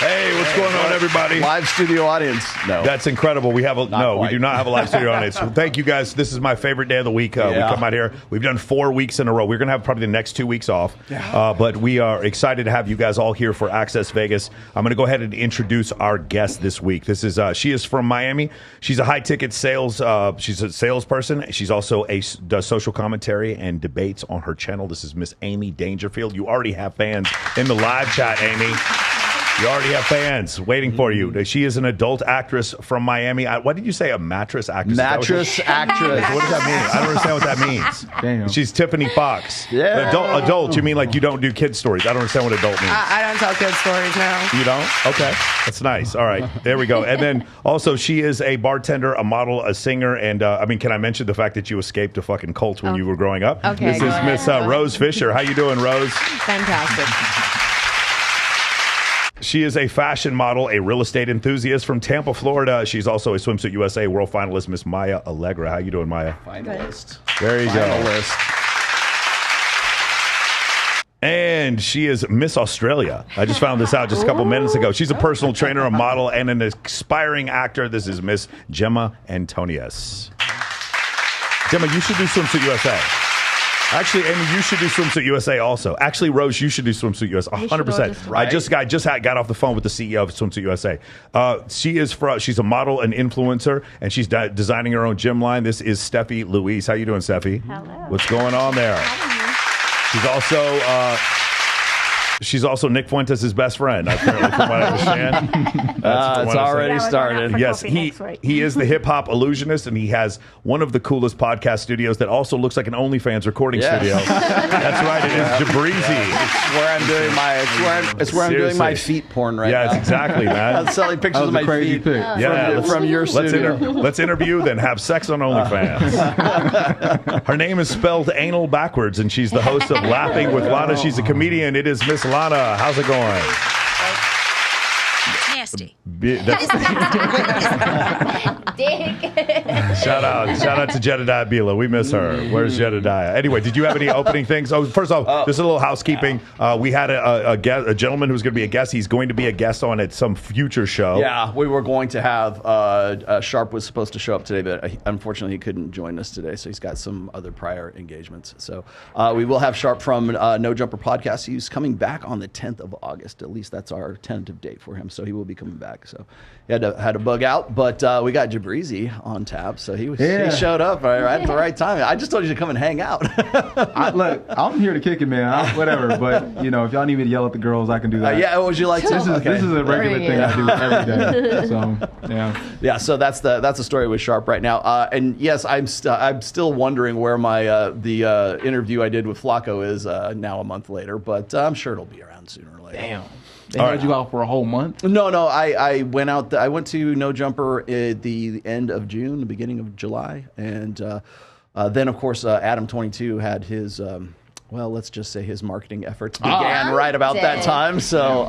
Hey, what's going on, everybody? Live studio audience. No. That's incredible. We have we do not have a live studio audience. So thank you guys. This is my favorite day of the week. We come out here. We've done 4 weeks in a row. We're going to have probably the next 2 weeks off. But we are excited to have you guys all here for Access Vegas. I'm going to go ahead and introduce our guest this week. This is she is from Miami. She's a high ticket sales. She's a salesperson. She's also does social commentary and debates on her channel. This is Miss Amy Dangerfield. You already have fans in the live chat, Amy. You already have fans waiting for you. She is an adult actress from Miami. What did you say? A mattress actress? Mattress actress. What does that mean? I don't understand what that means. Damn. She's Tiffany Fox. Yeah. Adult, you mean like you don't do kid stories? I don't understand what adult means. I don't tell kid stories now. You don't? Okay. That's nice. All right. There we go. And then also she is a bartender, a model, a singer, and can I mention the fact that you escaped a fucking cult when you were growing up? Okay. This is Miss Rose Fisher. How you doing, Rose? Fantastic. She is a fashion model, a real estate enthusiast from Tampa, Florida. She's also a Swimsuit USA world finalist, Miss Maya Allegra. How you doing, Maya? Finalist. There you go. And she is Miss Australia. I just found this out just a couple minutes ago. She's a personal trainer, a model, and an aspiring actor. This is Miss Gemma Antonius. Gemma, you should do Swimsuit USA. Actually, Amy, you should do Swimsuit USA also. Actually, Rose, you should do Swimsuit USA 100%. Right? I just got off the phone with the CEO of Swimsuit USA. She's a model and influencer, and she's designing her own gym line. This is Steffi Louise. How you doing, Steffi? Hello. What's going on there? She's also Nick Fuentes' best friend, apparently, from what I understand. It's already started. Yes, he is the hip-hop illusionist, and he has one of the coolest podcast studios that also looks like an OnlyFans recording studio. That's right, it is Jabrizi. It's where I'm doing my feet porn right now. Yes, exactly, man. I'm selling pictures of my feet from your studio. Let's interview, then have sex on OnlyFans. Her name is spelled anal backwards, and she's the host of Laughing with Lana. She's a comedian. It is Miss Lana. How's it going? Nasty. Shout out to Jedediah Bila. We miss her. Where's Jedediah? Anyway, did you have any opening things? Oh, first off, just a little housekeeping. We had a gentleman who's going to be a guest. He's going to be a guest on at some future show. Yeah, we were going to have Sharp was supposed to show up today, but unfortunately he couldn't join us today, so he's got some other prior engagements. So we will have Sharp from No Jumper Podcast. He's coming back on the 10th of August. At least that's our tentative date for him. So he will be coming back. So he had to bug out, but we got Jabrizi on tap, so he showed up right at the right time. I just told you to come and hang out. Look, I'm here to kick it, man. Whatever, but if y'all need me to yell at the girls, I can do that. Yeah, would you like to? This is a regular thing I do every day. So yeah. So that's the story with Sharp right now. And yes, I'm still wondering where my the interview I did with Flacco is now a month later, but I'm sure it'll be around sooner or later. Damn. They had you out for a whole month? No. I went out. I went to No Jumper at the end of June, the beginning of July, and then of course Adam 22 had his. Let's just say his marketing efforts began right about that time. So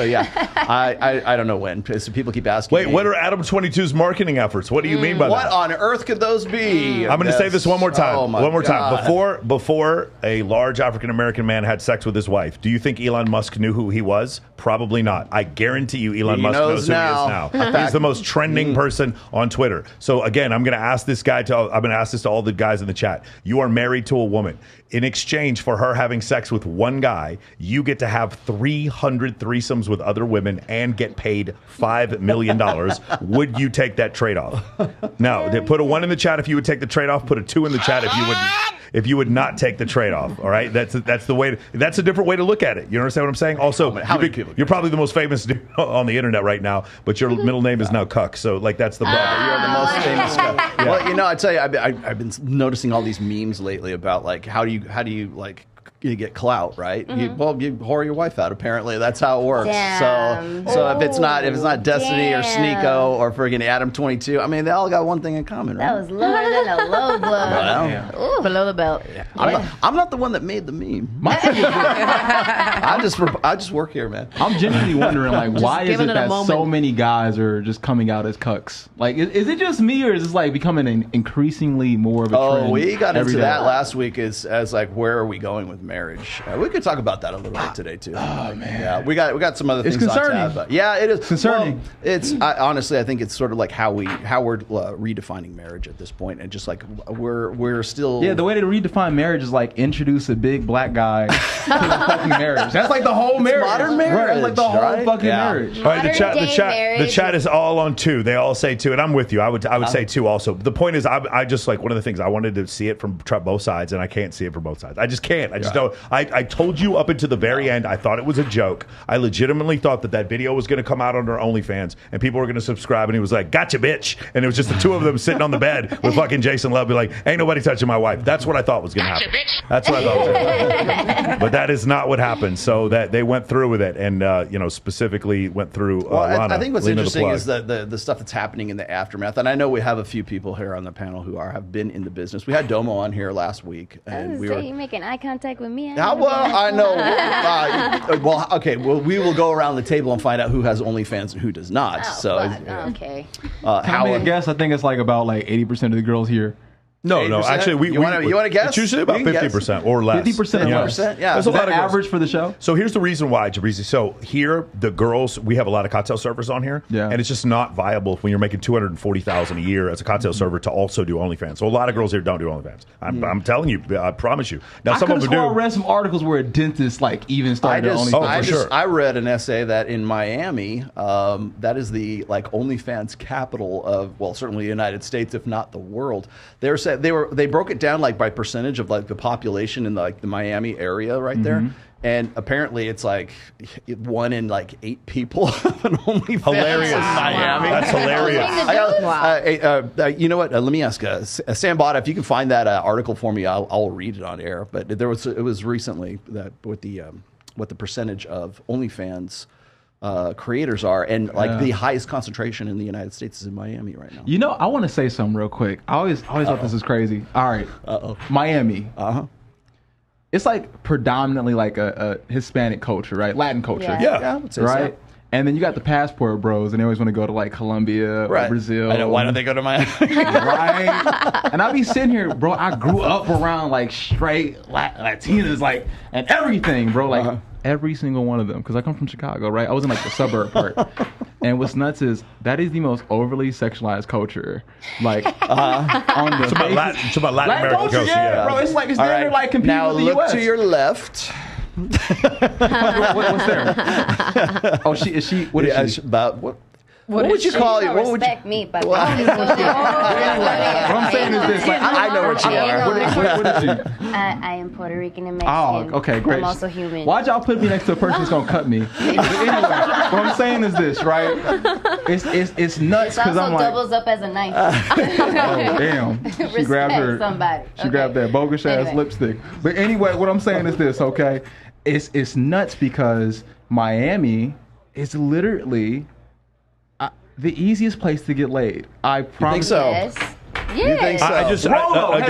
yeah, I don't know when. So people keep asking. Wait, what are Adam 22's marketing efforts? What do you mean by that? What on earth could those be? I'm going to say this one more time. Oh my God. Before a large African American man had sex with his wife, do you think Elon Musk knew who he was? Probably not. I guarantee you, Elon Musk knows who he is now. He's the most trending person on Twitter. So again, I'm going to ask this to all the guys in the chat. You are married to a woman. In exchange for her having sex with one guy, you get to have 300 threesomes with other women and get paid $5 million. Would you take that trade-off? Now, put a 1 in the chat if you would take the trade-off. Put a 2 in the chat if you would not take the trade-off. All right, that's the way. That's a different way to look at it. You understand what I'm saying? Also, you're probably the most famous dude on the internet right now, but your middle name is now Cuck. So that's the problem. You're the most famous guy. Yeah. Well, I tell you, I've been noticing all these memes lately about like how do you like you get clout, right? Mm-hmm. You whore your wife out. Apparently, that's how it works. Damn. So if it's not Destiny or Sneeko or friggin' Adam 22, I mean, they all got one thing in common, right? That was lower than a low blow. Ooh, below the belt. Yeah. I'm not the one that made the meme. I just work here, man. I'm genuinely wondering, like, why is it that so many guys are just coming out as cucks? Like, is it just me, or is this like becoming an increasingly more of a trend? Oh, we got into day? that last week as like, where are we going with marriage. We could talk about that a little bit today too. Oh man, yeah, we got some other things. It's concerning. On tab, but yeah, it is concerning. Well, it's honestly, I think it's sort of like how we're redefining marriage at this point, and just like we're still the way to redefine marriage is like introduce a big black guy to the fucking marriage. That's like the whole marriage. Modern marriage, right? Like the whole fucking marriage. All right, the chat is all on 2. They all say 2, and I'm with you. I would say 2 also. The point is, I just like one of the things I wanted to see it from both sides, and I can't see it from both sides. I just can't. I just don't. I told you up until the very end, I thought it was a joke. I legitimately thought that video was going to come out on our OnlyFans, and people were going to subscribe, and he was like, "Gotcha, bitch," and it was just the 2 of them sitting on the bed with fucking Jason Love, be like, "Ain't nobody touching my wife." That's what I thought was going to happen. That's what I thought was going to happen. But that is not what happened. So that they went through with it, and specifically went through. Lana, I think what's interesting is the stuff that's happening in the aftermath, and I know we have a few people here on the panel who have been in the business. We had Domo on here last week, and you making eye contact with me. Well, I know. Okay. Well, we will go around the table and find out who has OnlyFans and who does not. Okay. Can I make a guess? I think it's like about 80% of the girls here. No. Actually, you want to guess? It's usually about 50% or less. 50%. Yeah. That's a lot of average for the show. So here's the reason why, Jabrizi. So here, the girls, we have a lot of cocktail servers on here, and it's just not viable when you're making $240,000 a year as a cocktail server to also do OnlyFans. So a lot of girls here don't do OnlyFans. I'm telling you, I promise you. Now some of them do. I read some articles where a dentist even started OnlyFans. I read an essay that in Miami, that is the OnlyFans capital of certainly the United States, if not the world. They broke it down by percentage of the population in the Miami area right there. And apparently it's 1 in 8 people have an OnlyFans hilarious. In Miami. That's hilarious. You know what? Let me ask Sam Botta, if you can find that article for me, I'll read it on air. But it was recently that with what the percentage of OnlyFans creators are, and the highest concentration in the United States is in Miami right now. I want to say something real quick. I always thought this was crazy. All right, Miami. It's predominantly a Hispanic culture, right? Latin culture. Yeah, I would say right. So. And then you got the passport bros, and they always want to go to Colombia or Brazil. I know. Why don't they go to Miami? Right. And I be sitting here, bro. I grew up around straight Latinas, and everything, bro. Every single one of them, because I come from Chicago, right? I was in the suburb part. And what's nuts is that is the most overly sexualized culture, on the it's about Latin American culture, yeah, bro. It's it's never competing now with the look US. to your left. What's there? Oh, is she? What is she? What would you call it? What would you me? But what I'm saying is this: I know what you are. What is you? I am Puerto Rican and Mexican. Oh, okay, great. I'm also human. Why'd y'all put me next to a person that's gonna cut me? Anyway, what I'm saying is this, right? It's nuts because I'm doubles up as a knife. Oh damn! She grabbed her. Somebody. She grabbed that bogus ass lipstick. But anyway, what I'm saying is this, okay? It's nuts because Miami is literally the easiest place to get laid. I promise. You think so? Yes. You think so? Do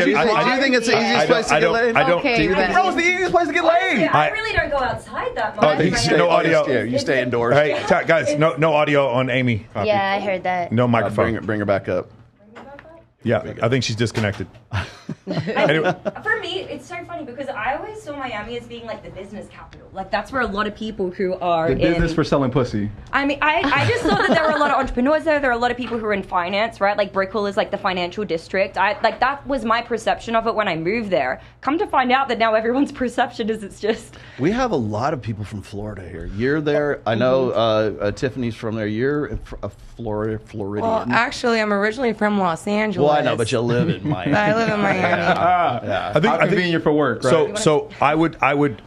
you think it's the easiest place to get laid? I don't. Okay, Bro, it's the easiest place to get laid. I really don't go outside that much. No audio. You stay indoors. Hey, guys, no audio on Amy. Yeah, I heard that. No microphone. Bring her back up. Yeah, I think she's disconnected. Anyway. For me, it's so funny because I always saw Miami as being the business capital. That's where a lot of people who are the business for selling pussy. I mean, I just thought that there were a lot of entrepreneurs there. There are a lot of people who are in finance, right? Brickell is the financial district. That was my perception of it when I moved there. Come to find out that now everyone's perception is it's just. We have a lot of people from Florida here. You're there. I know Tiffany's from there. You're a Floridian. Well, actually, I'm originally from Los Angeles. Well, I know, but you live in Miami. I live in Miami. Yeah. I think convenient for work. Right? So I would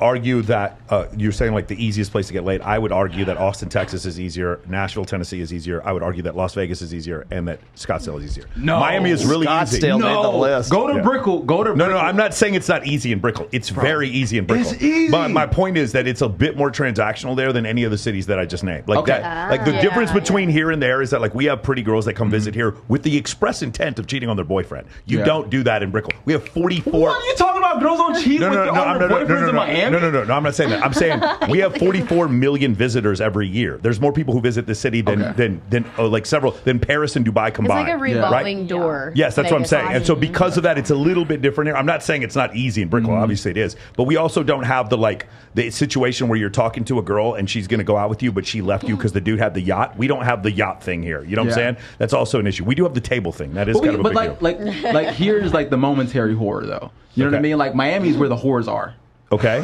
argue that you're saying the easiest place to get laid. I would argue that Austin, Texas is easier. Nashville, Tennessee is easier. I would argue that Las Vegas is easier, and that Scottsdale is easier. No, Miami is really easy. Scottsdale made the list. Go to Brickell. No, I'm not saying it's not easy in Brickell. It's very easy in Brickell. It's easy. But my point is that it's a bit more transactional there than any of the cities that I just named. The difference between here and there is that we have pretty girls that come visit here with the express intent of cheating on their boyfriend. You don't do that in Brickell. We have 44. What are you talking about? Girls don't cheat with their boyfriends in Miami? No, I'm not saying that. I'm saying we have 44 million visitors every year. There's more people who visit the city than Paris and Dubai combined. It's like a revolving right? door. Yes, that's what I'm saying. And so Vegas. because of that, it's a little bit different here. I'm not saying it's not easy in Brickell. Obviously it is. But we also don't have the situation where you're talking to a girl and she's going to go out with you, but she left you because the dude had the yacht. We don't have the yacht thing here. You know what I'm saying? That's also an issue. We do have the table thing. That is kind of a big deal. Like here's like the momentary horror though. You know what I mean? Like Miami's where the whores are. Okay.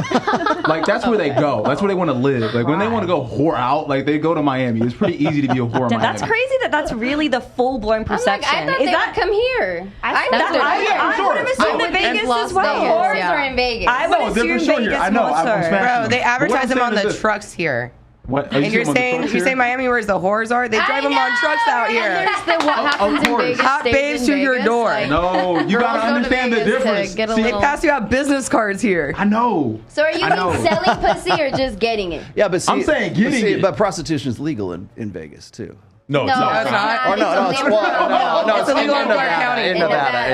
Like that's where they go. That's where they want to live. Like when they want to go whore out, like they go to Miami. It's pretty easy to be a whore in Miami. That's crazy that's really the full-blown perception. I thought they would come here. I would have assumed that Vegas as well. Whores are in Vegas. I would assume Vegas I know. I'm more so. smashing Bro, they advertise them on the this. trucks here. What? And you're saying Miami where's the whores are? They drive them on trucks out here. And there's what happens in Vegas. Hot stays babes in to your Vegas. door. Like, No, you gotta girls go to understand the Vegas to difference. get a See, They little- pass you out business cards here. I know. So are you selling pussy or just getting it? Yeah, but see, I'm saying getting it. But prostitution is legal in Vegas too. No, it's not. it's not. Or no, it's It's illegal in Clark County. In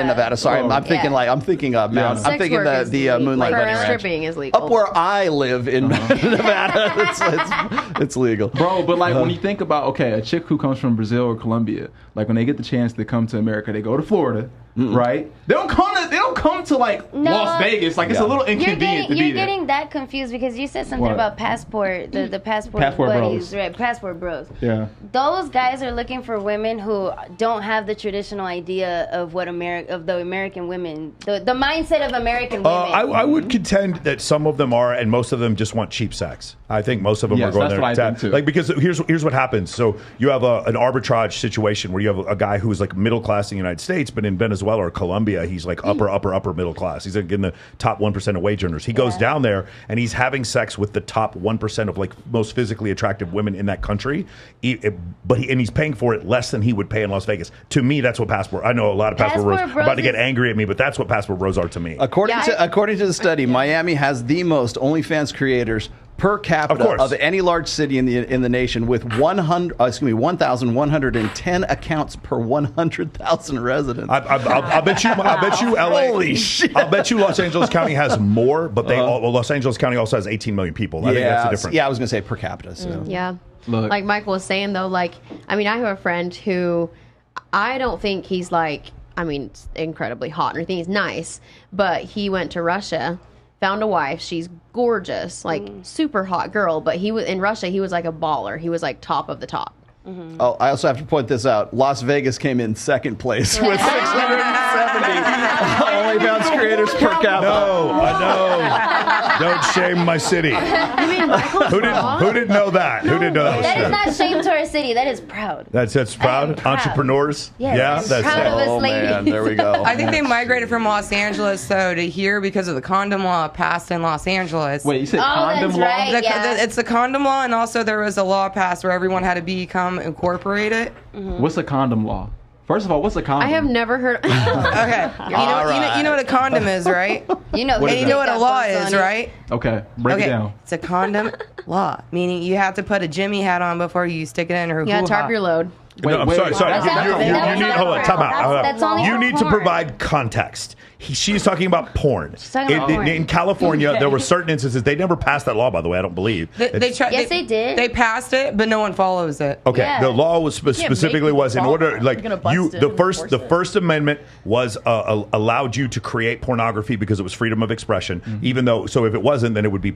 Nevada. Sorry, I'm thinking I'm thinking of Mount. I'm Sex thinking work is legal. Moonlight For Bunny Ranch. stripping is legal. Up where I live in Nevada, it's legal. Bro, but like when you think about a chick who comes from Brazil or Colombia, like when they get the chance to come to America, they go to Florida, right? They don't come to like Las Vegas. Like it's a little inconvenient to be You're there. getting that confused because you said something What? about passport, the passport bros. buddies, right? Passport bros. Yeah. Those guys are looking for women who don't have the traditional idea of what the American women, the mindset of American women. I would contend that some of them are, and most of them just want cheap sex. I think most of them are going that's there. what I think too. Like because here's what happens. So you have an arbitrage situation where you have a guy who's like middle class in the United States, but in Venezuela or Colombia, he's like upper middle class. He's like in the top 1% of wage earners. He goes down there and he's having sex with the top 1% of like most physically attractive women in that country. And he's paying for it less than he would pay in Las Vegas. To me, that's what passport. I know a lot of passport bros are about to get angry at me, but that's what passport bros are to me. According to the study, Miami has the most OnlyFans creators per capita of any large city in the nation, with 1,110 accounts per 100,000 residents. I bet you LA. Holy shit! I bet you Los Angeles County has more, but Los Angeles County also has 18 million people. I think that's the difference. Yeah, I was going to say per capita. So. Yeah. Look. Like Michael was saying though, I have a friend who I don't think he's incredibly hot or anything. He's nice, but he went to Russia, found a wife. She's gorgeous, super hot girl. But in Russia, he was like a baller. He was like top of the top. Mm-hmm. Oh, I also have to point this out. Las Vegas came in second place with 670 OnlyFans creators per capita. No, I know. Don't shame my city. You mean Michael's Who didn't know that? Who didn't know that was That true? is not shame to our city. That is proud. That's proud. proud. Entrepreneurs. Yes, Yeah, I'm that's proud it. of us Oh ladies. man, there we go. I think they migrated from Los Angeles, though, to here because of the condom law passed in Los Angeles. Wait, you said Oh, condom that's law? right. Yeah. It's the condom law, and also there was a law passed where everyone had to become incorporated. What's a condom law? First of all, what's a condom? I have never heard. Okay, you know what a condom is, right? You know, And you know what a law is, right? Okay, break it down. It's a condom law, meaning you have to put a Jimmy hat on before you stick it in her You gotta hoo-ha. tarp your load. No, I'm sorry. That's You need, hold on, time out. That's only You for need to porn. provide context. She's talking about porn. talking about porn. In California, there were certain instances. They never passed that law, by the way. I don't believe. They tried. Yes, they did. They passed it, but no one follows it. Okay, Yeah. the law was specifically was in order, like You're gonna bust you, it the and first enforce it. First Amendment was allowed you to create pornography because it was freedom of expression. Even though, so if it wasn't, then it would be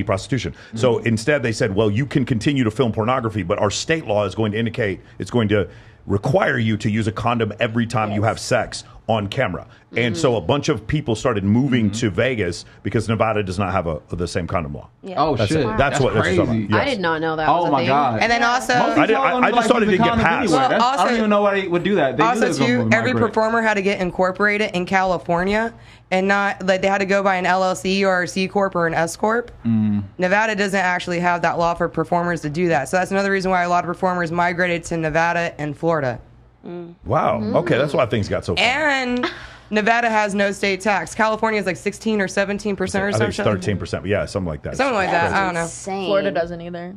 prostitution. So instead, they said, well, you can continue to film pornography, but our state law is going to indicate it's going to require you to use a condom every time you have sex on camera. And so a bunch of people started moving to Vegas because Nevada does not have the same condom law. Oh That's shit, it. That's what that's crazy. what I'm talking about. I did not know that was Oh a my thing. god. And then also, I just thought it didn't get passed. Well, I also- don't even know why they would do that. They also knew they too, was gonna every migrate. performer had to get incorporated in California, and not like they had to go by an LLC or a C corp or an S corp. Nevada doesn't actually have that law for performers to do that. So that's another reason why a lot of performers migrated to Nevada and Florida. Wow. Okay, that's why things got so far. And Nevada has no state tax. California is like 16 or 17% or I think it's something. 13%. Yeah, something like that. Something like that. I don't know. Insane. Florida doesn't either.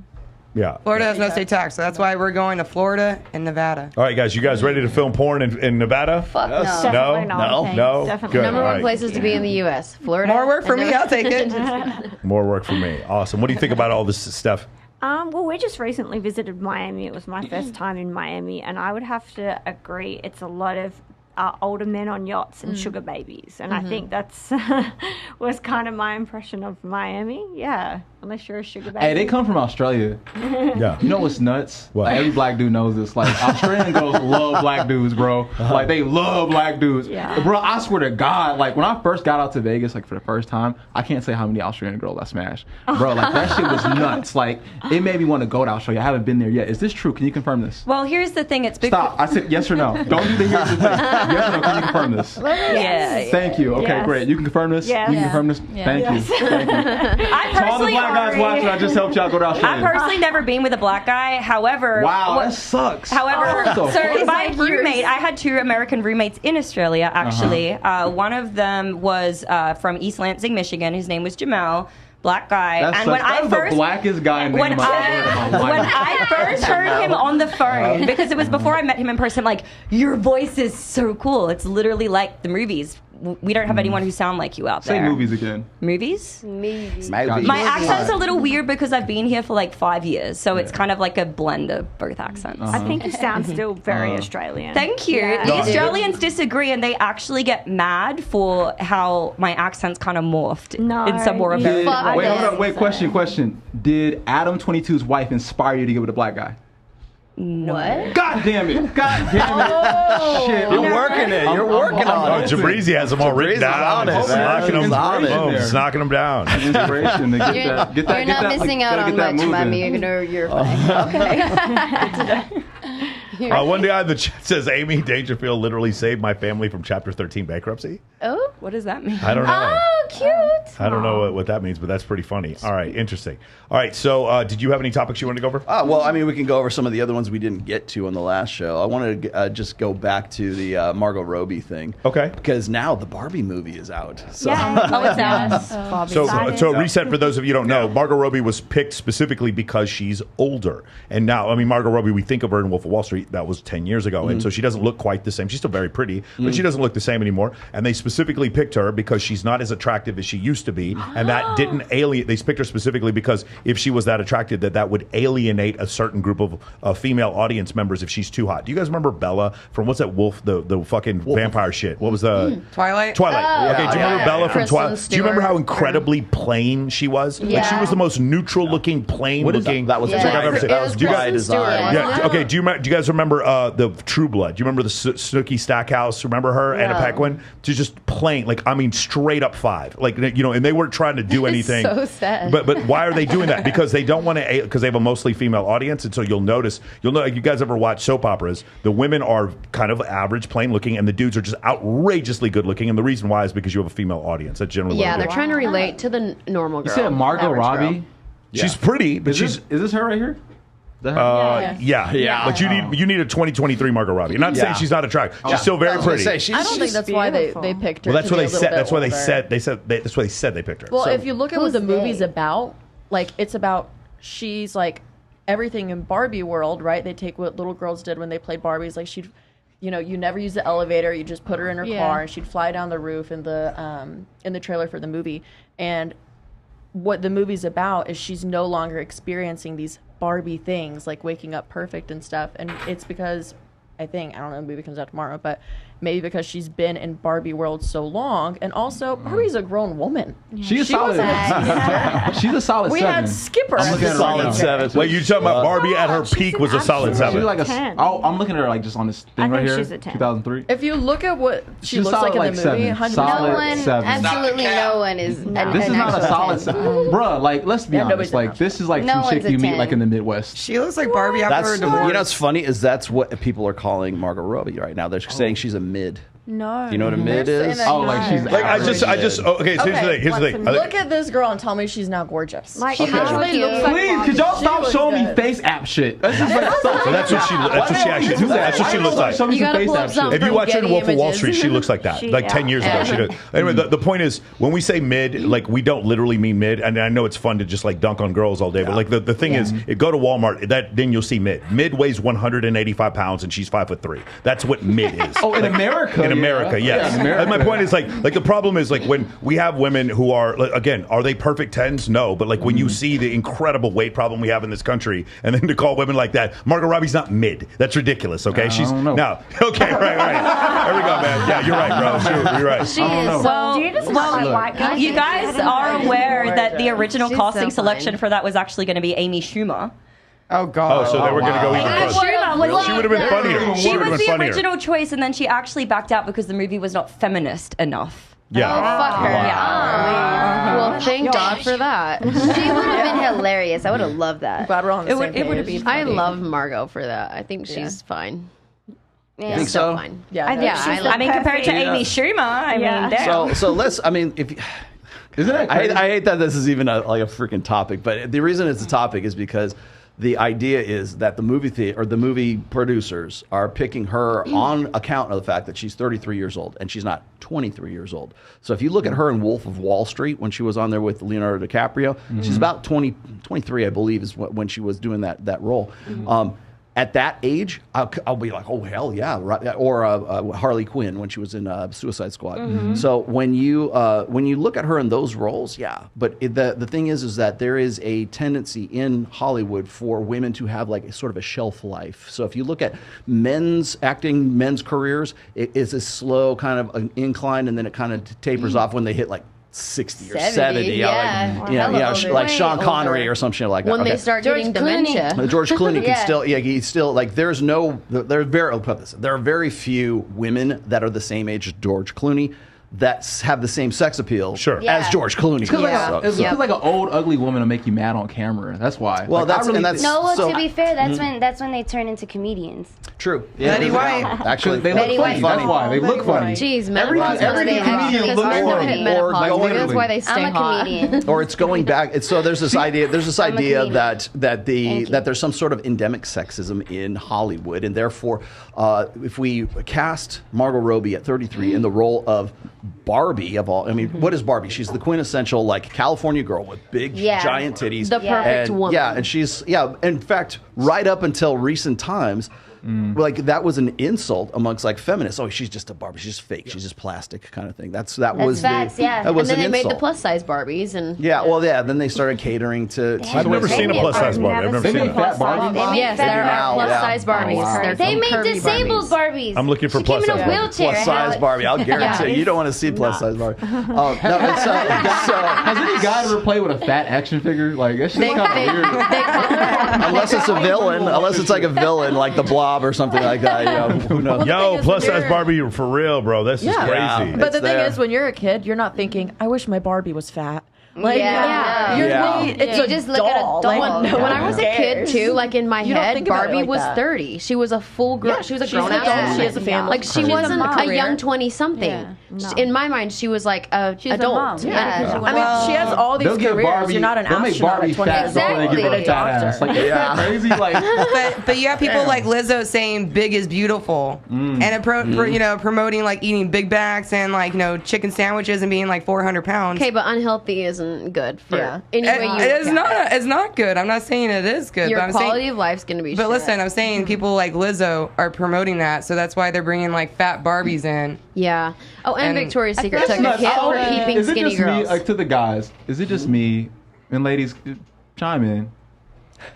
Yeah. Florida has no state tax, so that's why we're going to Florida and Nevada. All right, guys, you guys ready to film porn in Nevada? Fuck no. Definitely not. No. Thanks. No? Definitely Good. not. Number All one right. places to be in the U.S. Florida. More work for and me, I'll take it. More work for me. Awesome. What do you think about all this stuff? Well, we just recently visited Miami. It was my first time in Miami, and I would have to agree it's a lot of older men on yachts and sugar babies. And I think that's was kind of my impression of Miami. Yeah, unless you're a sugar baby. Hey, they come from Australia. Yeah. You know what's nuts? What? Like, every black dude knows this. Like, Australian girls love black dudes, bro. Like, they love black dudes. Yeah. Bro, I swear to God, like, when I first got out to Vegas, like, for the first time, I can't say how many Australian girls I smashed. Bro, like, that shit was nuts. Like, it made me want to go to Australia. I haven't been there yet. Is this true? Can you confirm this? Well, here's the thing. It's because Stop. I said yes or no. Don't do the here's the thing. Yes or no. Can you confirm this? yeah. Thank you. Okay, Yes. great. You can confirm this? Yes. You can confirm this? Yeah. Thank you. Thank you. I To all the personally black guys watching, I just helped y'all go to I've Australia. personally never been with a black guy. However, Wow, what- that sucks. However, What the so fuck? my like roommate, I had 2 American roommates in Australia, actually. One of them was from East Lansing, Michigan. His name was Jamal, black guy. That and sucks. when That I was first, the blackest guy in when my when I first heard him on the phone, because it was before I met him in person, like, your voice is so cool. It's literally like the movies. We don't have anyone who sound like you out Say there. movies again. Movies? Maybe. Maybe. My accent's a little weird because I've been here for like 5 years, so it's kind of like a blend of both accents. I think you sound still very Australian. Thank you. Yeah. The Australians disagree, and they actually get mad for how my accent's kind of morphed No, in some more you- American Fuck Wait, ways. hold this. up. Wait, question. Did Adam 22's wife inspire you to get with a black guy? What? God damn it. God damn it. Shit. You're working it. You're working on Oh, it. Jabrizi has them all written Jabrizi's down. on it, Just man. knocking them, He's on it. boom, just knocking them down. Inspiration to get You're, that. Get that. you're get not that, missing out gotta on get that much, moving. mommy. You're fine. Okay. One guy in the chat says Amy Dangerfield literally saved my family from Chapter 13 bankruptcy. Oh. What does that mean? I don't know. Oh, cute. I don't know what that means, but that's pretty funny. All right, interesting. All right, so did you have any topics you wanted to go over? Well, I mean, we can go over some of the other ones we didn't get to on the last show. I wanted to just go back to the Margot Robbie thing. Okay. Because now the Barbie movie is out. So Yeah. Oh, it's out. So reset for those of you who don't know, Margot Robbie was picked specifically because she's older. And now, I mean, Margot Robbie, we think of her in Wolf of Wall Street, that was 10 years ago. And so she doesn't look quite the same. She's still very pretty, but she doesn't look the same anymore. And they specifically picked her because she's not as attractive as she used to be. And that didn't alienate, they picked her specifically because if she was that attractive, that would alienate a certain group of female audience members if she's too hot. Do you guys remember Bella from what's that Wolf, the fucking vampire shit? What was the... Twilight? Twilight. Oh, Okay, do you remember yeah. Bella from Kristen Twilight? Do you remember how Stewart. incredibly plain she was? Like she Yeah. was the most neutral looking, plain What is looking. that? That was chick I've ever It seen. was Do you guys- Kristen Stewart. design. yeah. wasn't it? Okay. Do you guys remember the True Blood? Do you remember the Snooki Stackhouse? Remember her, Anna No. Paquin? She's just plain, like I mean, straight up 5. Like and they weren't trying to do anything. So sad. But why are they doing that? Because they don't want to. Because they have a mostly female audience, and so you'll know. Like you guys ever watch soap operas? The women are kind of average, plain looking, and the dudes are just outrageously good looking. And the reason why is because you have a female audience. That's generally Yeah, what it they're is. trying to relate to the normal girl. You said Margot average girl. Robbie? She's pretty, but Is this her right here? Is that her? yeah. But you need a 2023 Margot Robbie. I'm not saying she's not attractive. She's still very pretty. I don't think that's why they picked her. Well, that's to what be they a little said. bit That's why they older. said. That's why they said they picked her. Well, So- if you look at what Who's the movie's they? about, like it's about she's like everything in Barbie world, right? They take what little girls did when they played Barbies. Like she'd, you never use the elevator. You just put her in her Yeah. car, and she'd fly down the roof in the trailer for the movie. And what the movie's about is she's no longer experiencing these Barbie things, like waking up perfect and stuff. And it's because I don't know, the movie comes out tomorrow, but maybe because she's been in Barbie world so long, and also Barbie's a grown woman. She's a solid. She's a solid We 7. had Skipper. I'm looking at her right now. 7. Wait, you're talking about Barbie at her peak was a solid She's 7. like a. 10. I'm looking at her like just on this thing I right think here. she's a 10. 2003. If you look at what she She's looks like solid in the movie, 7. 100%. Solid No one, 7. absolutely no one is. This is not a solid 7. Bruh, like, let's be Yeah, honest. nobody's Like, enough. this is like No some chick one's a you meet 10. like in the Midwest. She looks like Barbie after her That's divorce. what's funny is that's what people are calling Margot Robbie right now. They're saying she's a mid. No. Do you know what a mid is? Oh, like she's Like I just okay. So Okay, here's the thing. Look at this girl and tell me she's not gorgeous. Like, She literally looks like Please, could y'all stop looks showing me good. face app shit? That's just like So that's what she actually do. That's what she looks like. You gotta pull up some If you watch her in Getty Wolf of Wall images. Street, she looks like that. She- Like 10 years ago, she did. Anyway, the point is, when we say mid, like we don't literally mean mid. And I know it's fun to just like dunk on girls all day, but like the thing is, go to Walmart. Then you'll see mid. Mid weighs 185 pounds, and she's 5'3". That's what mid is. Oh, in America. In America, yes. Yeah, in America. And my point is like the problem is like when we have women who are like, again, are they perfect 10s? No, but like when you see the incredible weight problem we have in this country, and then to call women like that, Margot Robbie's not mid. That's ridiculous. Okay, she's don't know. now okay, right. There we go, man. Yeah, you're right, bro. You're right. She is so. Do you just like white guys? You guys are aware that the original She's casting so selection fine. for that was actually going to be Amy Schumer. Oh God. Oh, so they were going to go even I closer. would've loved She would have been that. funnier. She would've was been the funnier. original choice, and then she actually backed out because the movie was not feminist enough. Oh, Yeah. fuck her. Yeah. Well, thank God for that. She would have been hilarious. I would have loved that. Glad we're on the It same would- it would page. have been I love Margot for that. I think she's fine. Yeah. Think So so? fine. Yeah, I no, think Yeah, she's I the I mean, compared to perfect- Amy Schumer, I Yeah. mean, damn. So let's. I mean, if. Isn't that I crazy? hate that this is even like a freaking topic, but the reason it's a topic is because the idea is that the movie producers are picking her on account of the fact that she's 33 years old and she's not 23 years old. So if you look at her in Wolf of Wall Street when she was on there with Leonardo DiCaprio, she's about 23, I believe, is when she was doing that role. At that age, I'll be like, oh hell yeah, right. Or Harley Quinn when she was in Suicide Squad. So when you look at her in those roles, yeah. But the thing is that there is a tendency in Hollywood for women to have like a sort of a shelf life. So if you look at men's careers, it is a slow kind of an incline, and then it kind of tapers off when they hit like 60 or 70, yeah. like Way Sean Connery older. or some shit like that. When they Okay. start George getting Clooney. dementia. George Clooney Yeah. can still, he's still like. There are very few women that are the same age as George Clooney that have the same sex appeal Sure. as Yeah. George Clooney. It's 'cause like So- it's like an old ugly woman to make you mad on camera. That's why. Well, Like, I that's really and that's think- No, well, so, to be fair, that's when they turn into comedians. true. Yeah, Betty White. Actually, they Betty look funny. White. That's why they look funny. Jeez, Every comedian looks because funny. hit menopause. Or Maybe that's why they I'm stay a hot. comedian. or it's going back. So there's this idea. There's this I'm a idea comedian. that Thank you. there's some sort of endemic sexism in Hollywood, and therefore, if we cast Margot Robbie at 33 in the role of Barbie of all, I mean, what is Barbie? She's the quintessential like California girl with big Yeah. giant titties, The perfect and, woman. Yeah, and she's in fact, right up until recent times. Like that was an insult amongst like feminists. Oh, she's just a Barbie. She's just fake. She's just plastic, kind of thing. That was facts, yeah. That was And then an they made the insult. plus size Barbies and Yeah, well, yeah. Then they started catering to. I've never seen a plus size Barbie. I've never They seen made it. fat Barbies. They made yes, fat there now, are plus yeah. size Barbies. Oh, wow. There's They some made curvy disabled Barbies. I'm looking for She plus came in size a Barbie. wheelchair. Plus size Barbie. I'll guarantee you don't want to see plus size Barbie. No, it's, Has any guy ever played with a fat action figure? Like that shit's kind of weird. unless it's a villain, unless it's like a villain, like the Blob or something like that. You know, who knows? Yo, is plus when size you're- Barbie for real, bro. This is Yeah. crazy. But the It's thing there. is, when you're a kid, you're not thinking, I wish my Barbie was fat. Like, Yeah. you're Yeah. really, it's You a just look at a doll. doll. Like, When I was a kid cares? too, like in my You don't head, think about it Barbie like was that. 30. She was a full girl. Yeah, she was a she's grown an ass adult. woman. She has a family. Like she She's a wasn't mom. a young 20-something. Yeah. No. In my mind, she was like a She's a adult. mom. Yeah. I mean, she has all these They'll get careers. Barbie. You're not an They'll make astronaut Barbie at 20 fat years before they old. give her You're a a fat ass. doctor. Like, isn't that crazy? Like, But you have people like Lizzo saying big is beautiful, and promoting like eating Big Macs and like chicken sandwiches and being like 400 pounds. Okay, but unhealthy isn't good for Yeah. any way you It's look at it. not. It's not good. I'm not saying it is good. Your but I'm quality saying, of life's going to be But shit. listen, I'm saying people like Lizzo are promoting that, so that's why they're bringing like fat Barbies in. Yeah. Oh, and, And- Victoria's Secret that's took a nuts. hit for Oh, keeping is it skinny just me? girls. Like to the guys, is it just me? And ladies, chime in.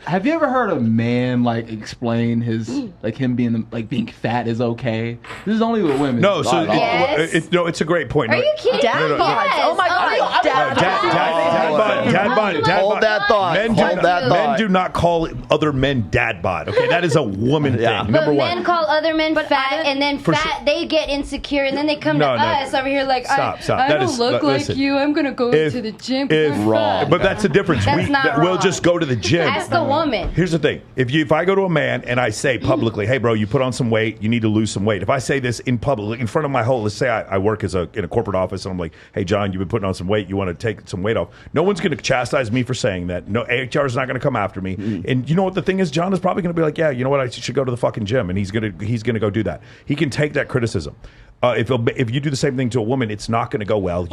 Have you ever heard a man like explain his like him being fat is okay? This is only with women. No, so Not at all. Yes. it's a great point. Are you kidding? Dad No, no, bods. Yes. Oh my god. Dad bod. Hold that thought. Men Hold that thought. do not call other men dad bod. Okay, that is a woman Yeah. thing. But Number one. men call other men fat, and then For fat, sure. they get insecure, and then they come No, to no. us over here like, Stop. I That don't is- look listen. like you. I'm gonna go If- to the gym. if- I'm fat. But that's the difference. That's not We'll wrong. just go to the gym. Ask a woman. Here's the thing: if I go to a man and I say publicly, "Hey, bro, you put on some weight. You need to lose some weight." If I say this in public, in front of my whole, let's say I work in a corporate office, and I'm like, "Hey, John, you've been putting on some weight. You want to take some weight off?" No one's going to chastise me for saying that. No, HR is not going to come after me. And you know what the thing is? John is probably going to be like, "Yeah, you know what? I should go to the fucking gym," and he's gonna go do that. He can take that criticism. If you do the same thing to a woman, it's not going to go well.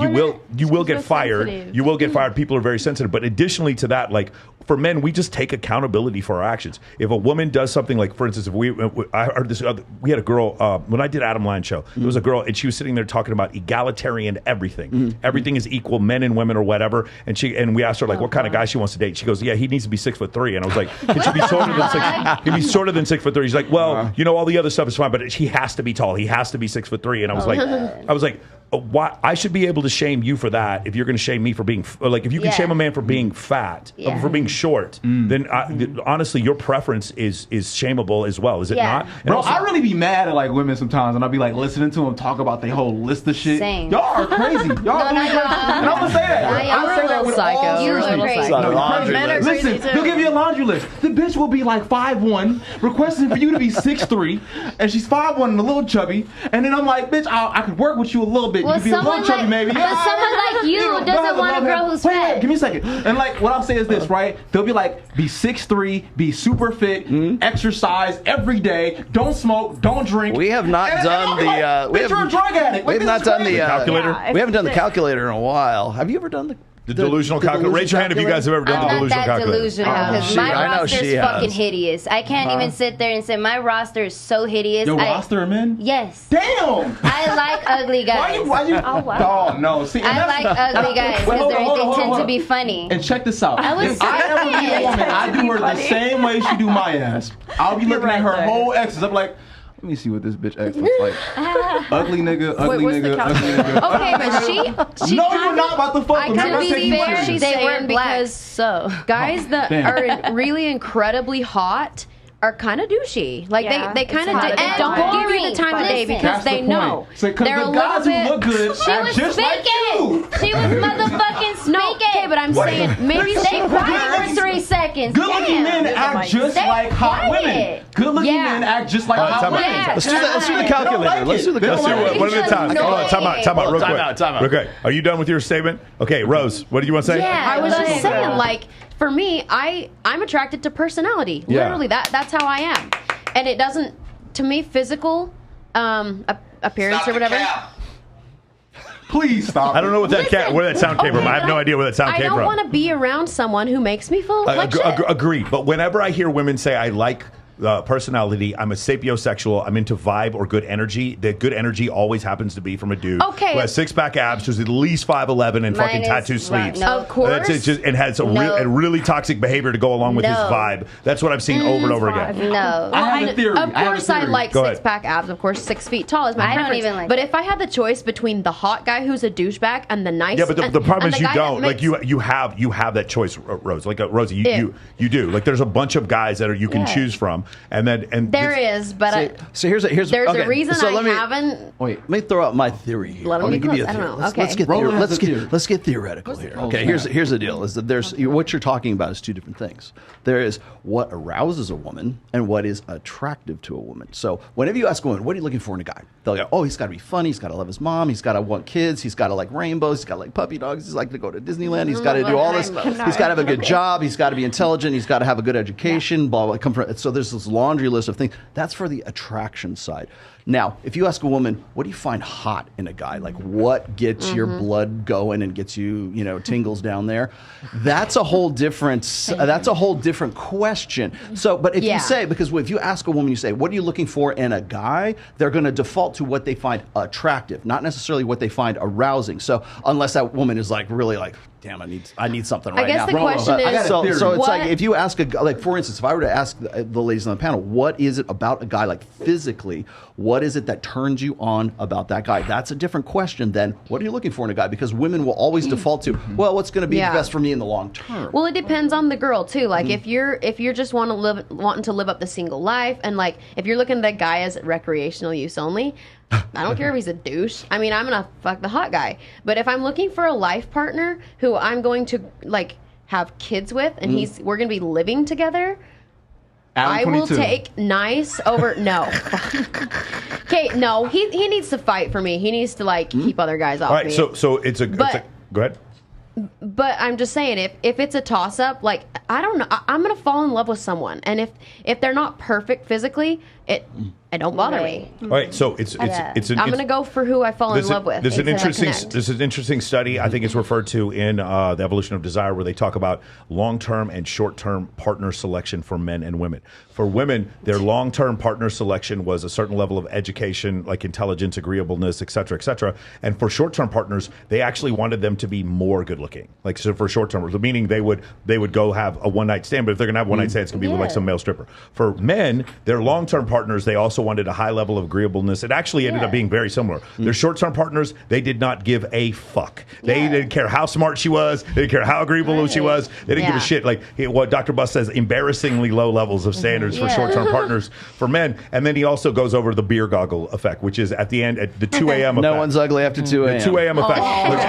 You will get fired. sensitive. You will get fired. People are very sensitive. But additionally to that, like for men, we just take accountability for our actions. If a woman does something like, for instance, I heard this. We had a girl when I did Adam Land show. There was a girl and she was sitting there talking about egalitarian everything. Everything is equal, men and women or whatever. And we asked her like what kind of guy she wants to date. She goes, "Yeah, he needs to be 6'3". And I was like, "Can she be shorter than 6? Can be shorter than 6'3". She's like, "Well, you know, all the other stuff is fine, but he has to be tall. He has to be 6'3". And I was like, why? I should be able to shame you for that if you're going to shame me for being like if you can shame a man for being fat, for being short, then honestly your preference is shameable as well, is it not? And Bro, also, I really be mad at like women sometimes, and I'll be like listening to them talk about their whole list of shit. Same. Y'all are crazy. Y'all are crazy. And I'm gonna say that. You're I'm gonna say a that little with psycho. all You're a seriousness. little psycho. No, you're Laundry crazy. list. Men are crazy, Listen, too. they'll give you a laundry list. The bitch will be like 5'1", requesting for you to be 6'3", and she's 5'1" and a little chubby. And then I'm like, bitch, I could work with you a little bit. Well, You could be a little someone chubby, like- maybe. but someone like you know, doesn't God, want a love girl him. who's Wait, fat. give me a second. And like, what I'll say is this, right? They'll be like, be 6'3", be super fit, exercise every day, don't smoke, don't drink. We have not And done I'm the. like, bitch, you're a drug addict. We have Like, not this is done the crazy. calculator? Yeah, we haven't done the it's- calculator in a while. Have you ever done the delusional calculator. Raise your hand if you guys have ever done I'm the not delusional that calculator. delusional because she- my I know roster's she has. fucking hideous. I can't even sit there and say my roster is so hideous. Your I- roster of men? Yes. Damn! I like ugly guys. Why you? Oh, wow. Oh, no. See, and I that's- like ugly guys Wait, because hold on, hold they on, tend hold to on. be funny. And check this out. I was If I ever meet a saying. woman, I do her the same way she do my ass. I'll be looking right at her there. whole exes. I'm like, let me see what this bitch ex looks like. Ugly nigga, ugly what's the nigga, ugly calculator? nigga. Okay, but she No, kind you're of- not about to fuck I with me. can I'm see taking you what serious. she's They saying wear black. because So guys that Damn. are really incredibly hot are kind of douchey. Like Yeah, they it's kind of hot. they And don't give you the time of day listen. because That's the they point. know So, 'cause they're the a guys little who look bit. good She act was just like you. speaking. She was motherfucking speaking. No, okay, but I'm saying maybe Stay she quiet for 3 seconds. Good-looking men Damn. act just Stay like hot quiet. women. Good-looking Yeah. men act just like All right, hot time out. women. Yeah. Let's do that. Let's do the They don't calculator. like Let's it. do the They don't Let's do calculator. it one at a time. No Hold on, time out, way. real quick. Time out. Real quick. Are you done with your statement? Okay, Rose, what do you want to say? Yeah. I was just Listen. saying, like, for me, I'm attracted to personality. Yeah. Literally, that's how I am, and it doesn't, to me, physical appearance or whatever. Please stop. I don't know what where that sound came from. I have no idea where that sound I came don't from. want to be around someone who makes me feel like shit. Agree. But whenever I hear women say I like personality, I'm a sapiosexual, I'm into vibe or good energy, the good energy always happens to be from a dude Okay. who has six-pack abs, who's at least 5'11", and Mine fucking is tattoo right, sleeves. no. Of course. That's it, just, and has a, No. a really toxic behavior to go along with his No. vibe. That's what I've seen over and over again. No. I have a theory. Of course, I like Go ahead. six-pack abs. Of course, 6 feet tall is my I don't preference. even like But that. if I had the choice between the hot guy who's a douchebag and the nice, Yeah, but the problem and is the you guy don't. that Like makes- you have that choice, Rose. Like Rosie, Yeah. you do. Like there's a bunch of guys that you can Yeah. choose from, and there is, but So here's there's okay, a reason so I let me, haven't. Wait. Let me throw out my theory here. Let Let me me give you a close- I theory. don't know. Let's, Okay. let's get Roland theor- has let's a get theory. let's get theoretical here. Okay, Okay. here's the deal: is that there's what you're talking about is two different things. There is what arouses a woman and what is attractive to a woman. So whenever you ask a woman, what are you looking for in a guy? They'll go, oh, he's got to be funny, he's got to love his mom, he's got to want kids, he's got to like rainbows, he's got to like puppy dogs, he's like to go to Disneyland, he's got to do all this, he's got to have a good job, he's got to be intelligent, he's got to have a good education, blah blah. Come from, so there's this laundry list of things. That's for the attraction side. Now, if you ask a woman, what do you find hot in a guy? Like, what gets your blood going and gets you, tingles down there? That's a whole different. That's a whole different question. So, but if Yeah. you say, because if you ask a woman, you say, what are you looking for in a guy? They're going to default to what they find attractive, not necessarily what they find arousing. So, unless that woman is like really like, damn, I need something right now. I guess the question I got is, a theory. So it's what- like if you ask a guy, like for instance, if I were to ask the ladies on the panel, what is it about a guy, like physically, what is it that turns you on about that guy? That's a different question than what are you looking for in a guy? Because women will always default to, well, what's going to be Yeah. best for me in the long term? Well, it depends on the girl too. Like if you're just wanting to live up the single life, and like if you're looking at that guy as recreational use only, I don't care if he's a douche. I mean, I'm gonna fuck the hot guy. But if I'm looking for a life partner who I'm going to like have kids with, and we're gonna be living together, Adam I will 22. take nice over no. Okay, no, he needs to fight for me. He needs to like keep other guys off All right, me. so it's a go ahead. But I'm just saying, if it's a toss up, like I don't know, I'm gonna fall in love with someone, and if they're not perfect physically, it don't bother me. All right, so I'm gonna go for who I fall in love with. There's an interesting study. I think it's referred to in the Evolution of Desire, where they talk about long-term and short-term partner selection for men and women. For women, their long-term partner selection was a certain level of education, like intelligence, agreeableness, et cetera, and for short-term partners, they actually wanted them to be more good-looking. Like, so for short-term, meaning they would go have a one-night stand, but if they're gonna have one night stand, it's gonna be with like some male stripper. For men, their long-term partners, they also wanted a high level of agreeableness. It actually ended up being very similar. Their short-term partners, they did not give a fuck. They didn't care how smart she was. They didn't care how agreeable she was. They didn't give a shit. Like what Dr. Buss says, embarrassingly low levels of standards for short-term partners for men. And then he also goes over the beer goggle effect, which is at the end, at the 2 a.m. effect. No one's ugly after 2 a.m. The 2 a.m. effect. Which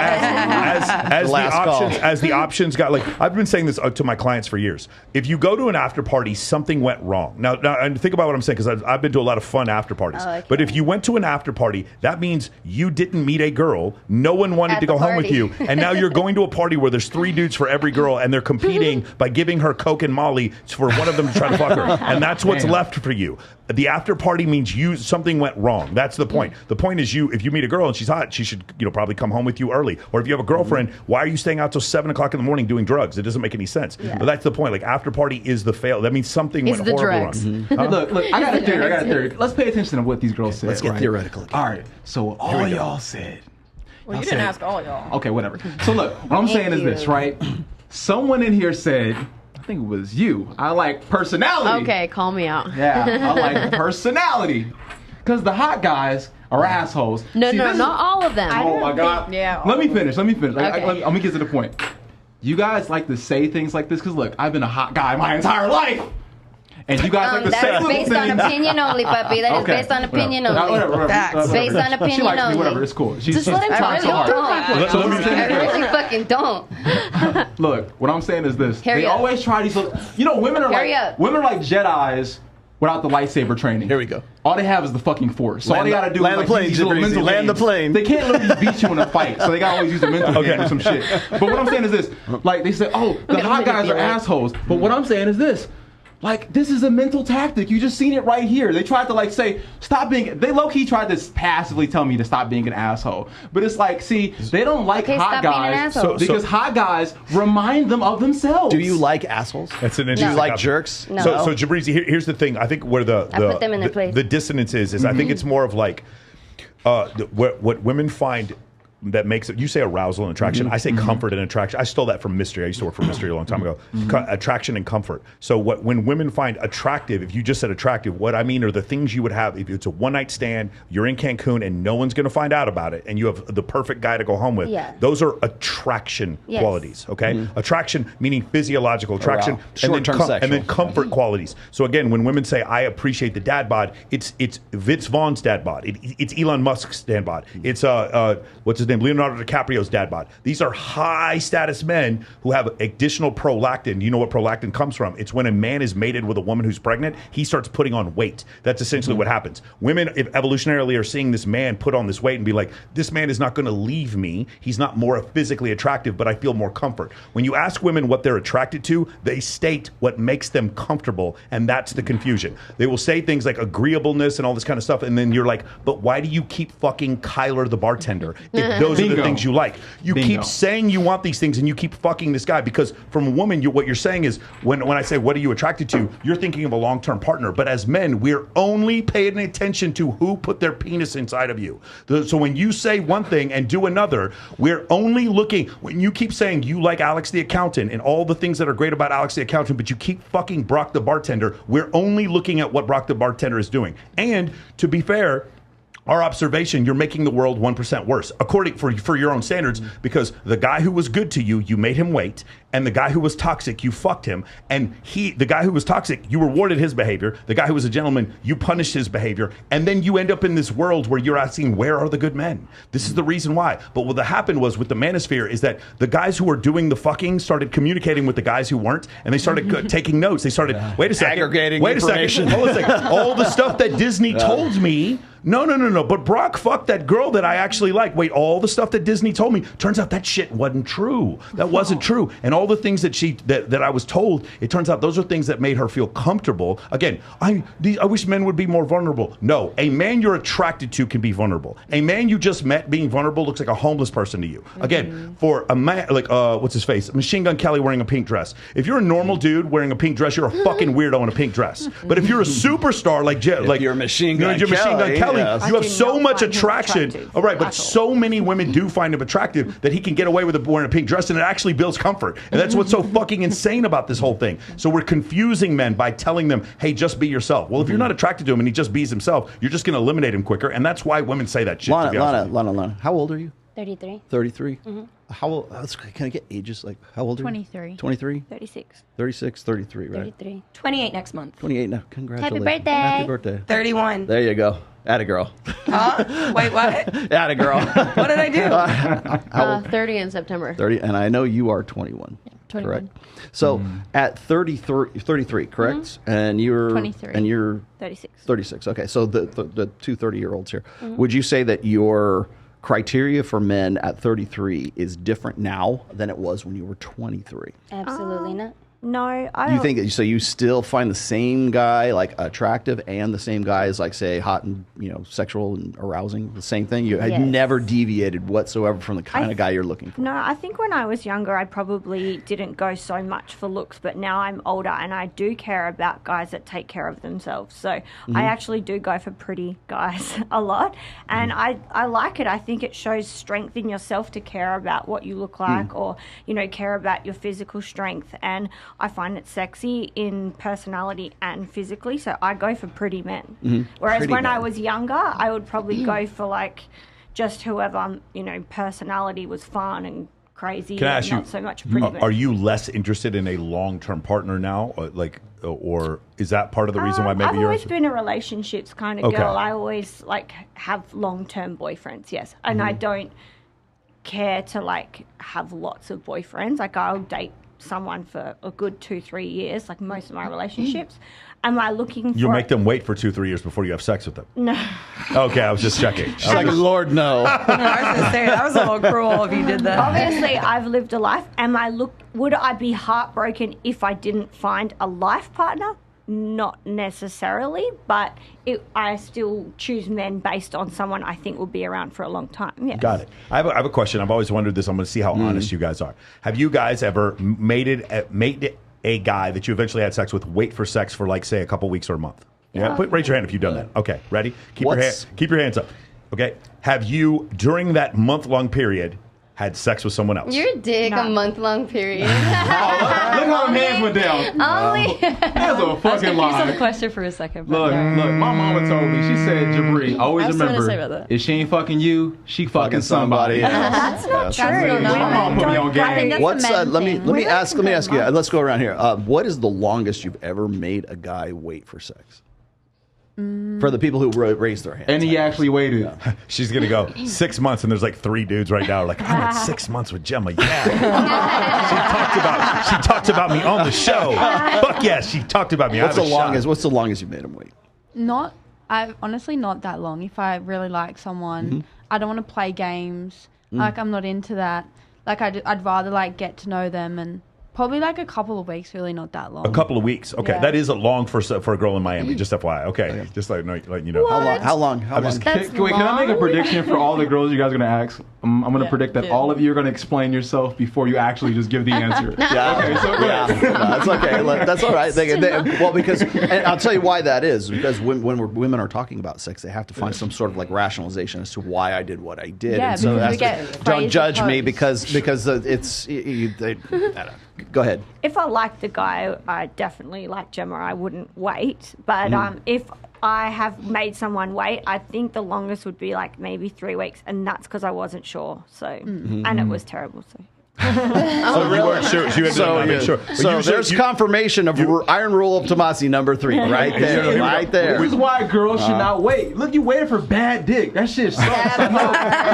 as the options got, like, I've been saying this to my clients for years. If you go to an after party, something went wrong. Now and think about what I'm saying, because I've been to a lot of fun after parties. Okay. But if you went to an after party, that means you didn't meet a girl. No one wanted to go home with you. And now you're going to a party where there's 3 dudes for every girl, and they're competing by giving her Coke and Molly for one of them to try to fuck her. And that's what's left for you. The after party means something went wrong. That's the point. The point is if you meet a girl and she's hot, she should probably come home with you early. Or if you have a girlfriend, why are you staying out till 7 o'clock in the morning doing drugs? It doesn't make any sense. Yeah. But that's the point. Like, after party is the fail. That means something went horribly wrong. Look, I got a theory. Let's pay attention to what these girls said. Let's get theoretical. All right. So all y'all said. Well, you didn't ask all y'all. Okay, whatever. So look, what I'm saying is this, right? Someone in here said, I think it was you, I like personality. Okay, call me out. Yeah, I like personality. Because the hot guys are assholes. No, not all of them. Oh my God. Yeah. Let me finish. Okay. Let me get to the point. You guys like to say things like this because look, I've been a hot guy my entire life. And you guys like to say That's based on opinion only, puppy. That is based on opinion only. Whatever. Based on opinion she likes only. me, whatever. It's cool. Just let him talk. I really fucking don't. Look, what I'm saying is this. Hurry they up. always try these little, women are like Jedis without the lightsaber training. Here we go. All they have is the fucking force. So all they gotta do is land the plane, use these little mental land the games. plane. They can't literally beat you in a fight, so they gotta always use the mental game or some shit. But what I'm saying is this. Like, they say, the hot guys are assholes. But what I'm saying is this. Like, this is a mental tactic. You just seen it right here. They tried to say, stop being, they low-key tried to passively tell me to stop being an asshole. But it's like, see, they don't like hot guys because hot guys remind them of themselves. Do you like assholes? That's an Do interesting you like topic. jerks? No. So Jabrizi, here's the thing. I think where I put them in their place. the dissonance is I think it's more of like what women find that makes it, you say arousal and attraction. I say comfort and attraction. I stole that from Mystery. I used to work for Mystery a long time ago. Attraction and comfort. So when women find attractive, if you just said attractive, what I mean are the things you would have if it's a one night stand, you're in Cancun and no one's going to find out about it, and you have the perfect guy to go home with. Yeah. Those are attraction qualities. Okay, attraction meaning physiological attraction, Short-term sexual. and then comfort qualities. So again, when women say I appreciate the dad bod, it's Vince Vaughn's dad bod. It's Elon Musk's dad bod. It's what's his name? Leonardo DiCaprio's dad bod. These are high status men who have additional prolactin. You know what prolactin comes from? It's when a man is mated with a woman who's pregnant, he starts putting on weight. That's essentially what happens. Women, if evolutionarily, are seeing this man put on this weight and be like, this man is not going to leave me. He's not more physically attractive, but I feel more comfort. When you ask women what they're attracted to, they state what makes them comfortable, and that's the confusion. They will say things like agreeableness and all this kind of stuff, and then you're like, but why do you keep fucking Kyler the bartender if those are the things you like? You keep saying you want these things and you keep fucking this guy, because from a woman, what you're saying is, when I say what are you attracted to, you're thinking of a long-term partner. But as men, we're only paying attention to who put their penis inside of you. So when you say one thing and do another, we're only looking, when you keep saying you like Alex the accountant and all the things that are great about Alex the accountant, but you keep fucking Brock the bartender, we're only looking at what Brock the bartender is doing. And to be fair, our observation, you're making the world 1% worse, according for your own standards, because the guy who was good to you, you made him wait, and the guy who was toxic, you fucked him, and the guy who was toxic, you rewarded his behavior. The guy who was a gentleman, you punished his behavior, and then you end up in this world where you're asking, where are the good men? This is the reason why. But what happened was with the manosphere is that the guys who were doing the fucking started communicating with the guys who weren't, and they started taking notes. They started, wait a second, aggregating wait information. a second, hold a second. All the stuff that Disney told me. No. But Brock fucked that girl that I actually like. Wait, all the stuff that Disney told me, turns out that shit wasn't true. That wasn't true. And all the things that I was told, it turns out those are things that made her feel comfortable. Again, I wish men would be more vulnerable. No, a man you're attracted to can be vulnerable. A man you just met being vulnerable looks like a homeless person to you. Again, for a man, like, what's his face? Machine Gun Kelly wearing a pink dress. If you're a normal dude wearing a pink dress, you're a fucking weirdo in a pink dress. But if you're a superstar like you're Machine Gun Kelly, yes. you have so much attraction. All right, but so many women do find him attractive that he can get away with wearing a pink dress, and it actually builds comfort. And that's what's so fucking insane about this whole thing. So we're confusing men by telling them, hey, just be yourself. Well, if you're not attracted to him and he just be himself, you're just going to eliminate him quicker. And that's why women say that shit. Lana, how old are you? 33. 33? How old? Can I get ages? Like, how old are you? 23. 23? 36. 36, 33, right? 33. 28 next month. 28 now. Congratulations. Happy birthday. Happy birthday. 31. There you go. Atta girl. Huh? Wait, what? Atta girl. What did I do? 30 in September. 30, and I know you are 21. 21. Correct. So at 33, correct? And you're 23. And you're 36. 36. Okay. So the two 30-year-olds here. Would you say that your criteria for men at 33 is different now than it was when you were 23? Absolutely not. No, I You don't. think so? You still find the same guy like attractive, and the same guy is like, say, hot and sexual and arousing. The same thing. You had Yes. never deviated whatsoever from the kind of guy you're looking for. No, I think when I was younger, I probably didn't go so much for looks, but now I'm older and I do care about guys that take care of themselves. So I actually do go for pretty guys a lot, and I like it. I think it shows strength in yourself to care about what you look like, or care about your physical strength. And I find it sexy in personality and physically, so I go for pretty men. Whereas Pretty when I men. was younger, I would probably go for like just whoever, personality was fun and crazy. Can I and ask you, not so much pretty men. are you less interested in a long-term partner now? Or is that part of the reason why maybe I've you're... always been a relationships kind of Okay. girl. I always have long-term boyfriends, yes. And I don't care to have lots of boyfriends. I'll date someone for a good 2-3 years, like most of my relationships. Am I looking for... You make them wait for 2-3 years before you have sex with them. No. Okay, I was just checking. She's like, Lord, no. I was going to say, that was a little cruel if you did that. Obviously, I've lived a life. Would I be heartbroken if I didn't find a life partner? Not necessarily, but I still choose men based on someone I think will be around for a long time. Yes. Got it. I have a question. I've always wondered this. I'm going to see how honest you guys are. Have you guys ever made it a guy that you eventually had sex with wait for sex for, like, say, a couple weeks or a month? Yeah. Raise your hand if you've done that. Okay. Ready? Keep your hands up. Okay. Have you, during that month-long period, had sex with someone else? Your dick, No. a month-long period. Look how them hands went down. Only. That's a fucking lie. question for a second. Look, my mama told me. She said, Jabri, always I was gonna remember, say about that. if she ain't fucking you, she fucking somebody. That's not true. My mom put me on game. that's What's a men let thing. me ask you. Let's go around here. What is the longest you've ever made a guy wait for sex? For the people who raised their hands. And he actually waited. She's going to go 6 months, and there's like 3 dudes right now like, I went 6 months with Gemma. Yeah. she talked about me on the show. Fuck yes, she talked about me. What's the longest you've made him wait? I've honestly not that long. If I really like someone, I don't want to play games. I'm not into that. I'd rather get to know them, and probably a couple of weeks, really not that long. A couple of weeks. Okay, Yeah. that is a long for a girl in Miami. Just FYI. Okay, just letting you know. How long? That's Can I make a long. prediction for all the girls you guys are going to ask? I'm going to predict that all of you are going to explain yourself before you actually just give the answer. Yeah, Okay, so go ahead. No, that's okay. That's all right. And I'll tell you why that is. Because when women are talking about sex, they have to find some sort of rationalization as to why I did what I did. Yeah, and so because we that's get don't praise judge me opposed. because it's. I don't know. Go ahead. If I liked the guy, I definitely like Gemma. I wouldn't wait. But if I have made someone wait, I think the longest would be like maybe 3 weeks, and that's because I wasn't sure. So, and it was terrible. So. So you weren't sure. So you had to not make sure. So there's confirmation of Iron Rule of Tomasi number 3 right there. Right there. This is why girls should not wait. Look, you waited for bad dick. That shit sucks. I know.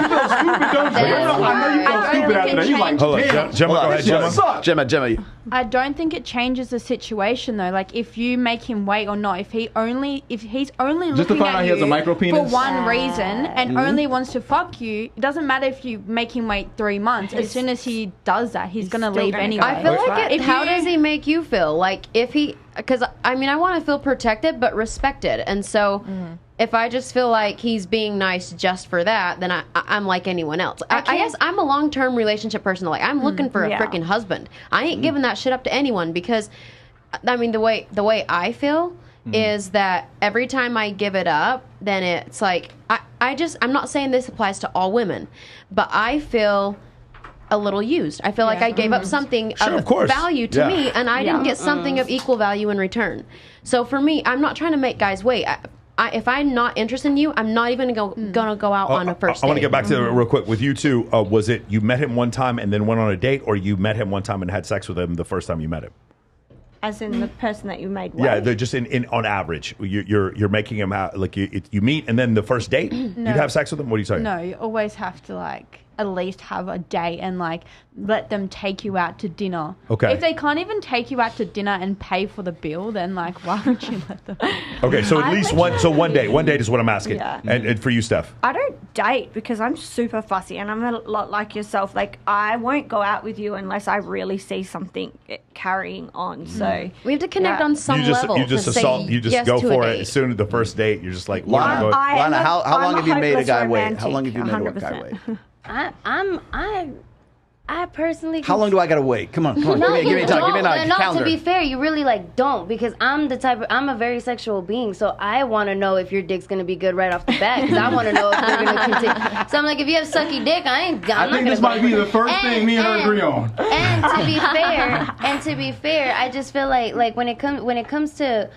You feel stupid, don't you? I know you feel stupid after that. You like, hold on, Gemma, go ahead, Gemma. I don't think it changes the situation though. Like if you make him wait or not, if he's only just looking to find at out he has a micro you penis? for one reason and only wants to fuck you, it doesn't matter if you make him wait 3 months. As soon as he does that, he's gonna leave anyway. I feel like how does he make you feel? Like if he, because I mean I want to feel protected but respected, and so if I just feel like he's being nice just for that, then I'm like anyone else. I guess I'm a long-term relationship person. Like I'm looking for a freaking husband. I ain't giving that shit up to anyone because, I mean, the way I feel is that every time I give it up, then it's like I'm not saying this applies to all women, but I feel a little used. I feel like I gave up something of value to me, and I didn't get something of equal value in return. So for me, I'm not trying to make guys wait. If I'm not interested in you, I'm not even gonna go out on a first date. I want to get back to it real quick. With you two, was it you met him one time and then went on a date, or you met him one time and had sex with him the first time you met him? As in the person that you made wait? Yeah, they're just in on average. You're making him out like you meet and then the first date you'd have sex with him. What are you saying? No, you always have to like at least have a date and like let them take you out to dinner. Okay. If they can't even take you out to dinner and pay for the bill, then like why would you let them? Okay, so at least one. So one date is what I'm asking. Yeah. And for you, Steph. I don't date because I'm super fussy, and I'm a lot like yourself. Like I won't go out with you unless I really see something carrying on. So we have to connect on some level. You just go for it as soon as the first date. You're just like, Lana, how long have you made a guy wait? How long have you made a guy wait? I personally. How long do I gotta wait? Come on. No, give me time. Give me a no, calendar. to be fair, you really like don't, because I'm a very sexual being, so I want to know if your dick's gonna be good right off the bat, because I want to know if we're gonna continue. So I'm like, if you have sucky dick, I think this might be the first thing me and her agree on. And to be fair, I just feel like when it comes to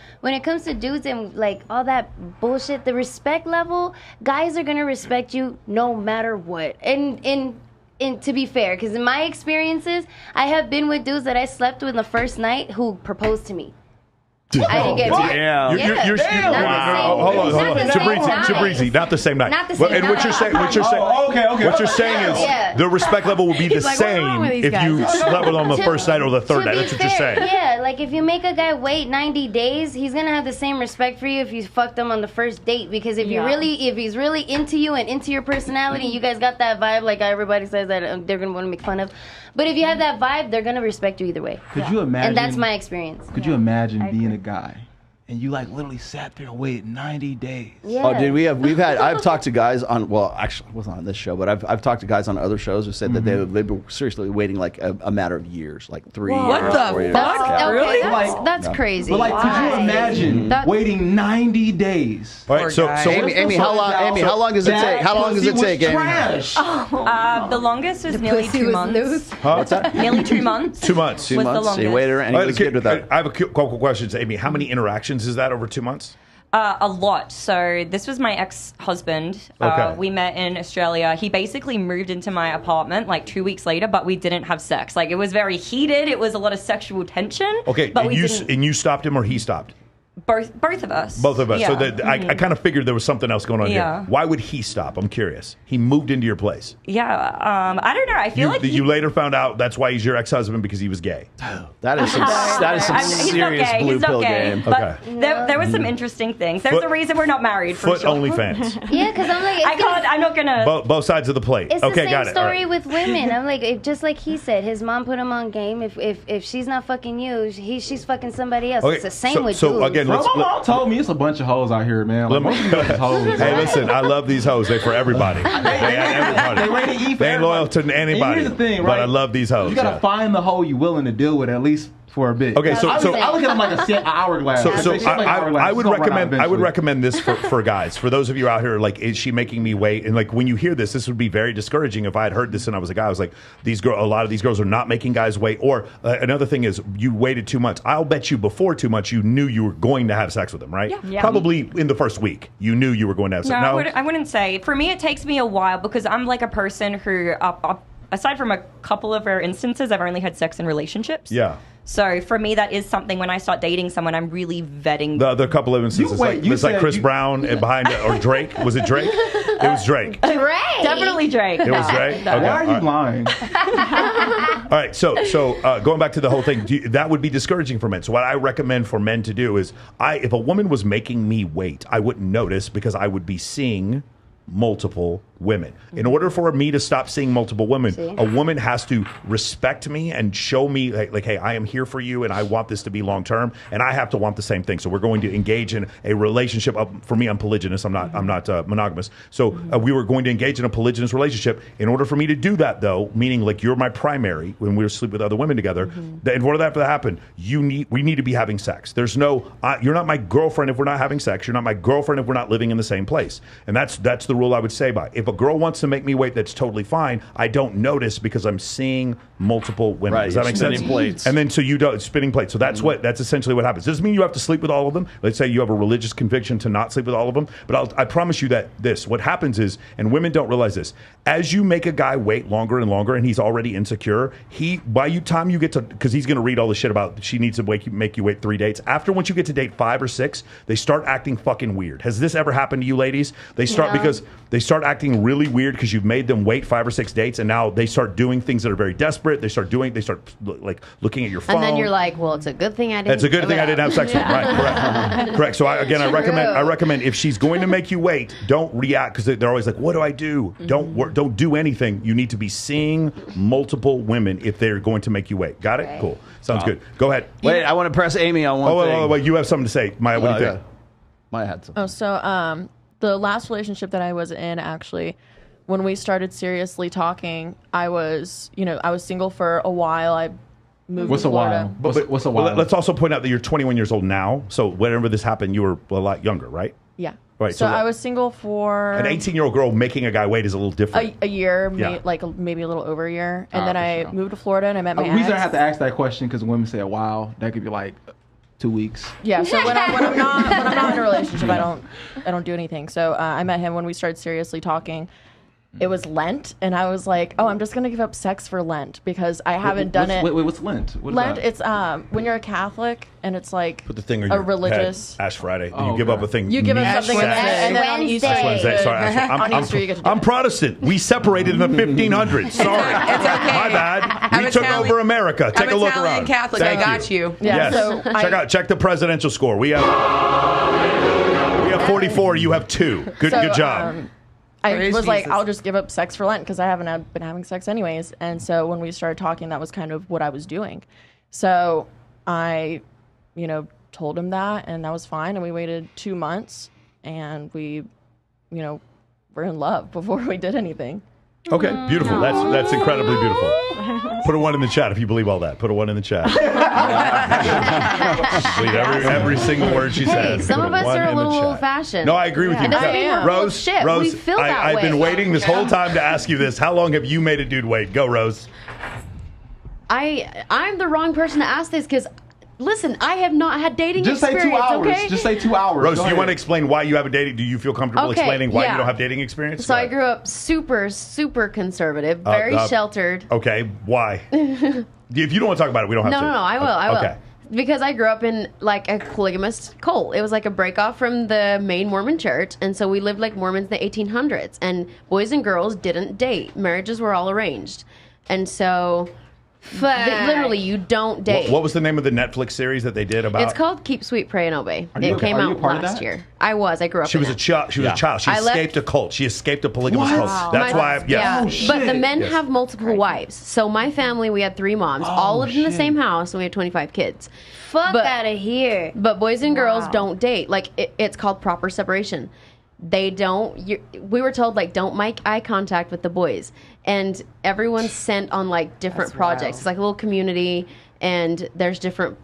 dudes and like all that bullshit, the respect level, guys are gonna respect you no matter what. And to be fair, because in my experiences, I have been with dudes that I slept with the first night who proposed to me. I didn't get married. Hold on. Jabrizi, not the same night. Not the same night. And what you're saying, what you're saying is the respect level will be the same if you slept with them on the first night or the third night. That's what you're saying. Yeah, like if you make a guy wait 90 days, he's gonna have the same respect for you if you fucked him on the first date. Because if he's really into you and into your personality, you guys got that vibe. Like everybody says that they're gonna want to make fun of. But if you have that vibe, they're gonna respect you either way. Could you imagine? And that's my experience. Could you imagine being a guy and you like literally sat there and waited 90 days? Yeah. Oh, dude, I've talked to guys on, well, actually, it wasn't on this show, but I've talked to guys on other shows who said that they were seriously waiting like a matter of years, like 3 years. What the 4 years. fuck? Really? That's crazy. But like, could you imagine waiting 90 days? All right, so Amy, how long does it take? How long does it take, Amy? The longest was nearly 2 months. What's that? Nearly 2 months. 2 months. 2 months. So you waited and he was good with that. I have a couple questions, Amy. How many interactions is that over 2 months? A lot. So this was my ex-husband. Okay. We met in Australia. He basically moved into my apartment like 2 weeks later, but we didn't have sex. Like it was very heated. It was a lot of sexual tension. Okay, but and you stopped him or he stopped? Both of us. Both of us. Yeah. So I kind of figured there was something else going on here. Why would he stop? I'm curious. He moved into your place. Yeah. I don't know. I feel like you later found out that's why he's your ex-husband, because he was gay. That is some serious blue pill game. But there was some interesting things. There's a reason we're not married. For Foot sure. OnlyFans. Yeah, because I'm like, I'm not gonna. Both sides of the plate. It's Okay, the got same it. All story right. with women. I'm like, just like he said, his mom put him on game. If she's not fucking you, she's fucking somebody else. Okay, It's the same with so dudes. again, My mom told me it's a bunch of hoes out here, man. Like, most of these bitches hoes. Hey, listen, I love these hoes. They're for everybody. They ready to eat for They ain't loyal to anybody. And here's the thing, But right? I love these hoes. You gotta find the hoe you willing to deal with at least for a bit. Okay, so I look at them like an hourglass. So I would recommend eventually. this for guys. For those of you out here, like, is she making me wait? And like when you hear this would be very discouraging. If I had heard this and I was a guy, I was like, a lot of these girls are not making guys wait. Or another thing is, you waited 2 months. I'll bet you before 2 months you knew you were going to have sex with them, right? Yeah. Probably in the first week you knew you were going to have sex. No, I wouldn't say. For me, it takes me a while because I'm like a person who, aside from a couple of rare instances, I've only had sex in relationships. Yeah. So for me, that is something when I start dating someone, I'm really vetting. The other couple of instances, it's like Chris Brown and behind it, or Drake. Was it Drake? It was Drake. Drake. Definitely Drake. It was Drake. No. Okay. Why are you lying? All right, so going back to the whole thing, that would be discouraging for men. So what I recommend for men to do is, if a woman was making me wait, I wouldn't notice because I would be seeing multiple women. In order for me to stop seeing multiple women, a woman has to respect me and show me like, hey, I am here for you and I want this to be long term, and I have to want the same thing. So we're going to engage in a relationship. For me, I'm polygynous. I'm not monogamous. So we were going to engage in a polygynous relationship. In order for me to do that, though, meaning like you're my primary when we sleep with other women together, in order for that to happen, we need to be having sex. There's no you're not my girlfriend if we're not having sex. You're not my girlfriend if we're not living in the same place. And that's the rule I would say by. If a girl wants to make me wait, that's totally fine. I don't notice because I'm seeing multiple women. Right, Does that make sense? spinning plates. And then so you don't spinning plates. So that's essentially what happens. Doesn't mean you have to sleep with all of them. Let's say you have a religious conviction to not sleep with all of them. But I promise you that what happens is, and women don't realize this, as you make a guy wait longer and longer, and he's already insecure, time you get to, because he's going to read all the shit about she needs to make you wait 3 dates. Once you get to date 5 or 6, they start acting fucking weird. Has this ever happened to you, ladies? They start because they start acting really weird because you've made them wait 5 or 6 dates, and now they start doing things that are very desperate. They start like looking at your phone. And then you're like, well, it's a good thing I didn't. It's a good thing I didn't have sex with. Right, correct. So I recommend if she's going to make you wait, don't react, because they're always like, what do I do? Don't do anything. You need to be seeing multiple women if they're going to make you wait. Got it? Right. Cool. Sounds good. Go ahead. Wait, I want to press Amy on one thing. Wait, you have something to say. Maya, what do you think? Maya had something. So the last relationship that I was in, actually, when we started seriously talking, I was single for a while. I moved to Florida. What's a while? Let's also point out that you're 21 years old now. So whenever this happened, you were a lot younger, right? Yeah. Right. So I was single for an 18-year-old girl. Making a guy wait is a little different. A year, maybe a little over a year, and then I moved to Florida and I met my ex. The reason I have to ask that question because women say a while, that could be like 2 weeks. Yeah. So when I'm not in a relationship, I don't do anything. So I met him when we started seriously talking. It was Lent, and I was like, "Oh, I'm just gonna give up sex for Lent because I haven't done it." Wait, what's Lent? What is Lent, that? it's when you're a Catholic, and it's like put the thing on a your religious head. Ash Friday. You give up a thing. You give up something, and then on Easter, on Easter you get to do I'm it. Protestant. We separated in the 1500s. Sorry, it's okay. My bad. We took over America. Take a look around. I'm Italian Catholic. I got you. Yeah, yes. So check the presidential score. We have 44. You have 2. Good job. I was like, I'll just give up sex for Lent because I haven't been having sex anyways. And so when we started talking, that was kind of what I was doing. So I, told him that, and that was fine. And we waited 2 months, and we, were in love before we did anything. Okay, beautiful. That's incredibly beautiful. Put a 1 in the chat if you believe all that. Put a 1 in the chat. Believe every single word she says. Some of us are a little old-fashioned. No, I agree with you. Rose, we feel that I've way. been waiting this whole time to ask you this. How long have you made a dude wait? Go, Rose. I'm the wrong person to ask this because, listen, I have not had dating experience. Just say 2 hours. Okay? Just say 2 hours. Rose, do you want to explain why you haven't dated? Do you feel comfortable explaining why you don't have dating experience? So I grew up super, super conservative, very sheltered. Okay, why? If you don't want to talk about it, we don't have to. No, I will. Okay. Because I grew up in like a polygamous cult. It was like a break off from the main Mormon church. And so we lived like Mormons in the 1800s. And boys and girls didn't date. Marriages were all arranged. And so literally you don't date. What was the name of the Netflix series that they did about? It's called Keep Sweet, Pray, and Obey. It came out last year. I grew up She in was a child. She was a child. She escaped a cult. She escaped a polygamous cult. That's why. But the men have multiple wives. So my family, we had 3 moms. all lived in the same house, and we had 25 kids. Fuck out of here. But boys and girls don't date. Like it's called proper separation. They don't. We were told like don't make eye contact with the boys, and everyone's sent on like different projects. It's like a little community. and there's different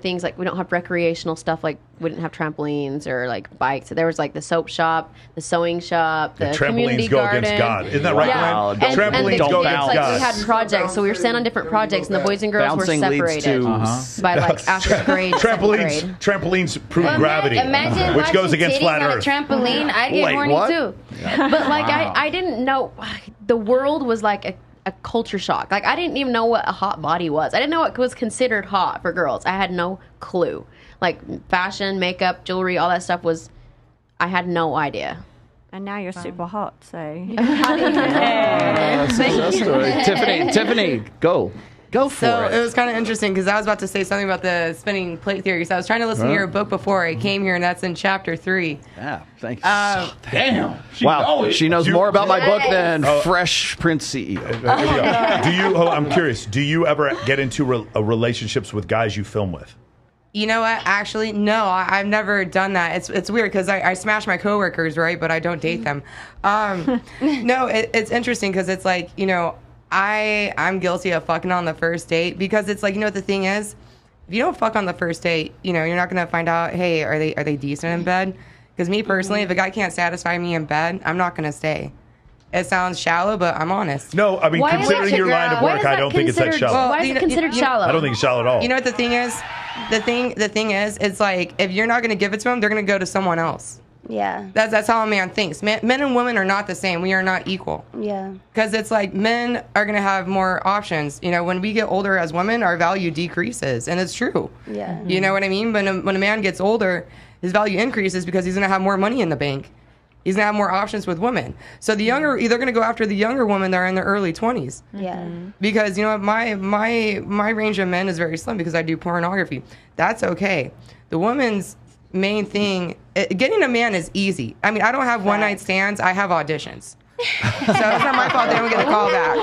things, like we don't have recreational stuff, like we didn't have trampolines or like bikes. There was like the soap shop, the sewing shop, the community trampolines go garden. against God. Isn't that right, Wow. Glenn? Trampolines go against like, God. we had projects, so we were sent on different projects, and the boys and girls Bouncing were leads separated to by like after grade. Trampolines prove gravity, Imagine which goes watching against titties flat on a Earth. trampoline. I'd get Wait, horny what? too. But like I didn't know, the world was like a culture shock. Like I didn't even know what a hot body was. I didn't know what was considered hot for girls. I had no clue. Like fashion, makeup, jewelry, all that stuff was, I had no idea. And now you're super hot, so. Success story. Tiffany, go for So it. it was kind of interesting because I was about to say something about the spinning plate theory. So I was trying to listen to your book before I came here, and that's in chapter 3. Yeah, thank you. Damn. Wow, she knows more about my book than Oh. Fresh Prince CEO. Do you? I'm curious. Do you ever get into relationships with guys you film with? You know what? Actually, no, I've never done that. It's weird because I smash my coworkers, right? But I don't date them. No, it's interesting because it's like, you know, I'm guilty of fucking on the first date because it's like, you know what the thing is? If you don't fuck on the first date, you know, you're not going to find out, hey, are they decent in bed? Because me personally, if a guy can't satisfy me in bed, I'm not going to stay. It sounds shallow, but I'm honest. No, I mean, Why is considering it- your line of why work, is I that don't think it's that considered- shallow. Why is it considered shallow? I don't think it's shallow at all. You know what the thing is? The thing is, it's like if you're not going to give it to them, they're going to go to someone else. Yeah. That's how a man thinks. Men and women are not the same. We are not equal. Yeah. Because it's like men are going to have more options. You know, when we get older as women, our value decreases. And it's true. Yeah. You know what I mean? But when a man gets older, his value increases because he's going to have more money in the bank. He's going to have more options with women. So the younger, they're going to go after the younger women that are in their early 20s. Yeah. Because, you know what, my range of men is very slim because I do pornography. That's okay. The woman's main thing, getting a man is easy. I mean, I don't have one night stands. I have auditions. So it's not my fault they don't get a call back.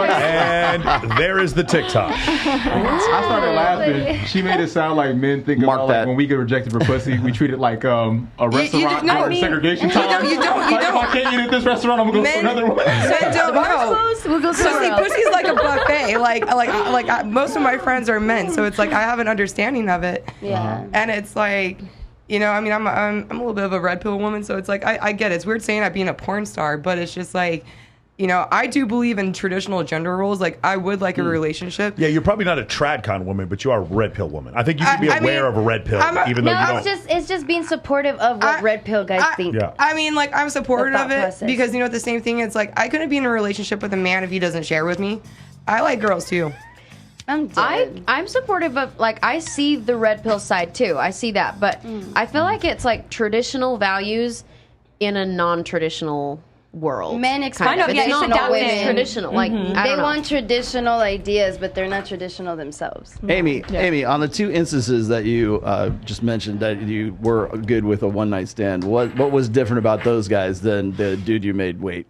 And there is the TikTok. I started laughing. She made it sound like men think Mark about that. like when we get rejected for pussy, we treat it like a restaurant no, or segregation time. you don't. Like, if I can't eat at this restaurant, I'm gonna go to another one. Men don't know. We'll go somewhere else. Pussy's like a buffet. Like most of my friends are men, so it's like I have an understanding of it. Yeah. And it's like, you know, I mean, I'm a little bit of a red pill woman, so it's like I get it. It's weird saying that being a porn star, but it's just like, you know, I do believe in traditional gender roles. Like, I would like a relationship. Yeah, you're probably not a tradcon woman, but you are a red pill woman. I think you should be aware of a red pill, even though you don't. It's just being supportive of what red pill guys think. Yeah. I mean, like, I'm supportive The of thought it process. because, you know, the same thing. It's like I couldn't be in a relationship with a man if he doesn't share with me. I like girls too. I'm dead. I'm supportive of, like, I see the red pill side too. I see that, but I feel like it's like traditional values in a non-traditional world. Men expect It's traditional not always women. traditional. Like I They don't know. want traditional ideas, but they're not traditional themselves. Amy, on the two instances that you just mentioned that you were good with a one night stand, what was different about those guys than the dude you made wait?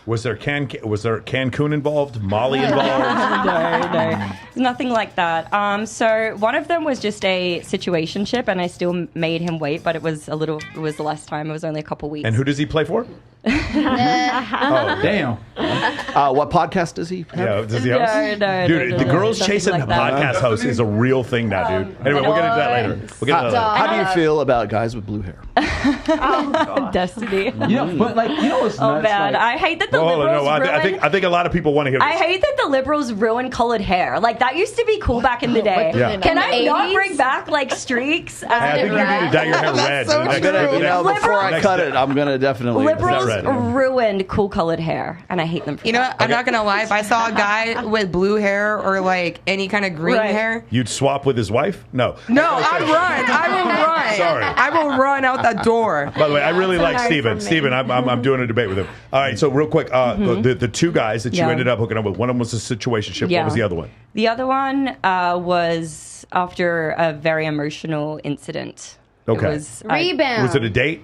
Was there Cancun involved? Molly involved? No. Nothing like that. So one of them was just a situationship, and I still made him wait, but it was less time. It was only a couple weeks. And who does he play for? Oh, damn. What podcast does he have? Yeah, does he host? No, Dude, the girls nothing chasing like the that. podcast host is a real thing now, dude. Anyway, we'll get into that later. We'll get into that later. How do you feel about guys with blue hair? Destiny. You know, but like, you know what's nuts? Oh man, Like, I hate that the Hold on, liberals no, ruin. I think a lot of people want to hear this. I hate that the liberals ruin colored hair. Like that used to be cool back in the day. Yeah. Can I In the not 80s? bring back like streaks? I think you need to dye your hair red. so Next- true. next- Before I next cut step. it, I'm gonna definitely. Liberals Is that right? ruined cool colored hair, and I hate them for You know that. what? I'm not gonna lie. If I saw a guy with blue hair or like any kind of green Right. hair, You'd swap with his wife? No. no, I'd run. I will run. Sorry. I will run out that door. By the way, I really like no Steven. from me. Steven, I'm doing a debate with him. All right, so real quick, the two guys that you Yeah. ended up hooking up with, one of them was a situationship. Yeah. What was the other one? The other one was after a very emotional incident. Okay. It was, Rebound. Was it a date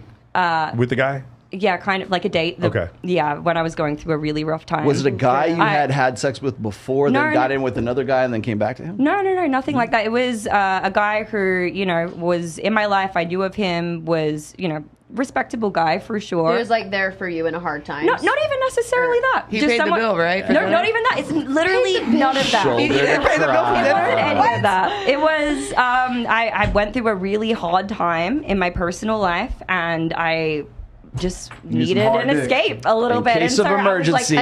with the guy? yeah, kind of like a date. Okay. Yeah, when I was going through a really rough time. Was it a guy you I- had sex with before, No, then got no. in with another guy, and then came back to him? No, nothing like that. It was a guy who, was in my life. I knew of him, was, respectable guy for sure. He was like there for you in a hard time. Not even necessarily that. He paid the bill, right? No, not even that. It's literally none of that. Shoulder It wasn't cry. any of that. It was, I went through a really hard time in my personal life, and I just needed an escape a little bit. In case of emergency,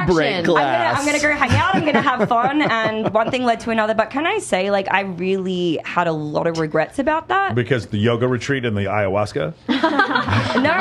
break glass. I'm gonna go hang out. I'm gonna have fun, and one thing led to another. But can I say, like, I really had a lot of regrets about that. Because the yoga retreat and the ayahuasca? No,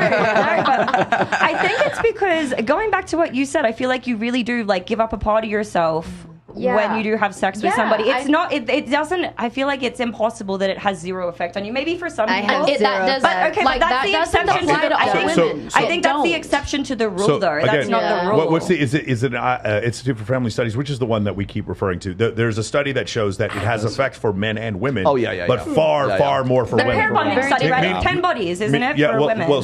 but I think it's because going back to what you said, I feel like you really do like give up a part of yourself. Yeah. When you do have sex with somebody, it doesn't. I feel like it's impossible that it has zero effect on you. Maybe for some people, that does apply to all women. I think that's the exception to the rule, though. That's not the rule. What's the is it Institute for Family Studies, which is the one that we keep referring to? There's a study that shows that it has effect for men and women. Oh yeah, but far more for the women. The pair bonding study, right? 10 bodies, isn't it, for women? Well,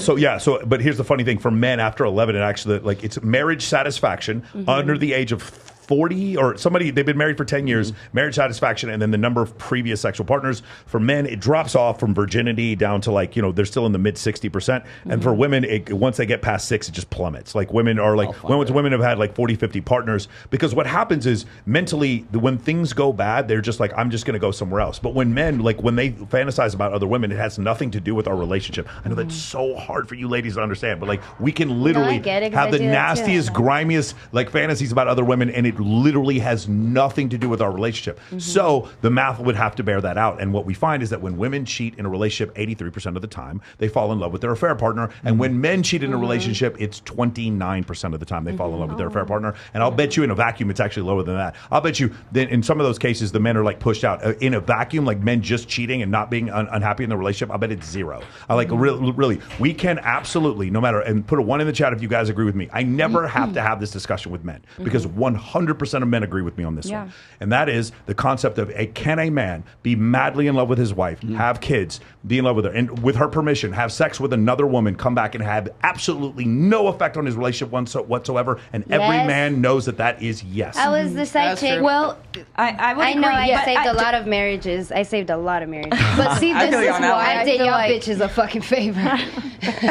but here's the funny thing: for men after 11, it actually it's marriage satisfaction under the age of 40 or somebody, they've been married for 10 years, marriage satisfaction, and then the number of previous sexual partners. For men, it drops off from virginity down to they're still in the mid 60%. And for women, once they get past 6, it just plummets. Like women are women have had 40, 50 partners, because what happens is mentally, when things go bad, they're just like, I'm just going to go somewhere else. But when men, when they fantasize about other women, it has nothing to do with our relationship. I know that's so hard for you ladies to understand, but we can literally have the nastiest, grimiest fantasies about other women, and it literally has nothing to do with our relationship. So the math would have to bear that out. And what we find is that when women cheat in a relationship, 83% of the time, they fall in love with their affair partner. And when men cheat in a relationship, it's 29% of the time they fall in love with their affair partner. And I'll bet you in a vacuum, it's actually lower than that. I'll bet you that in some of those cases, the men are pushed out. In a vacuum, men just cheating and not being unhappy in the relationship, I bet it's 0. Really, we can absolutely, no matter, and put a 1 in the chat if you guys agree with me. I never have to have this discussion with men, because 100% of men agree with me on this one. And that is the concept of can a man be madly in love with his wife, have kids, be in love with her, and with her permission, have sex with another woman, come back and have absolutely no effect on his relationship whatsoever. And every man knows that is yes. I was the side chick. Well, I know I saved a lot of marriages. I saved a lot of marriages. But see, this is why I did y'all bitches a fucking favor.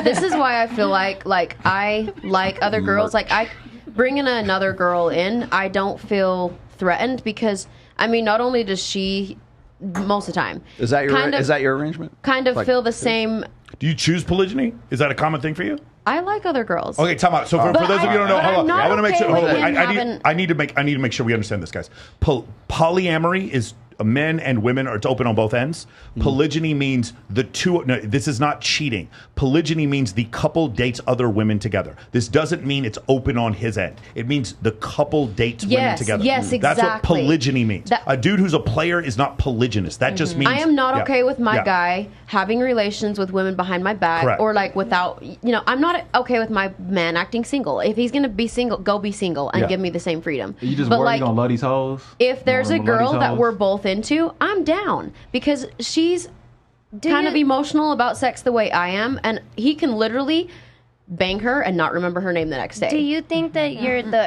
This is why I feel like I like other girls. I bringing another girl in, I don't feel threatened, because not only does she, most of the time, is that your arrangement? Kind of feel the same. Do you choose polygyny? Is that a common thing for you? I like other girls. Okay, time out. So for those of you who don't know, hold on. I want to make sure. I need to make sure we understand this, guys. Polyamory is men and women, or it's open on both ends. Polygyny means the two. No, this is not cheating. Polygyny means the couple dates other women together. This doesn't mean it's open on his end. It means the couple dates women together. Yes, exactly. That's what polygyny means. A dude who's a player is not polygynous. That just means I am not okay with my guy having relations with women behind my back, or without. I'm not okay with my man acting single. If he's gonna be single, go be single and give me the same freedom. You just worried you gonna love these hoes? If there's a girl that we're both into, I'm down, because she's kind of emotional about sex the way I am, and he can literally bang her and not remember her name the next day. Do you think that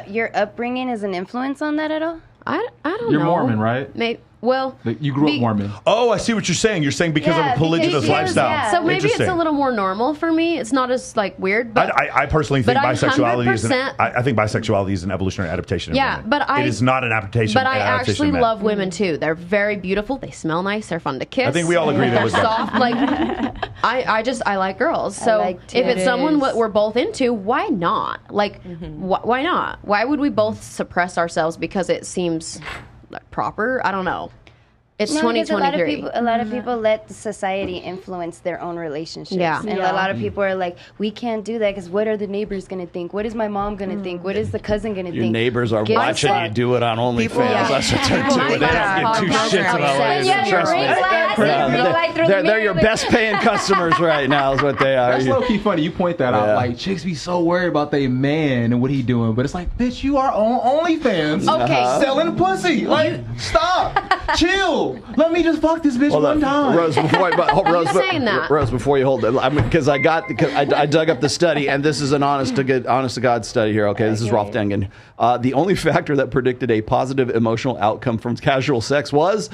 your upbringing is an influence on that at all? I don't know. You're Mormon, right? Maybe. Well, you grew up Mormon. Oh, I see what you're saying. You're saying because of a polygynous lifestyle. Yeah. So maybe it's a little more normal for me. It's not as weird. But I personally think bisexuality is I think bisexuality is an evolutionary adaptation. Yeah, of women. but it is not an adaptation. But I actually love women too. They're very beautiful. They smell nice. They're fun to kiss. I think we all agree that was soft. I like girls. So if it's someone we're both into, why not? Why not? Why would we both suppress ourselves because it seems proper? I don't know. It's 2023. A lot of people let society influence their own relationships. Yeah. And a lot of people are like, we can't do that because what are the neighbors going to think? What is my mom going to think? What is the cousin going to think? Your neighbors are watching you do it on OnlyFans. That's what they're doing. They don't give 2 shits about it. They're your best paying customers right now is what they are. That's low-key funny. You point that out. Chicks be so worried about their man and what he doing. But it's like, bitch, you are on OnlyFans. Okay. Selling pussy. Stop. Chill. No, let me just fuck this bitch one time. Rose, before Rose, before you hold it, because I dug up the study, and this is an honest to God study here. Okay, this is Rolf Dengen. The only factor that predicted a positive emotional outcome from casual sex was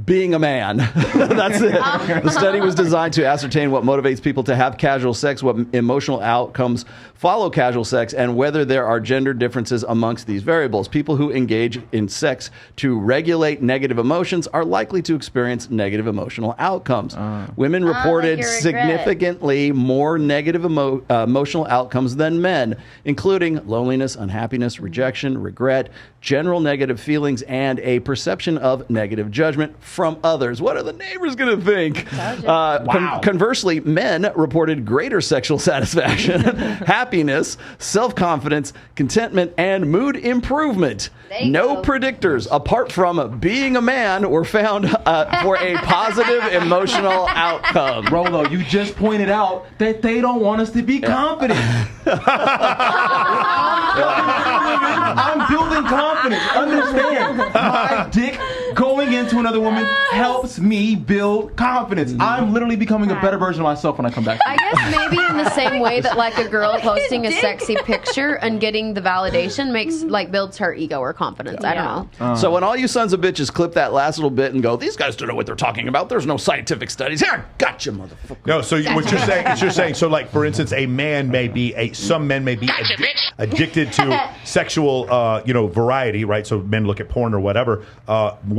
being a man. That's it. The study was designed to ascertain what motivates people to have casual sex, what emotional outcomes follow casual sex, and whether there are gender differences amongst these variables. People who engage in sex to regulate negative emotions are likely to experience negative emotional outcomes. Women reported significantly more negative emotional outcomes than men, including loneliness, unhappiness, rejection, regret, general negative feelings, and a perception of negative judgment from others. What are the neighbors going to think? Conversely, men reported greater sexual satisfaction, happiness, self-confidence, contentment, and mood improvement. No predictors, apart from being a man, were found for a positive emotional outcome. Rolo, you just pointed out that they don't want us to be confident. I'm building confidence. Understand, my dick going into another woman helps me build confidence. I'm literally becoming a better version of myself when I come back. I guess maybe in the same way that like a girl posting a sexy picture and getting the validation builds her ego or confidence. I don't know. So when all you sons of bitches clip that last little bit and go, these guys don't know what they're talking about. There's no scientific studies. Here, gotcha, motherfucker. No, so what you're saying is so like for instance, some men may be addicted to sexual variety, right? So men look at porn or whatever.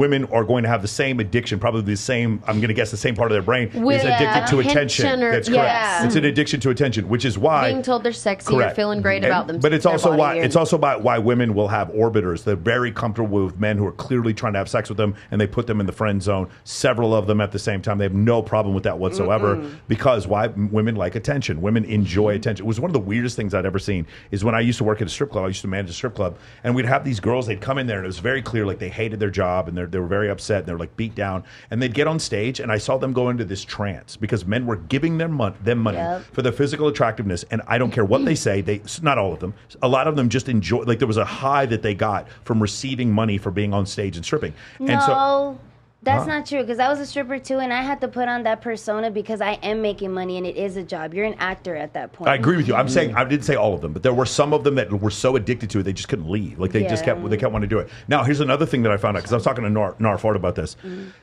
Women are going to have the same addiction, probably the same. I'm going to guess the same part of their brain is addicted to attention. That's correct. Yeah. It's an addiction to attention, which is why being told they're sexy or feeling great about them. But it's also why women will have orbiters. They're very comfortable with men who are clearly trying to have sex with them, and they put them in the friend zone. Several of them at the same time. They have no problem with that whatsoever. Because why? Women like attention. Women enjoy attention. It was one of the weirdest things I'd ever seen. Is when I used to work at a strip club. I used to manage a strip club, and we'd have these girls. They'd come in there, and it was very clear like they hated their job, and they were very upset, and they were like beat down. And they'd get on stage, and I saw them go into this trance because men were giving them money for their physical attractiveness. And I don't care what they say. Not all of them. A lot of them just enjoy. Like there was a high that they got from receiving money for being on stage and stripping. That's not true, because I was a stripper too, and I had to put on that persona because I am making money and it is a job. You're an actor at that point. I agree with you. I'm saying I didn't say all of them, but there were some of them that were so addicted to it they just couldn't leave. Like they kept wanting to do it. Now here's another thing that I found out because I was talking to Narfart about this.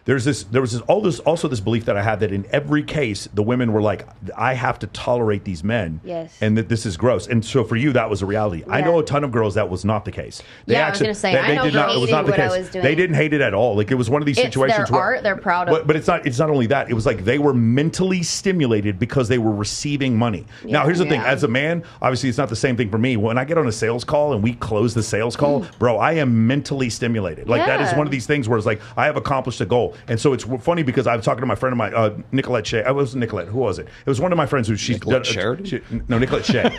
There was this belief that I had that in every case the women were like, I have to tolerate these men, and that this is gross. And so for you that was a reality. I know a ton of girls that was not the case. I was going to say I did not. It was not the case. They didn't hate it at all. Like it was one of these situations. Their art, they're proud of. But it's not only that. It was like they were mentally stimulated because they were receiving money. Now, here's the thing. As a man, obviously, it's not the same thing for me. When I get on a sales call and we close the sales call, bro, I am mentally stimulated. Like that is one of these things where it's like I have accomplished a goal. And so it's funny because I was talking to my friend of mine, Nicolette Shea. I wasn't Nicolette. Who was it? It was one of my friends who Nicolette Sheridan? No, Nicolette Shea.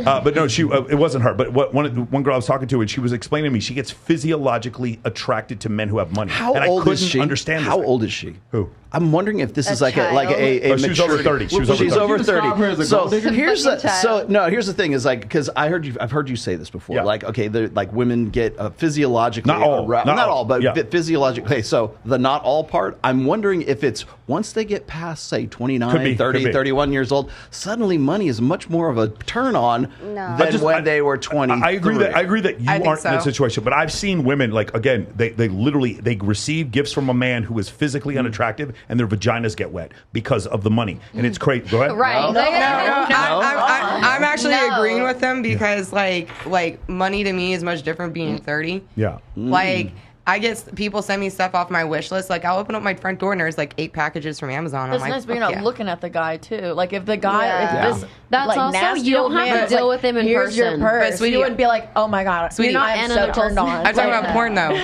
But no, it wasn't her. But one girl I was talking to, and she was explaining to me, she gets physiologically attracted to men who have money. How old is she? How old is she? Who? I'm wondering if this is like a she's over 30. She's over 30. So here's the thing is like because I've heard you say this before. Like like women get physiologically not all, but physiologically. Okay, so the not all part. I'm wondering if it's once they get past say 29, 30, 31 years old, suddenly money is much more of a turn on than when they were 20. I agree that you aren't in that situation, but I've seen women like again they literally receive gifts from a man who is physically unattractive. And their vaginas get wet because of the money, and it's crazy. Go ahead. Right? No. I'm actually agreeing with them because like money to me is much different being 30. Yeah. Like I get people send me stuff off my wish list. Like I'll open up my front door and there's like 8 packages from Amazon. That's nice, but you're not looking at the guy too. Like if the guy, if this that's like also nasty you don't have man, to deal with him in here's person. Your purse. But, sweetie, you wouldn't be like, oh my god, sweetie, I'm so turned on. I'm talking about porn though.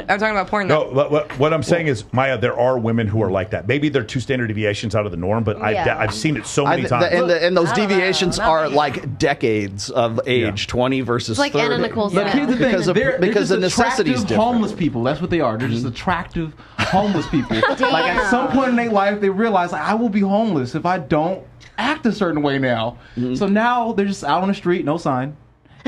I'm talking about porn though. No, what I'm saying is, Maya, there are women who are like that. Maybe they're 2 standard deviations out of the norm, but I've seen it so many times. And those deviations are like decades of age, 20 versus 30. Like Anna Nicole's. But here's the thing, because the necessity is different. Homeless people, that's what they are. They're just attractive homeless people. Like at some point in their life, they realize like, I will be homeless if I don't act a certain way now. So now they're just out on the street, no sign.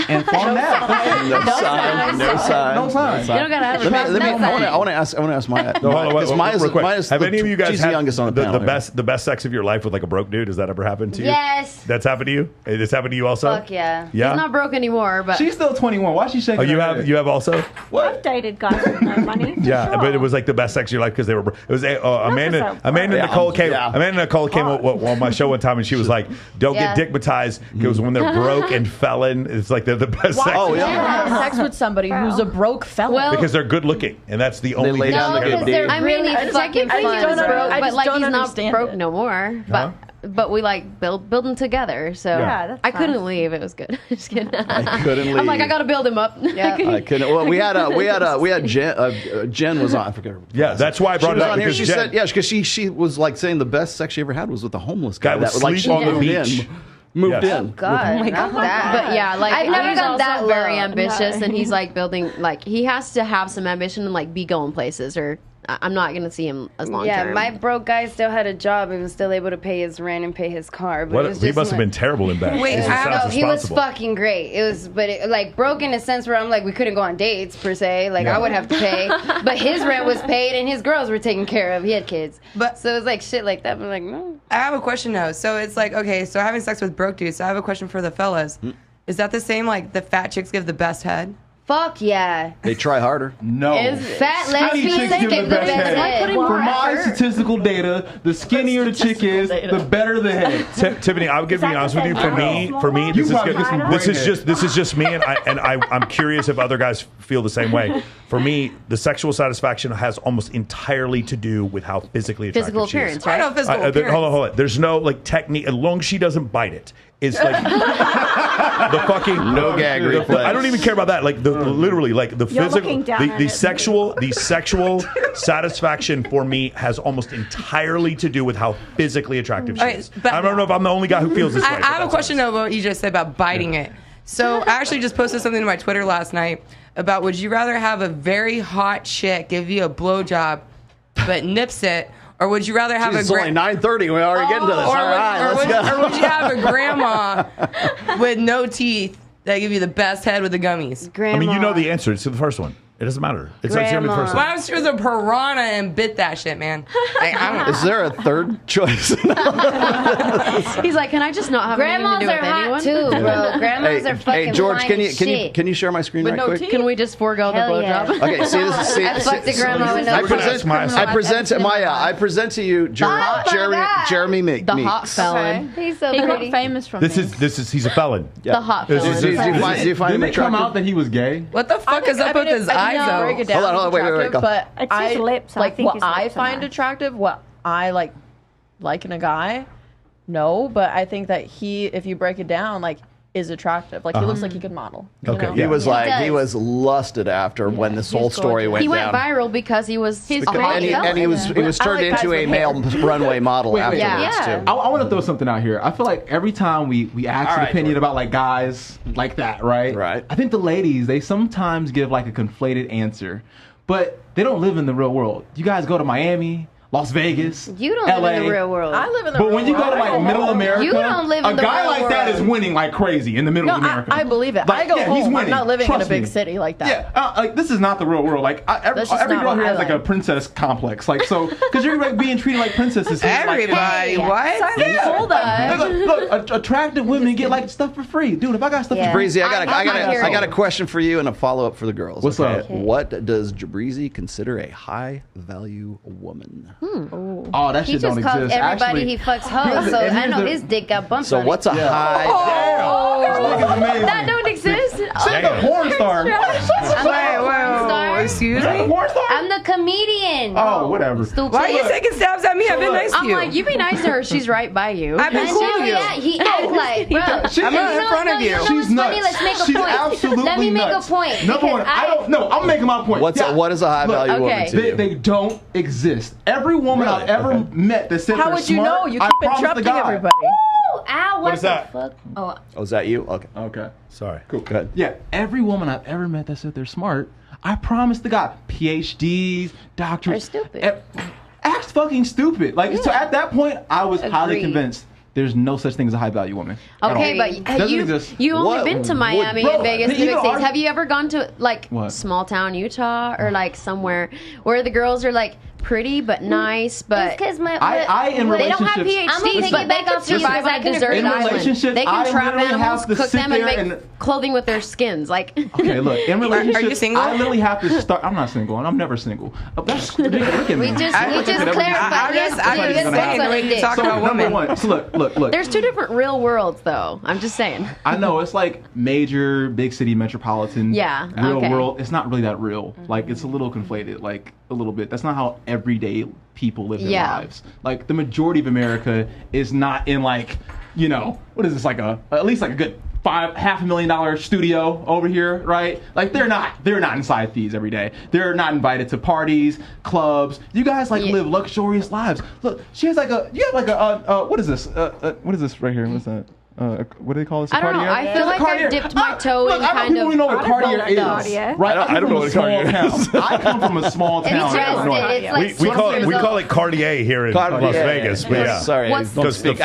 and fall nap. No sign. No sign. You don't gotta have I want to ask Maya. No, hold on, Because Maya's real quick. Maya's Have any of you guys she's the had youngest on the panel here. the best sex of your life with like a broke dude? Has that ever happened to you? Yes. That's happened to you? It's happened to you also? Fuck yeah. Yeah. He's not broke anymore, but She's still 21. Why is she shaking? Oh, you her have head? you have also? I've dated guys with no money. for Yeah, sure. but it was like the best sex of your life because they were. It was Amanda Nicole came. Amanda Nicole came on my show one time and she was like, "Don't get dickmatized because when they're broke and felon, it's like they're the best sex." Oh yeah. Have sex with somebody who's a broke felon. Well, because they're good looking, and that's the only lay thing. down the No, good because they're deed. really I fucking think fun. he's broke, I but just like don't he's not understand broke it. no more. Huh? But we like building together. So Yeah, that's I couldn't nice. leave. It was good. Just kidding. I couldn't leave. I'm like I gotta build him up. Yeah. I couldn't. Well, we had Jen. Jen was on. I forget her. Yeah, that's why I brought She was it up on here. because She Jen- said, yes, because she was like saying the best sex she ever had was with a homeless guy Guy would that like sleep on the moved beach. in. Moved Yes. in. God, not that. But yeah, like I've never he's gone also that low. very ambitious, and he's like building. Like he has to have some ambition and like be going places, or I'm not gonna see him as long Yeah, term. my broke guy still had a job and was still able to pay his rent and pay his car. But it What, was he just must have like- been terrible in bed. Wait, He just sounds No, he was responsible. fucking great. It was, but it, like broke in a sense where I'm like, we couldn't go on dates per se. Like Yeah. I would have to pay, but his rent was paid and his girls were taken care of. He had kids, But- so it was like shit like that. But like no, I have a question though. So it's like, okay, so having sex with broke dudes. So I have a question for the fellas. Is that the same? Like the fat chicks give the best head? fuck yeah. They try harder. No. Fat lesbians chicks give the best head. For my statistical data, the skinnier the chick is, the better the head. Tiffany, I would give you honest with you. For me, You this is probably good. get some This brain is head. just me, and I'm curious if other guys feel the same way. For me, the sexual satisfaction has almost entirely to do with how physically attractive Physical she is. appearance, I right? know physical appearance. Hold on. There's no like technique as long as she doesn't bite it. It's like the fucking No gag reflex. I don't even care about that. Like literally, like the You're physical, looking down at the it. sexual satisfaction for me has almost entirely to do with how physically attractive she Okay, is. but- I don't know if I'm the only guy who feels this way. I but have a that's question honest. though about what you just said about biting it. So I actually just posted something to my Twitter last night about would you rather have a very hot chick give you a blowjob but nips it, or would you rather have It's a only 9:30. We're already getting to this. All right, let's go. or would you have a grandma with no teeth that give you the best head with the gummies? I mean, you know the answer. It's to the first one. It doesn't matter. It's like the first Why one. if she was a piranha and bit that shit, man? Like, I don't know. Is there a third choice? He's like, can I just not have Grandmas anything to are do with anyone? hot too, bro. Grandmas are fucking hey, George, fine can as you shit. share my screen With right no quick? teeth? Can we just forego the Hell yeah. blowjob? Okay, see this. See, I fucked a grandma with no I present Maya. I present to you Oh my God. Jeremy The hot Meeks. felon. He's so He got pretty. famous from This is he's a felon. The hot This felon. is- Do you find Didn't him it come out attractive? that he was gay? What the fuck is up with his eyes, break though? it down. Hold on, wait, attractive, go. But It's his lips. I like think what his I lips are find nice. attractive, what I like in a guy. No, but I think that he, if you break it down, like is attractive. Like he looks like he could model. you Okay, know? yeah. He was He like does. he was lusted after when this whole story gorgeous. went He down. went viral because he was He's a hot And he, felon. and he was I turned like guys into a with male runway model Wait, afterwards yeah. too. I want to throw something out here. I feel like every time we ask All an right, opinion Jordan. about like guys like that, right? Right. I think the ladies, they sometimes give like a conflated answer, but they don't live in the real world. You guys go to Miami, Las Vegas, You don't LA, live in the real world. I live in the But real when you go world. to like middle America, You don't live in a the guy real like that world. is winning like crazy in the middle No, of America. I believe it. Like, I go yeah, he's home. winning. I'm not living in a Trust big me. city like that. Yeah, like this is not the real world. Like every That's just girl not here what has I like a like. princess complex. Like so, because you're like being treated like princesses. here, like, Everybody, what? Hold on. Look, attractive women get like stuff for free, dude. If I got stuff Yeah. for free, Breezy, I I'm got a question for you and a follow up for the girls. What's okay? up? What does Breezy consider a high value woman? oh, that He shit just don't calls exist. everybody Actually, he fucks hoes, so and I here's know the- his dick got bumps So on what's it. a high? This nigga's amazing. That don't exist. She's a porn star. I'm not a porn star. Excuse She's a me? porn star. I'm the comedian. Oh, whatever. Stupid. Why are you taking stabs at me? I've been nice to I'm you. like, you be nice to her. She's right by you. I've been I cool know, with you. yeah, he act like, bro. She's I'm not in front of you. You know She's what's funny? nuts. Let's make a She's point. absolutely Let me make nuts. a point. Number one, because I don't know. I'm making my point. What is a high value okay. woman to you? They don't exist. Every woman Really? I've ever Okay. met that said How they're would you smart, know? You I keep promise to interrupting God. everybody. Ooh, ow, what is the that? fuck? Oh, is that you? Okay. Okay. Sorry. Cool. Good. Yeah, every woman I've ever met that said they're smart, I promise to God, PhDs, doctors, Are stupid. act fucking stupid. Like so, at that point, I was highly Agreed. convinced there's no such thing as a high value woman. Okay, but you only been to Miami and Vegas, the big cities. Have you ever gone to like small town Utah or like somewhere where the girls are like pretty but nice, but because they don't have PhDs, but they can survive on a deserted island. They can trap animals, cook them, and make clothing with their skins. Like, okay, look, in relationships, are you single? I literally have to start. I'm not single, and I'm never single. That's ridiculous. we just clarified. I'm just saying the way you talk about women. So look. There's two different real worlds, though. I'm just saying. I know it's like major, big city, metropolitan. Yeah, real world. It's not really that real. Like it's a little conflated. Like a little bit. That's not how everyday people live their lives. Like the majority of America is not in like, what is this, like at least like a good $500,000 studio over here, right? Like they're not inside these every day. They're not invited to parties, clubs. You guys live luxurious lives. Look, she has what is this? What is this right here? What's that? What do they call this? I don't know. I feel like I've dipped my toe in kind of. You know what Cartier is, right? I don't know what Cartier is. I come from a small town. We call it Cartier here in Las Vegas. But yeah, sorry, I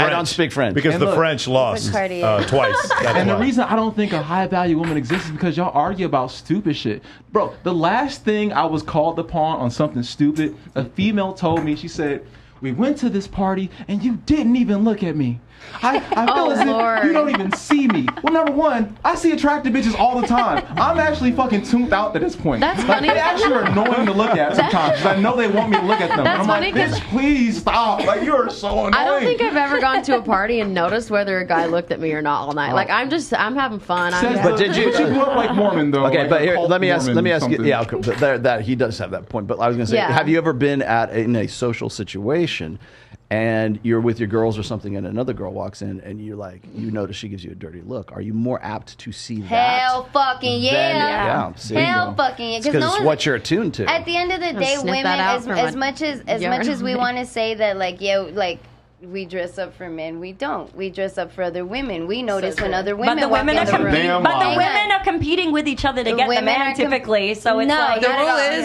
don't speak French. Because the French lost twice. And the reason I don't think a high value woman exists is because y'all argue about stupid shit, bro. The last thing I was called upon on something stupid, a female told me. She said, "We went to this party and you didn't even look at me." I feel as if you don't even see me. Well, number one, I see attractive bitches all the time. I'm actually fucking tuned out at this point. That's funny. They actually are annoying to look at sometimes because I know they want me to look at them. That's I'm funny, like, bitch, please stop. Like, you're so annoying. I don't think I've ever gone to a party and noticed whether a guy looked at me or not all night. Like, I'm having fun. But you grew up like Mormon, though. Okay, like but here, let me ask you. Yeah, okay, that he does have that point. But I was going to say, have you ever been in a social situation and you're with your girls or something and another girl walks in and you notice she gives you a dirty look? Are you more apt to see that? Hell fucking yeah. Hell fucking yeah. Because it's what you're attuned to. At the end of the day, women, as much as we want to say that, we dress up for men, we don't. We dress up for other women. We notice when other women walk in the room. But the women are competing with each other to get the man typically. So it's the rule is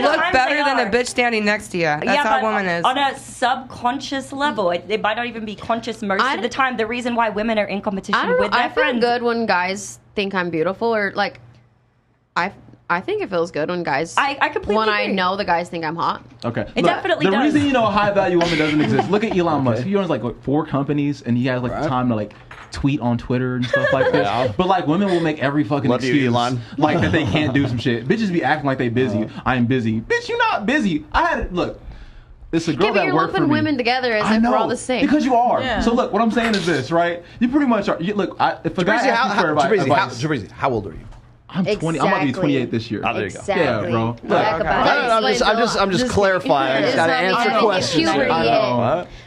look better than a bitch standing next to you. That's how a woman is. On a subconscious level, it might not even be conscious most of the time. The reason why women are in competition with their friends. I feel good when guys think I'm beautiful, or like I think it feels good when guys. I completely agree. I know the guys think I'm hot. Okay, it definitely does. The reason a high value woman doesn't exist. Look at Elon Musk. He owns like 4 companies, and he has the time to tweet on Twitter and stuff like that. But women will make every fucking excuse that they can't do some shit. Bitches be acting like they busy. I am busy. Bitch, you not busy. It's a girl that worked for me. You're lumping women together as if we're all the same. Because you are. Yeah. So look, what I'm saying is this, right? You pretty much are. If a guy asks you for advice, Jabrizi, how old are you? I'm 20. I'm about to be 28 this year. Oh, there you go. Yeah, bro. I'm just clarifying. I just got to answer questions.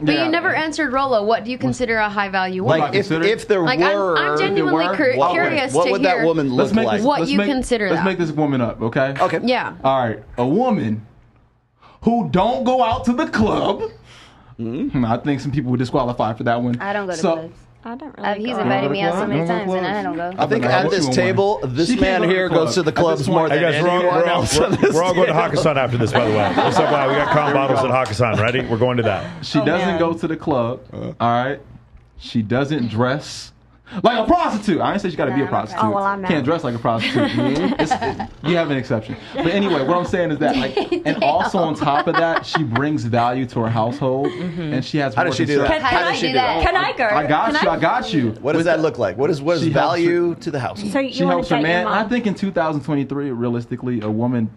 But you never answered Rolo. What do you consider a high value woman? Like if there were, I'm genuinely curious what would that woman look like? What you consider that? Let's make this woman up, okay? Okay. Yeah. All right. A woman who don't go out to the club. I think some people would disqualify for that one. I don't go to clubs. I don't really he's invited me out so many times and I don't go. I think at this table, this man here goes to the clubs more than anyone else. We're all going to Hakkasan after this, by the way. What's up, we got calm bottles at Hakkasan. Ready? We're going to that. She doesn't go to the club. All right. She doesn't dress like a prostitute. I didn't say she got to be a prostitute. Oh, well, I'm not. Can't dress like a prostitute. You have an exception. But anyway, what I'm saying is that, and also on top of that, she brings value to her household, and she has. How does she do that? How does she do that? Can I go? I got you. What does that look like? What is value to the household? So she helps her man. I think in 2023, realistically, a woman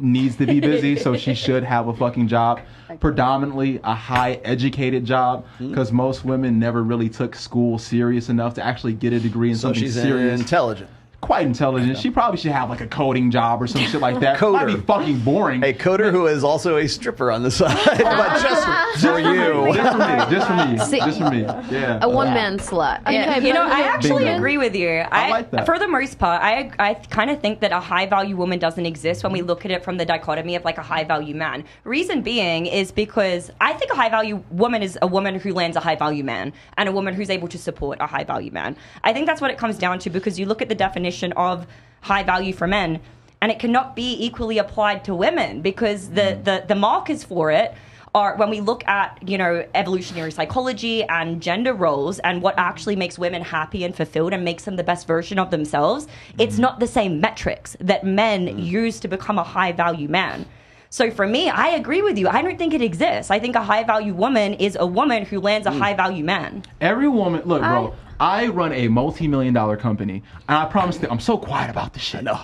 needs to be busy, so she should have a fucking job. Predominantly a high educated job, because most women never really took school serious enough to actually get a degree in something serious. So she's intelligent. Quite intelligent. She probably should have a coding job or some shit like that. Coder. Might be fucking boring. A coder who is also a stripper on the side, but just for you. Just for me. Yeah. A one-man slut. Yeah. Okay, I actually agree with you. I like that. For the most part, I kind of think that a high-value woman doesn't exist when we look at it from the dichotomy of a high-value man. Reason being is because I think a high-value woman is a woman who lands a high-value man and a woman who's able to support a high-value man. I think that's what it comes down to, because you look at the definition of high value for men, and it cannot be equally applied to women, because the markers for it are when we look at, you know, evolutionary psychology and gender roles and what actually makes women happy and fulfilled and makes them the best version of themselves, it's not the same metrics that men use to become a high value man. So for me, I agree with you. I don't think it exists. I think a high value woman is a woman who lands a high value man. Every woman, look, bro, I run a multi-million-dollar company, and I promise that I'm so quiet about this shit. No.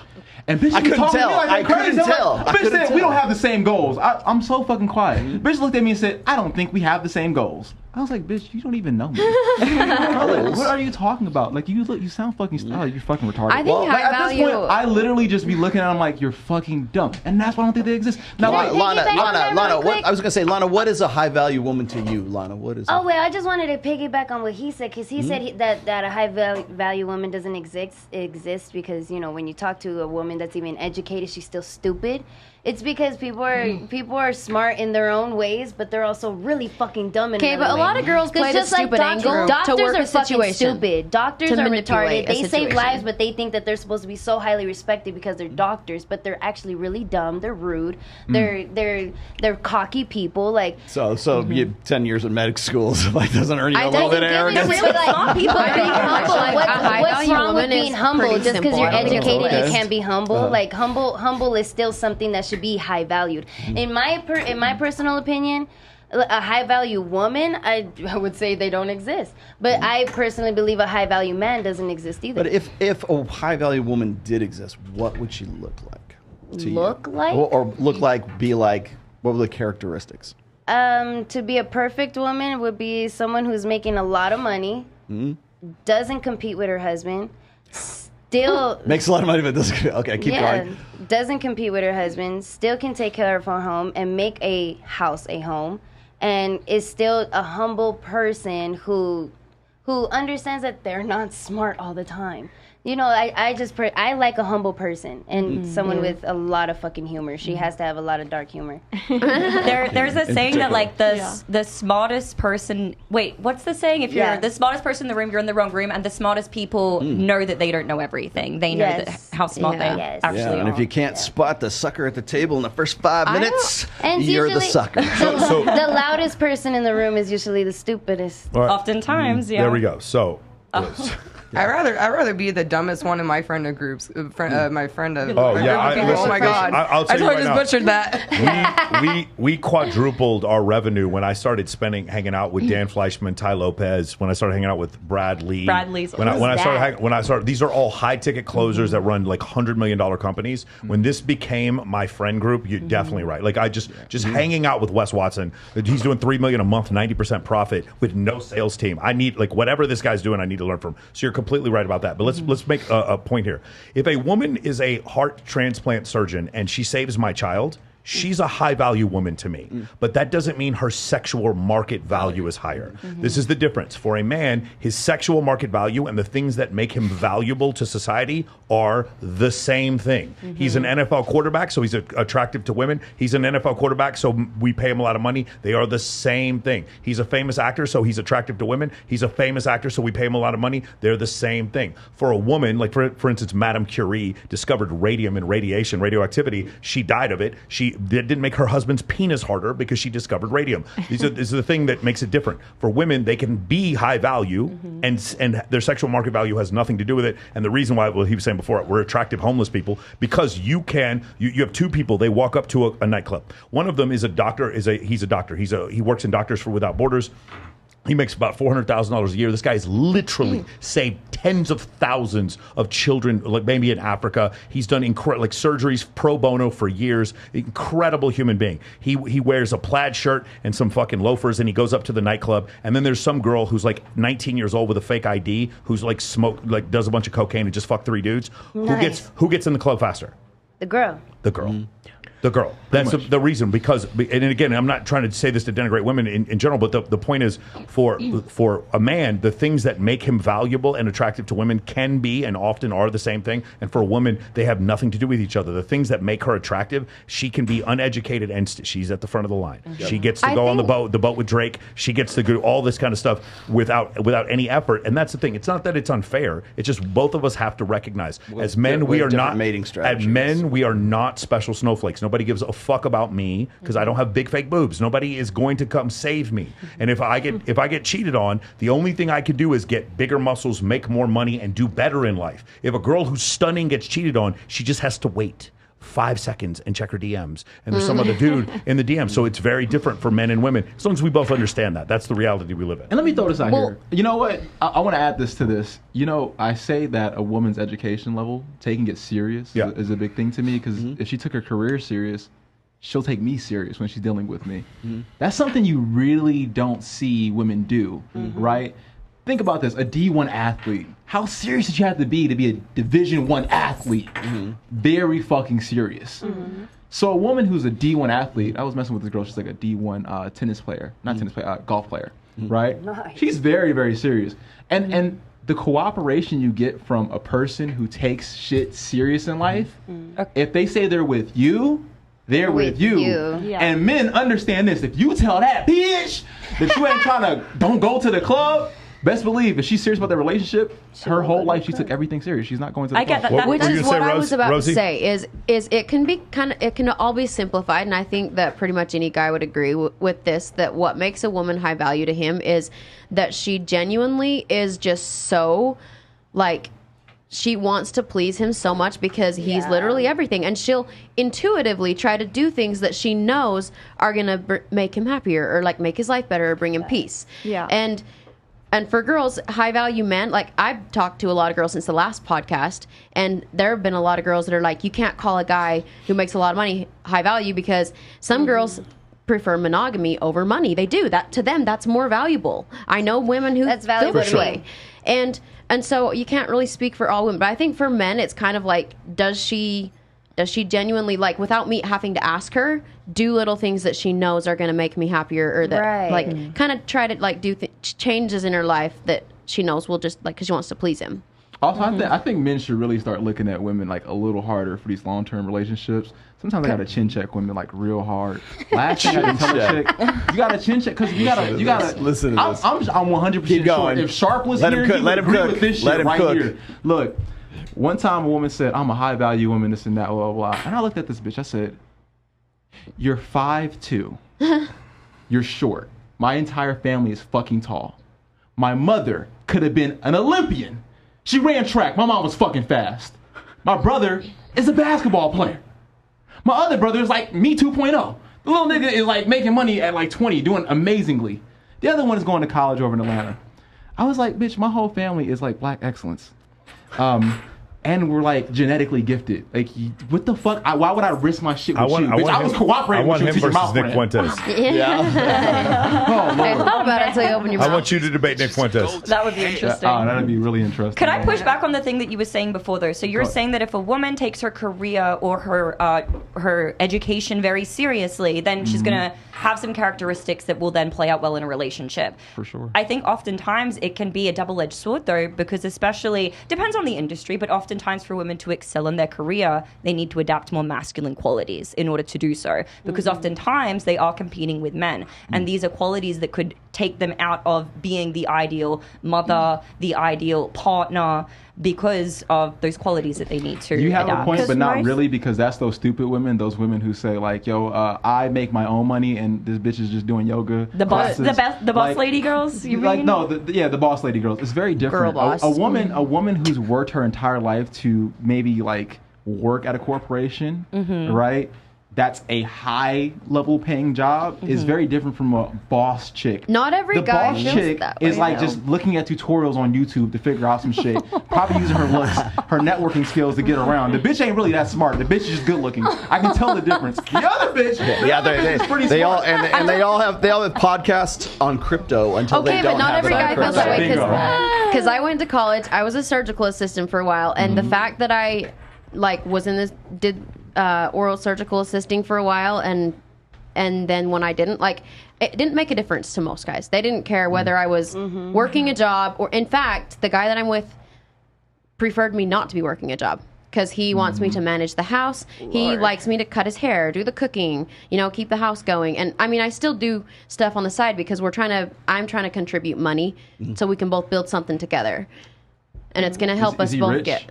And bitch, I couldn't tell. I couldn't tell. Bitch said we don't have the same goals. I'm so fucking quiet. Bitch looked at me and said, I don't think we have the same goals. I was like, bitch, you don't even know me. What are you talking about? Like, you sound fucking, you're fucking retarded. I think high at value. this point, I literally just be looking at them like, you're fucking dumb. And that's why I don't think they exist. Now, Lana, what is a high value woman to you, Lana? What is Oh, well, I just wanted to piggyback on what he said, because he said that a high value woman doesn't exist because, you know, when you talk to a woman that's even educated, she's still stupid. It's because people are smart in their own ways, but they're also really fucking dumb in Okay, but a lot of girls play the stupid angle doctors to work are a situation. fucking stupid. Doctors are manipulate retarded. a They save situation. lives, but they think that they're supposed to be so highly respected because they're doctors, but they're actually really dumb. They're rude. They're cocky people. Like so you 10 years in medical schools like doesn't earn you a little bit of arrogance. What's wrong with being humble? Just because you're educated, you can't be humble. Like humble is still something that should be high valued. In my personal opinion, a high value woman, I would say they don't exist. But I personally believe a high value man doesn't exist either. But if a high value woman did exist, what would she look like? To Look you? like? Or look like, be like, what were the characteristics? To be a perfect woman would be someone who's making a lot of money, doesn't compete with her husband, still makes a lot of money, but doesn't. Okay, keep going. Doesn't compete with her husband, still can take care of her home and make a house a home, and is still a humble person who understands that they're not smart all the time. You know, I like a humble person and someone with a lot of fucking humor. She has to have a lot of dark humor. There's a saying that like the smartest person. Wait, what's the saying? If you're the smartest person in the room, you're in the wrong room, and the smartest people know that they don't know everything. They know how smart they actually are. And if you can't spot the sucker at the table in the first 5 minutes, you're the sucker. So the loudest person in the room is usually the stupidest. Right. Oftentimes, There we go. So. I'd rather be the dumbest one in my friend of groups. My friend of. Oh yeah! Oh my god! I'll tell you right now. Butchered that. we quadrupled our revenue when I started hanging out with Dan Fleischman, Ty Lopez. When I started hanging out with Brad Lee. When I started, these are all high ticket closers that run like $100 million companies. When this became my friend group, you're definitely right. Like I just hanging out with Wes Watson. He's doing $3 million a month, 90% profit with no sales team. I need like whatever this guy's doing. I need to learn from. So you're completely right about that. But let's make a point here. If a woman is a heart transplant surgeon and she saves my child, she's a high value woman to me. But that doesn't mean her sexual market value is higher. This is the difference. For a man, his sexual market value and the things that make him valuable to society are the same thing. He's an NFL quarterback, so he's attractive to women. He's an NFL quarterback, so we pay him a lot of money. They are the same thing. He's a famous actor, so he's attractive to women. He's a famous actor, so we pay him a lot of money. They're the same thing. For a woman, like for instance, Madame Curie discovered radium and radioactivity. She died of it. That didn't make her husband's penis harder because she discovered radium. This is the thing that makes it different. For women, they can be high value, and their sexual market value has nothing to do with it. And the reason why, well, he was saying before, we're attractive homeless people, because you have two people, they walk up to a nightclub. One of them is a doctor, he's a doctor. He works in Doctors Without Borders. He makes about $400,000 a year. This guy has literally saved tens of thousands of children, like maybe in Africa. He's done surgeries pro bono for years. Incredible human being. He wears a plaid shirt and some fucking loafers, and he goes up to the nightclub. And then there's some girl who's like 19 years old with a fake ID, who's like does a bunch of cocaine and just fucked 3 dudes. Nice. Who gets in the club faster? The girl. The girl. The girl. That's the reason, because, and again, I'm not trying to say this to denigrate women in general, but the point is, for a man, the things that make him valuable and attractive to women can be and often are the same thing. And for a woman, they have nothing to do with each other. The things that make her attractive, she can be uneducated and she's at the front of the line. She gets to go on the boat with Drake. She gets to do all this kind of stuff without any effort. And that's the thing. It's not that it's unfair. It's just both of us have to recognize, as men, we are not mating strategies. As men, we are not special snowflakes. Nobody Nobody gives a fuck about me because I don't have big fake boobs. Nobody is going to come save me. And if I get cheated on, the only thing I could do is get bigger muscles, make more money, and do better in life. If a girl who's stunning gets cheated on, she just has to wait 5 seconds and check her DMs, and there's some other dude in the DM. So it's very different for men and women, as long as we both understand that. That's the reality we live in. And let me throw this out here. You know what? I want to add this to this. You know, I say that a woman's education level, taking it serious, is a big thing to me, because if she took her career serious, she'll take me serious when she's dealing with me. That's something you really don't see women do, right? Think about this, a D1 athlete. How serious did you have to be a Division I athlete? Very fucking serious. So a woman who's a D1 athlete, I was messing with this girl, she's like a D1 tennis player, not tennis player, golf player, right? Nice. She's very, very serious. And the cooperation you get from a person who takes shit serious in life, if they say they're with you, they're with you. Yeah. And men understand this. If you tell that bitch that you ain't trying to, don't go to the club, best believe if she's serious about the relationship, her whole life she took everything serious. She's not going to the club. Get that. Which is what I was about to say. Is it can be it can all be simplified, and I think that pretty much any guy would agree with this. That what makes a woman high value to him is that she genuinely is just so like. She wants to please him so much because he's literally everything. And she'll intuitively try to do things that she knows are going to make him happier or like make his life better or bring him peace. Yeah. And for girls, high value men, like I've talked to a lot of girls since the last podcast, and there have been a lot of girls that are like, you can't call a guy who makes a lot of money high value because some girls prefer monogamy over money. They do. That to them, that's more valuable. I know women who feel this way. And so you can't really speak for all women, but I think for men, it's kind of like, does she genuinely, like, without me having to ask her, do little things that she knows are going to make me happier, or that, like, kind of try to, like, do changes in her life that she knows will just, like, because she wants to please him. Also, I think men should really start looking at women, like, a little harder for these long-term relationships. Sometimes I gotta chin check women like real hard. Last thing I tell a chick, you gotta chin check because you gotta listen to this. I'm 100% sure if Sharp was here, he would agree with this shit right here. Look, one time a woman said, "I'm a high value woman, this and that, blah blah blah," and I looked at this bitch. I said, "You're 5'2". You're short. My entire family is fucking tall. My mother could have been an Olympian. She ran track. My mom was fucking fast. My brother is a basketball player. My other brother is like me 2.0. The little nigga is like making money at like 20, doing amazingly. The other one is going to college over in Atlanta. I was like, bitch, my whole family is like black excellence. And we're like genetically gifted. Like, what the fuck? Why would I risk my shit with you? Bitch, I was cooperating with you until your mouth ran. I want him versus Nick Fuentes. I thought about it until you opened your mouth. I want you to debate Nick Fuentes. That would be interesting. Oh, that'd be really interesting. Could I push back on the thing that you were saying before, though? So you're saying that if a woman takes her career or her education very seriously, then she's going to have some characteristics that will then play out well in a relationship. For sure. I think oftentimes it can be a double-edged sword, though, because especially, depends on the industry, but oftentimes for women to excel in their career, they need to adapt more masculine qualities in order to do so. Because oftentimes they are competing with men. And these are qualities that could take them out of being the ideal mother, the ideal partner, because of those qualities that they need to You have adapt. a point, but not really, because that's those stupid women, those women who say like, yo, I make my own money and this bitch is just doing yoga. The boss lady girls, you like, mean? no, the boss lady girls. It's very different. Girl boss. A woman who's worked her entire life to maybe like work at a corporation, right? That's a high level paying job is very different from a boss chick. Not every guy feels feels chick that way, is like though. just looking at tutorials on YouTube to figure out some shit. Probably using her looks, her networking skills to get around. The bitch ain't really that smart. The bitch is just good looking. I can tell the difference. The other bitch, they all have podcasts on crypto until they don't but not have every it on guy feels that way Bingo. because I went to college. I was a surgical assistant for a while, and the fact that I like was in this did oral surgical assisting for a while, and then when I didn't, like, it didn't make a difference to most guys. They didn't care whether I was working a job, or in fact, the guy that I'm with preferred me not to be working a job because he wants me to manage the house. Lord. He likes me to cut his hair, do the cooking, keep the house going. And I mean, I still do stuff on the side because I'm trying to contribute money so we can both build something together. And it's going to help us both rich? get.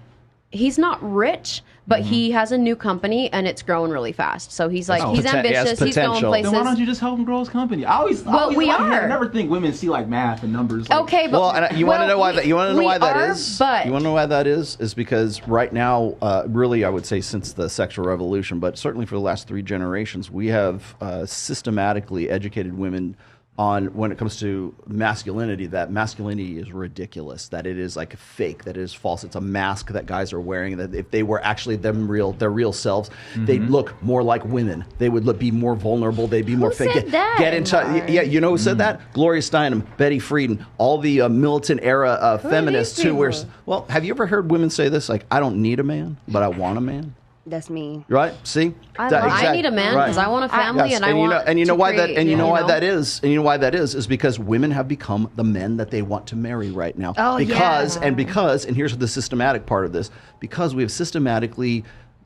he's not rich, but he has a new company and it's growing really fast. So he's like, he's He has ambitious, he's going potential. places. Then why don't you just help him grow his company? I never think women see like math and numbers. Like, Okay, but Well, and you want to know why that? You want to know we why that are, is? but- You want to know why that is? Is because right now, really, I would say since the sexual revolution, but certainly for the last 3 generations, we have systematically educated women on when it comes to masculinity, that masculinity is ridiculous, that it is like fake, that it is false. It's a mask that guys are wearing, that if they were actually their real selves, they'd look more like women. They would be more vulnerable. They'd be more fake. said that, Get into Yeah, you know who said that? Gloria Steinem, Betty Friedan, all the militant era feminists who were. Well, have you ever heard women say this? Like, I don't need a man, but I want a man. That's me. Right? See, I need a man because I want a family Yes, and I want. and you know to why that, create, and you know why know? that is, and you know why that is because women have become the men that they want to marry right now. Oh, because yeah. and here's the systematic part of this, because we have systematically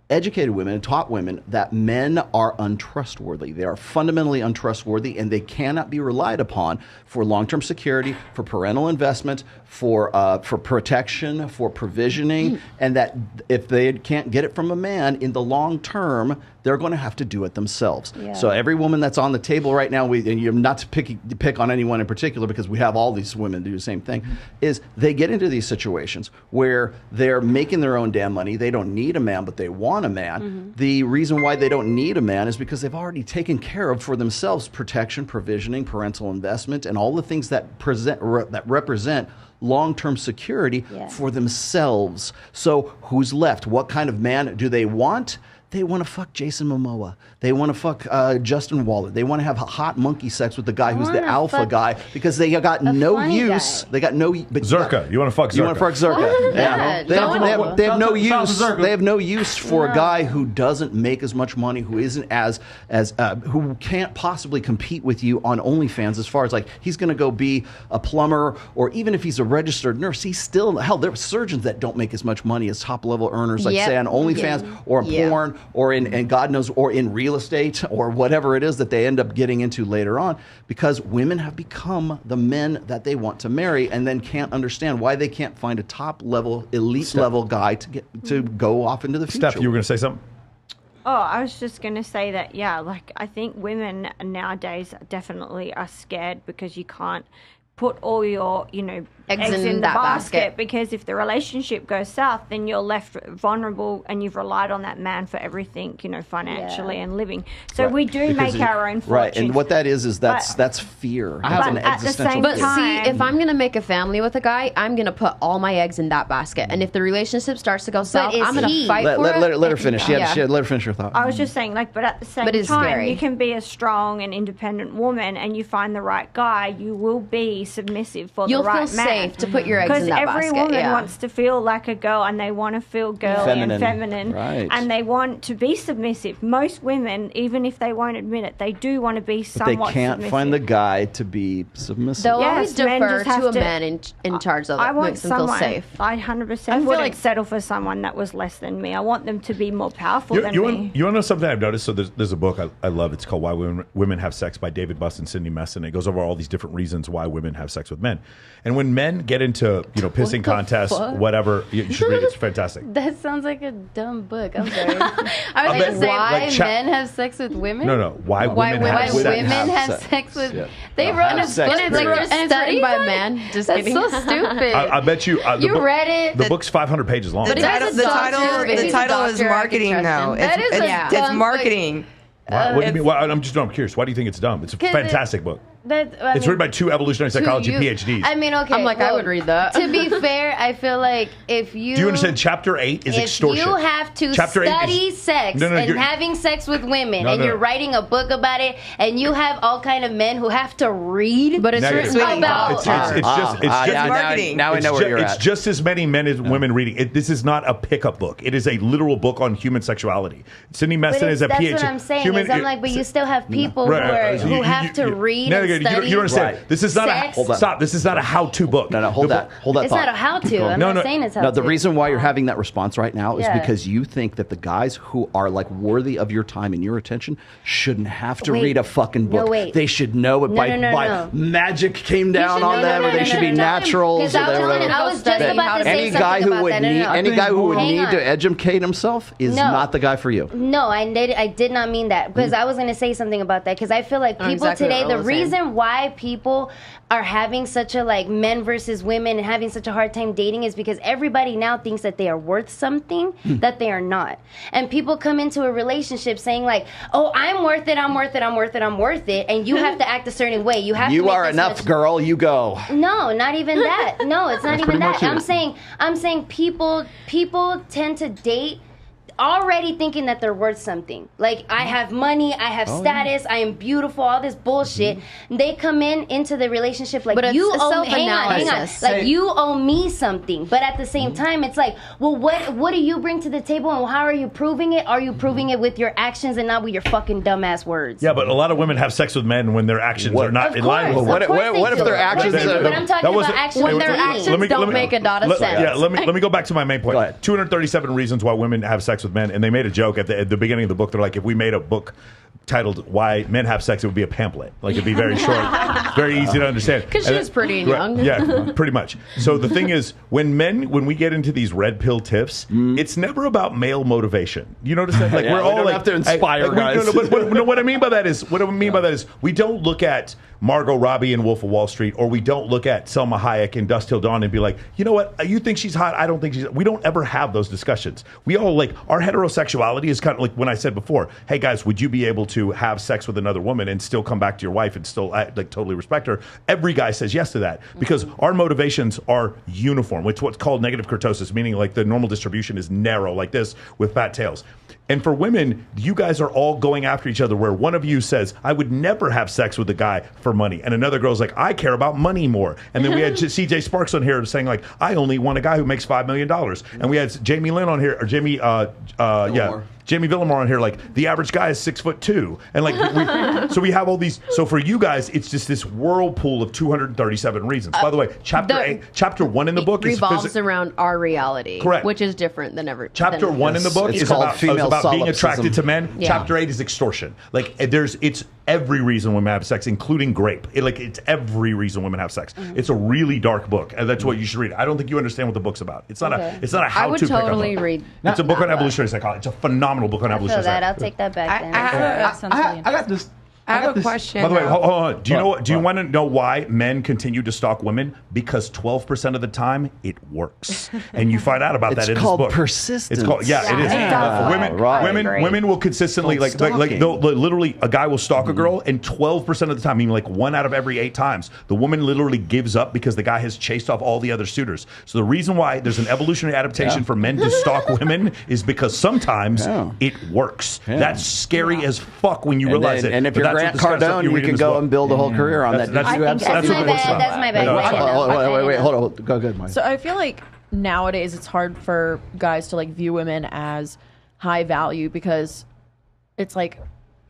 educated women and taught women that men are untrustworthy. They are fundamentally untrustworthy, and they cannot be relied upon for long-term security, for parental investment, for protection, for provisioning, and that if they can't get it from a man in the long term, they're going to have to do it themselves. Yeah. So every woman that's on the table right now, and you're not to pick on anyone in particular because we have all these women do the same thing, is they get into these situations where they're making their own damn money. They don't need a man, but they want a man. The reason why they don't need a man is because they've already taken care of for themselves protection, provisioning, parental investment, and all the things that represent long-term security for themselves. So who's left? What kind of man do they want? They want to fuck Jason Momoa. They want to fuck Justin Waller. They want to have hot monkey sex with the guy who's the alpha guy because they got no use. Guy. They got no. Zerka. You want to fuck Zerka? You want to fuck Zerka? Yeah. They have no use. Zerka. They have no use for a guy who doesn't make as much money, who isn't as who can't possibly compete with you on OnlyFans. As far as like he's going to go be a plumber, or even if he's a registered nurse, he's still there are surgeons that don't make as much money as top level earners, like say on OnlyFans or in porn. Or in God knows, or in real estate, or whatever it is that they end up getting into later on, because women have become the men that they want to marry, and then can't understand why they can't find a top level, elite level guy to go off into the future. Steph, you were going to say something? Oh, I was just going to say that, like, I think women nowadays definitely are scared because you can't put all your, eggs in the that basket, because if the relationship goes south, then you're left vulnerable and you've relied on that man for everything, financially and living. So we do make our own fortune. Right, and what that is that's fear. That's an existential But fear. See, if I'm gonna make a family with a guy, I'm gonna put all my eggs in that basket. And if the relationship starts to go south, is I'm gonna he- fight for it. Let her finish. Let her finish her thought. I was just saying, but at the same But it's time, scary. you can be a strong and independent woman, and you find the right guy, you will be submissive for You'll the right feel man. safe to put your eggs in Because that every basket. woman wants to feel like a girl, and they want to feel girly and feminine, Right. and they want to be submissive. Most women, even if they won't admit it, they do want to be But somewhat they can't submissive. find the guy to be submissive. They'll Yes, always men defer just have to a to- man in charge of I it. want Makes them feel someone. safe. I 100% I feel wouldn't like- settle for someone that was less than me. I want them to be more powerful than You me. want to know something I've noticed? So there's a book I love. It's called Why Women Have Sex by David Buss and Cindy Messon. It goes over all these different reasons why women have sex with men. And when men get into pissing contests, fuck? whatever, you should read it. It's fantastic. That sounds like a dumb book. I'm sorry. I was bet- going to say like why men have sex with women. No. Why women Why have women sex. have sex with? Yeah. They wrote have a sex, and it's like period. there's And it's written studies by a on it? man. Just That's kidding. so stupid. I bet you. You read it? The book's 500 pages long. The But title, it's the a title, doctor. the He's a title is doctor. I can marketing trust now. him. That is a It's dumb book. marketing. What do you mean? I'm curious. Why do you think it's dumb? It's a 'Cause fantastic book. I It's mean, written by 2 evolutionary psychology you- PhDs. I mean, okay. I'm like, I well, would read that. To be fair, I feel like if you Do you understand? Chapter 8 is if extortion. you have to Chapter 8 study is- sex No, and you're- having sex with women, No, and no. you're writing a book about it, and you have all kind of men who have to read, But it's Now you're- written by a About- It's doctor. just marketing. Now we know where you're it's at. just as many men as women reading it. This is not a pickup book. It is a literal book on human sexuality. Cindy but Messon is a that's PhD. what I'm saying. Is I'm like, but you still have people Right, who you- have to you- read no, and you don't understand. Right. This is not stop. This is not a how-to book. No, hold that It's thought. not a how-to. I'm not saying it's how-to. No, the reason why you're having that response right now is Yeah. because you think that the guys who are like worthy of your time and your attention shouldn't have to read a fucking book. No, wait. They should know it by magic came down on them, or they should be naturals. I was just about to say any guy who would need any guy who would need to educate himself is not the guy for you. No, I did not mean that, because I was going to say something about that, because I feel like people today, the reason why people are having such a like men versus women and having such a hard time dating is because everybody now thinks that they are worth something that they are not. And people come into a relationship saying like, oh, I'm worth it, I'm worth it, I'm worth it, I'm worth it, and you have to act a certain way. You have to make are enough, girl, you go. No, not even that. No, it's not even that. I'm saying people tend to date already thinking that they're worth something. Like, I have money, I have status, I am beautiful, all this bullshit. They come into the relationship like, but you it's owe me, hang on. Like, you owe me something. But at the same time, it's like, well, what do you bring to the table, and how are you proving it? Are you proving it with your actions and not with your fucking dumbass words? Yeah, but a lot of women have sex with men when their actions are not in line with what if their actions but I'm talking about actions when their actions don't make a dot of sense. Yeah, let me go back to my main point. 237 reasons why women have sex with men, and they made a joke at the beginning of the book. They're like, if we made a book titled "Why Men Have Sex," it would be a pamphlet. Like, it'd be very short, very easy to understand. Because she was pretty young. Yeah, pretty much. So the thing is, when we get into these red pill tiffs, it's never about male motivation. You notice that? Like, we're all don't like, have to inspire guys. What I mean by that is, we don't look at Margot Robbie in Wolf of Wall Street, or we don't look at Selma Hayek in Dusk Till Dawn and be like, you know what? You think she's hot? I don't think she's. We don't ever have those discussions. We all like, our heterosexuality is kind of like when I said before, hey guys, would you be able to have sex with another woman and still come back to your wife and still like totally respect her? Every guy says yes to that because our motivations are uniform, which is what's called negative kurtosis, meaning like the normal distribution is narrow like this with fat tails. And for women, you guys are all going after each other, where one of you says, I would never have sex with a guy for money. And another girl's like, I care about money more. And then we had CJ Sparks on here saying like, I only want a guy who makes $5 million. And we had Jamie Lynn on here, or Jamie Villamore on here, like, the average guy is 6'2", and like we have all these. So for you guys, it's just this whirlpool of 237 reasons. By the way, chapter 1 in the book revolves around our reality, correct, which is different than every. Chapter 1 in the book is about being attracted to men. Yeah. Chapter 8 is extortion. Like, it's every reason women have sex, including grape. It's every reason women have sex. It's a really dark book, and that's what you should read. I don't think you understand what the book's about. It's not a how to. I would totally read. It's a book on evolutionary psychology. It's a phenomenal book on evolutionary psychology. I'll take that back. I got this. I have a question. By the way, hold on. Do you want to know why men continue to stalk women? Because 12% of the time it works, and you find out about that in this book. It's called persistence. It's called it is. Women will consistently like literally a guy will stalk a girl, and 12% of the time, meaning like 1 out of every 8 times, the woman literally gives up because the guy has chased off all the other suitors. So the reason why there's an evolutionary adaptation for men to stalk women is because sometimes it works. That's scary as fuck when you realize it. And if you're Grant Cardone, you can go and build a whole career on that. That's my bad. Wait, hold on. Go ahead, Mike. So I feel like nowadays it's hard for guys to like view women as high value, because it's like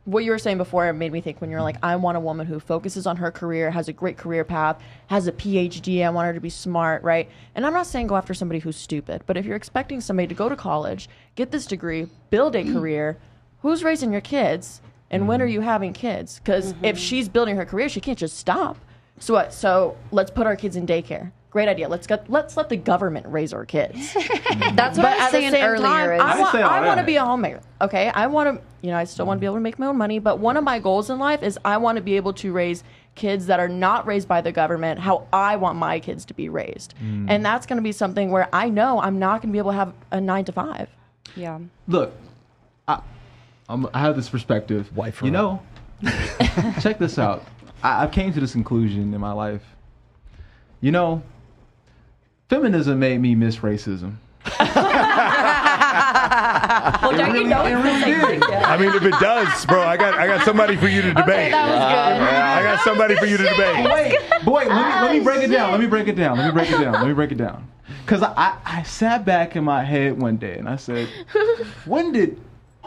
what you were saying before. It made me think when you're like, I want a woman who focuses on her career, has a great career path, has a PhD. I want her to be smart, right? And I'm not saying go after somebody who's stupid, but if you're expecting somebody to go to college, get this degree, build a career, who's raising your kids? And when are you having kids? Because if she's building her career, she can't just stop. So what? So let's put our kids in daycare. Great idea. Let's let the government raise our kids. That's what I was saying earlier. I want to be a homemaker. Okay, I want to. I still want to be able to make my own money. But one of my goals in life is I want to be able to raise kids that are not raised by the government how I want my kids to be raised. And that's going to be something where I know I'm not going to be able to have a 9 to 5. Yeah. Look, I have this perspective. Check this out. I came to this conclusion in my life. Feminism made me miss racism. Well, don't you know I mean, if it does, bro, I got somebody for you to debate. Okay, that was good. I got somebody for you to debate. Wait, let me break it down. Because I sat back in my head one day and I said,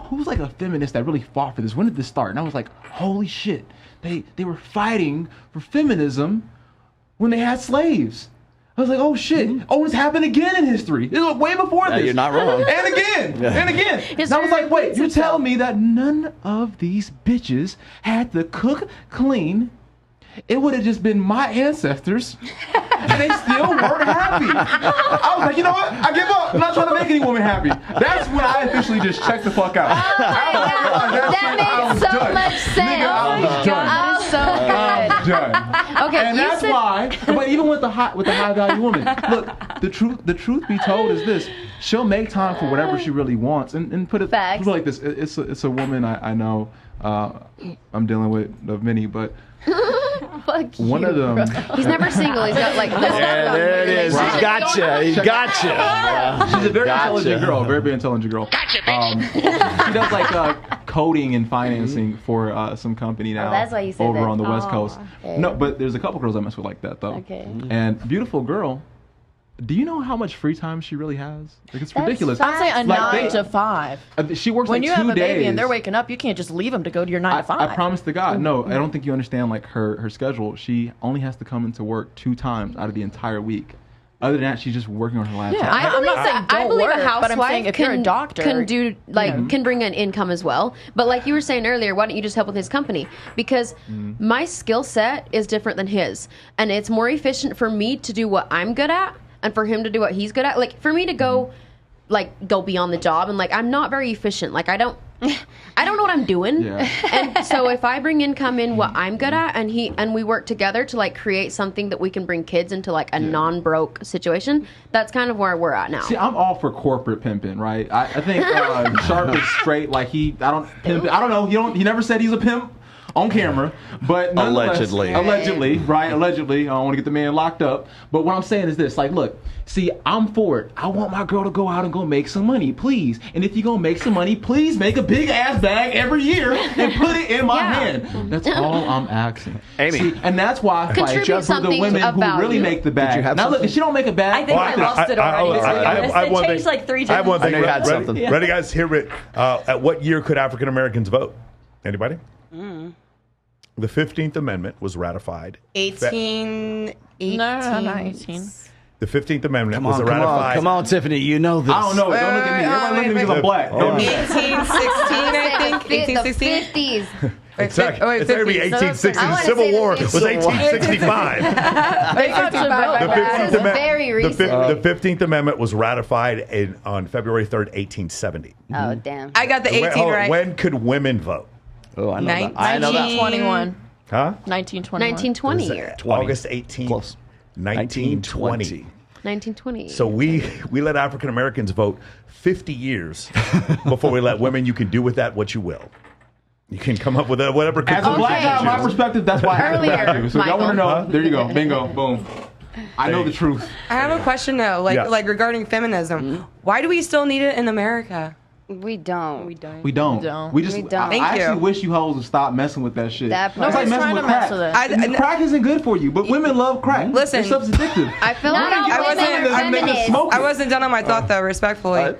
who's like a feminist that really fought for this? When did this start? And I was like, holy shit. they were fighting for feminism when they had slaves. I was like, oh shit! Oh, it's happened again in history. It was way before this. You're not wrong. And again, and again. And I was like, wait, you're telling me that none of these bitches had to cook, clean? It would have just been my ancestors, and they still weren't happy. I was like, you know what? I give up. I'm not trying to make any woman happy. That's when I officially just checked the fuck out. That makes so much sense. I was done. Okay, And that's why. But even with the high value woman, look, the truth be told is this: she'll make time for whatever she really wants, and put it like this. It's a woman I know. I'm dealing with many, but. Fuck One you, of them. He's never single. He's got like this. Yeah, there it is. He's gotcha. He's gotcha. She's a very intelligent girl. Very intelligent girl. Gotcha, bitch. She does like coding and financing for some company now. Oh, that's why you said over that. on the West Coast. Okay. No, but there's a couple girls I mess with like that though. Okay. And beautiful girl. Do you know how much free time she really has? Like it's ridiculous. I'd say a Like, 9 to 5. She works When like you 2 have a baby days. and they're waking up, you can't just leave them to go to your 9 to 5. I promise to God, no. I don't think you understand like her schedule. She only has to come into work 2 times out of the entire week. Other than that, she's just working on her laptop. Yeah, I'm not saying don't I believe work, a but I'm housewife saying if you're a doctor, can do can bring an income as well. But like you were saying earlier, why don't you just help with his company? Because my skill set is different than his, and it's more efficient for me to do what I'm good at, and for him to do what he's good at. Like for me to go beyond the job, and like I'm not very efficient. Like I don't know what I'm doing. Yeah. And so if I bring income in what I'm good at, and we work together to like create something that we can bring kids into like a non-broke situation, that's kind of where we're at now. See, I'm all for corporate pimping, right? I think Sharp is straight. Like I don't know. He never said he's a pimp on camera, but Allegedly, right? Allegedly, I don't want to get the man locked up. But what I'm saying is this: like, look, see, I'm for it. I want my girl to go out and go make some money, please. And if you're gonna make some money, please make a big ass bag every year and put it in my hand. That's all I'm asking, Amy. See, and that's why I fight for the women who really make the bag. Now, look, if she don't make a bag, I think I lost it already. It changed like 3 times. I have one thing. I know you had something. Ready, guys? Here it. At what year could African Americans vote? Anybody? The 15th Amendment was ratified. 1818. No, not 18. The 15th Amendment was ratified. Come on, Tiffany. You know this. I don't know. Don't look at me. Everybody look at me because I'm black. 1816, I think. 1816. The 50s. Exactly. Wait, It's going to be 50s. 1860. I The wanna Civil say the War was 50s. 1865. They got to vote. The 15th This is very recent. The 15th Amendment was ratified on February 3rd, 1870. Oh, damn. I got the 18 right. When could women vote? Oh, I know that. I know that. 1921. Huh? 1921. 1920 year. August 18th. Close. 1920. 1920. So we let African Americans vote 50 years before we let women. You can do with that what you will. You can come up with whatever. As a black guy, my perspective, that's why I have to back you. So y'all want to know? Huh? There you go. Bingo. Boom. I know the truth. I have a question though, like regarding feminism. Why do we still need it in America? We don't. We don't. don't. We just. We don't. I Thank actually you. wish you hoes would stop messing with that shit. That part. It's like Nobody's messing trying with to crack. mess with it. Crack isn't good for you, but women love crack. Listen. It's substitutive. I feel Not like all women are feminists. I wasn't done on my thought though, respectfully,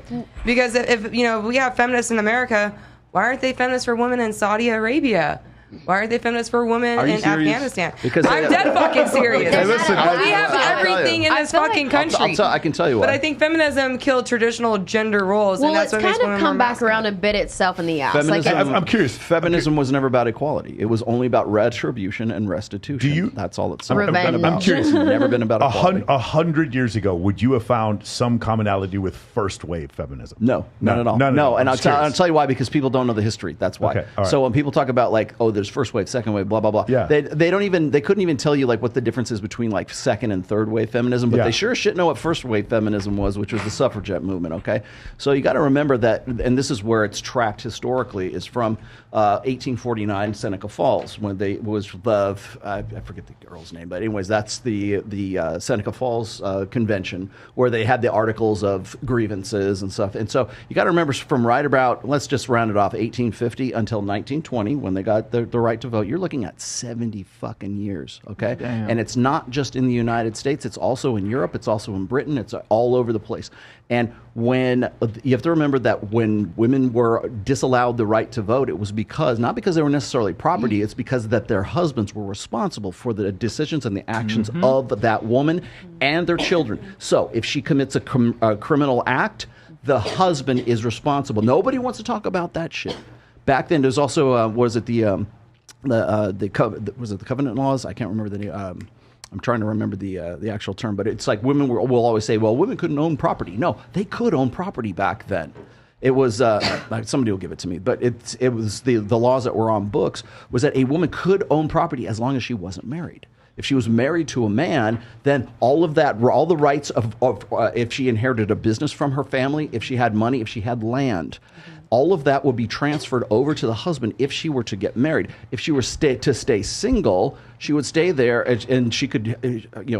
because if we have feminists in America, why aren't they feminists for women in Saudi Arabia? Why aren't they feminists for women Are you in serious? Afghanistan? Because I'm dead fucking serious. Hey, listen, we have everything in this fucking country. I can tell you why. But I think feminism killed traditional gender roles, well, and that's it's what makes kind of women come more back around and bit itself in the ass. Feminism, Like, I'm curious. Feminism was never about equality. It was only about retribution and restitution. That's all it's ever Revenge. been about. I'm curious. It's never been about equality. 100 years ago, would you have found some commonality with first wave feminism? No, not at all. None No, of it. and I'm I'll just curious. tell you why, because people don't know the history. That's why. Okay, all right. So when people talk about like, oh, there's first wave, second wave, blah blah blah. Yeah. They couldn't even tell you like what the difference is between like second and third wave feminism, but Yeah. they sure as shit know what first wave feminism was, which was the suffragette movement. Okay, so you got to remember that, and this is where it's tracked historically, is from 1849 Seneca Falls, when I forget the girl's name, but anyways, that's the Seneca Falls convention where they had the articles of grievances and stuff. And so you got to remember from right about, let's just round it off, 1850 until 1920 when they got their the right to vote, you're looking at 70 fucking years, okay? Damn. And it's not just in the United States, it's also in Europe, it's also in Britain, it's all over the place. And when you have to remember that when women were disallowed the right to vote, it was not because they were necessarily property, it's because that their husbands were responsible for the decisions and the actions of that woman and their children. So if she commits a criminal act, the husband is responsible. Nobody wants to talk about that shit. Back then, there's also was it the covenant laws? I can't remember the name. I'm trying to remember the actual term, but it's like women will always say, well, women couldn't own property. No, they could own property back then. It was somebody will give it to me, but it was the laws that were on books was that a woman could own property as long as she wasn't married. If she was married to a man, then all the rights of if she inherited a business from her family, if she had money, if she had land, all of that would be transferred over to the husband if she were to get married. If she were to stay single, she would stay there and she could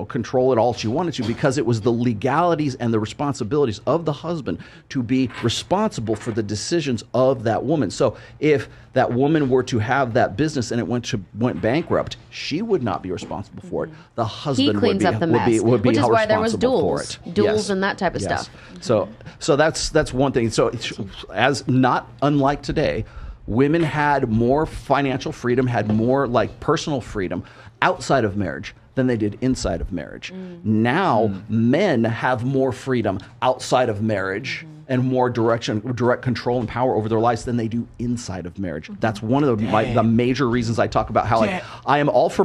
control it all she wanted to, because it was the legalities and the responsibilities of the husband to be responsible for the decisions of that woman. So if that woman were to have that business and it went bankrupt, she would not be responsible for it. The husband would be which is why there was for it. Duels and that type of stuff. So that's one thing. So as not unlike today, women had more financial freedom, had more like personal freedom outside of marriage than they did inside of marriage. Now men have more freedom outside of marriage and more direct control and power over their lives than they do inside of marriage. That's one of the major reasons I talk about how I am all for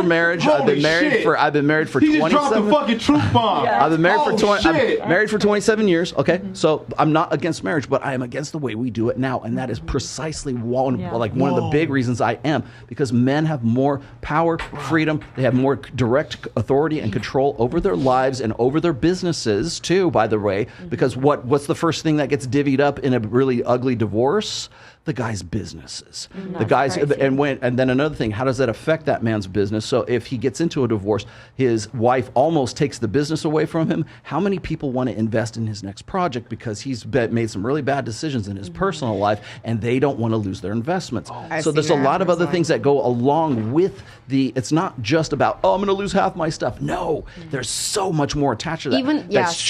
marriage. I've been married for 27. He just dropped the fucking truth bomb. I've been married for 27 years. Okay, so I'm not against marriage, but I am against the way we do it now, and that is precisely one of the big reasons I am, because men have more power, freedom. They have more direct authority and control over their lives and over their businesses too. By the way, because what's the first thing that gets divvied up in a really ugly divorce? The guy's businesses. The guys, and then another thing, how does that affect that man's business? So if he gets into a divorce, his wife almost takes the business away from him. How many people want to invest in his next project because he's made some really bad decisions in his personal life, and they don't want to lose their investments? So there's a lot of other things that go along with it's not just about, I'm going to lose half my stuff. No, there's so much more attached to that. That's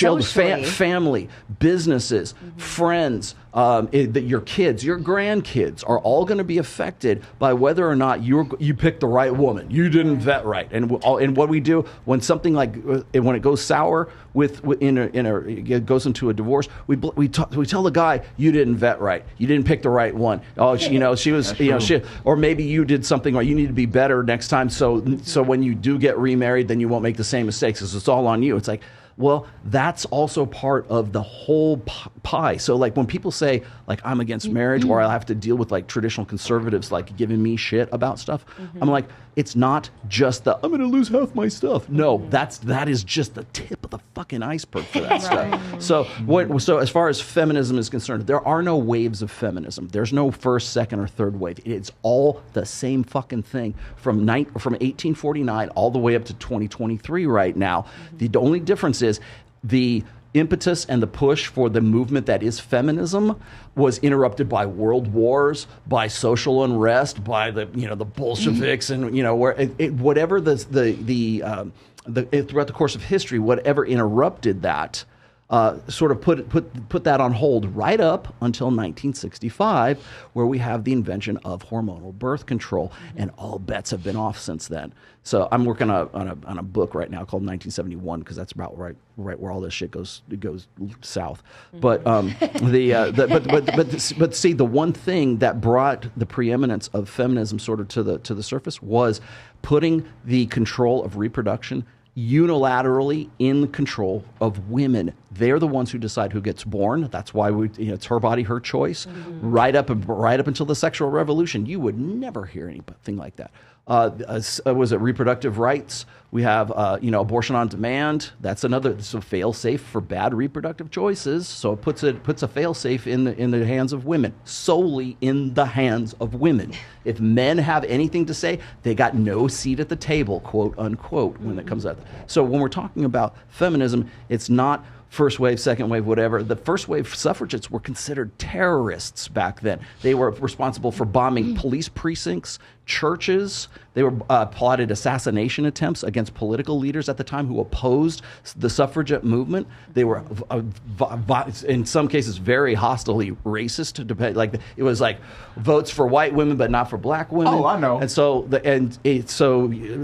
family, businesses, friends, your kids, your grandkids are all going to be affected by whether or not you picked the right woman. You didn't vet right, and what we do when something when it goes sour it goes into a divorce, we tell the guy, you didn't vet right, you didn't pick the right one. Oh, she was or maybe you did something right. You need to be better next time. So when you do get remarried, then you won't make the same mistakes because it's all on you. It's like, well, that's also part of the whole pie. So like when people say like I'm against marriage, or I'll have to deal with like traditional conservatives like giving me shit about stuff, I'm like, it's not just I'm going to lose half my stuff. No, that is just the tip of the fucking iceberg for that stuff. So as far as feminism is concerned, there are no waves of feminism. There's no first, second, or third wave. It's all the same fucking thing from 1849 all the way up to 2023 right now. The only difference is the impetus and the push for the movement that is feminism was interrupted by world wars, by social unrest, by the Bolsheviks, and whatever throughout the course of history, whatever interrupted that. Sort of put that on hold right up until 1965, where we have the invention of hormonal birth control, and all bets have been off since then. So I'm working on a book right now called 1971, because that's about right where all this shit goes south. But but see, the one thing that brought the preeminence of feminism sort of to the surface was putting the control of reproduction unilaterally in control of women. They're the ones who decide who gets born. That's why it's her body, her choice. Right up until the sexual revolution, you would never hear anything like that. Was it reproductive rights? We have abortion on demand. That's another fail-safe for bad reproductive choices. So it puts a fail-safe in the hands of women, solely in the hands of women. If men have anything to say, they got no seat at the table, quote unquote, when it comes out. So when we're talking about feminism, it's not first wave, second wave, whatever. The first wave suffragettes were considered terrorists back then. They were responsible for bombing police precincts, churches. They were plotted assassination attempts against political leaders at the time who opposed the suffragette movement. They were, in some cases, very hostily racist. Like it was like votes for white women but not for black women. Oh, I know. And so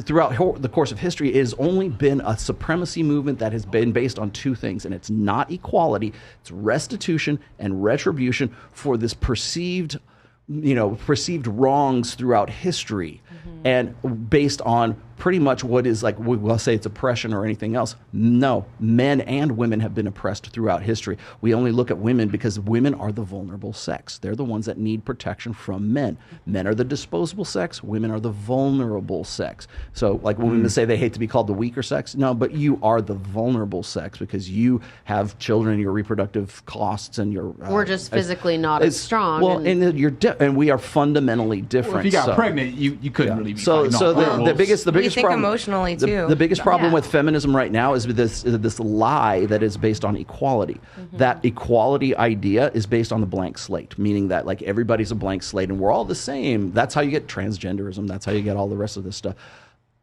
throughout the course of history, it has only been a supremacy movement that has been based on two things, and it's not equality. It's restitution and retribution for this perceived wrongs throughout history, and based on pretty much what is like, we'll say it's oppression or anything else. No, men and women have been oppressed throughout history. We only look at women because women are the vulnerable sex. They're the ones that need protection from men. Men are the disposable sex. Women are the vulnerable sex. So like when women say they hate to be called the weaker sex, no, but you are the vulnerable sex because you have children, your reproductive costs, and your we're just physically not as strong. Well, and we are fundamentally different. Well, if you got pregnant, you couldn't really be so the biggest think problem emotionally too. The biggest problem with feminism right now is this lie that is based on equality. That equality idea is based on the blank slate, meaning that like everybody's a blank slate and we're all the same. That's how you get transgenderism. That's how you get all the rest of this stuff.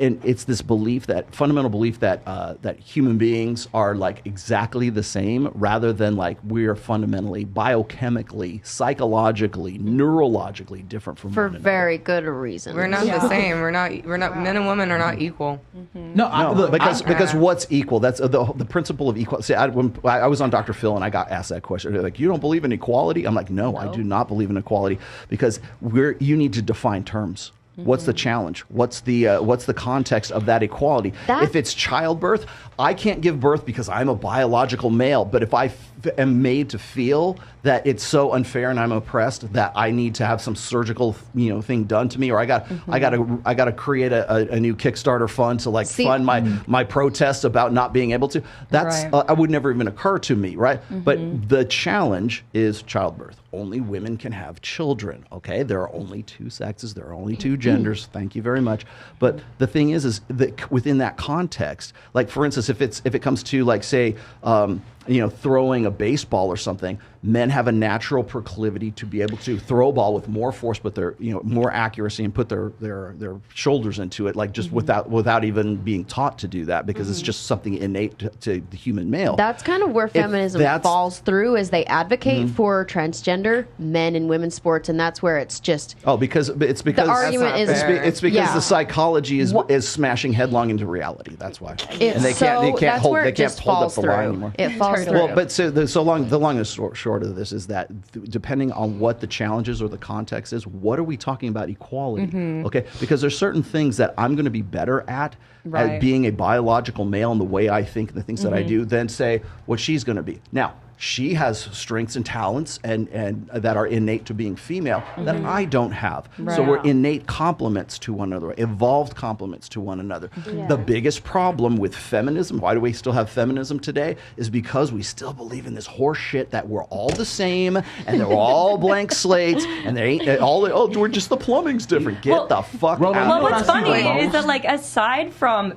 And it's this belief, that fundamental belief that that human beings are like exactly the same, rather than like we are fundamentally, biochemically, psychologically, neurologically different from one another. For very good reasons. We're not the same. We're not. Men and women are not equal. Because what's equal? That's the principle of equality. See, when I was on Dr. Phil and I got asked that question. They're like, you don't believe in equality? I'm like, no, I do not believe in equality, because you need to define terms. What's the challenge? What's the context of that equality? If it's childbirth, I can't give birth because I'm a biological male. But if I am made to feel that it's so unfair and I'm oppressed that I need to have some surgical thing done to me, or I got to create a new Kickstarter fund to fund my protests about not being able to. That's I would never even occur to me, right? But the challenge is childbirth. Only women can have children. Okay, there are only two sexes. There are only two genders. Thank you very much. But the thing is that within that context, like for instance, if it comes to like say throwing a baseball or something, men have a natural proclivity to be able to throw a ball with more force, but their more accuracy, and put their shoulders into it, like just without even being taught to do that, because it's just something innate to the human male. That's kind of where feminism falls through, is they advocate for transgender men and women's sports, and that's where it's just because the argument is it's because the psychology is smashing headlong into reality. That's why, and they can't hold up the line anymore. It falls through. Well, but so the long and short of this is that depending on what the challenges or the context is, what are we talking about equality? Okay, because there's certain things that I'm going to be better at being a biological male and the way I think, the things that I do, than say what she's going to be. Now, she has strengths and talents and that are innate to being female that I don't have. So we're innate complements to one another, evolved complements to one another. The biggest problem with feminism, why do we still have feminism today, is because we still believe in this horse shit that we're all the same and they're all blank slates and they ain't we're just the plumbing's different. Get the fuck out. Well, what's funny is that like aside from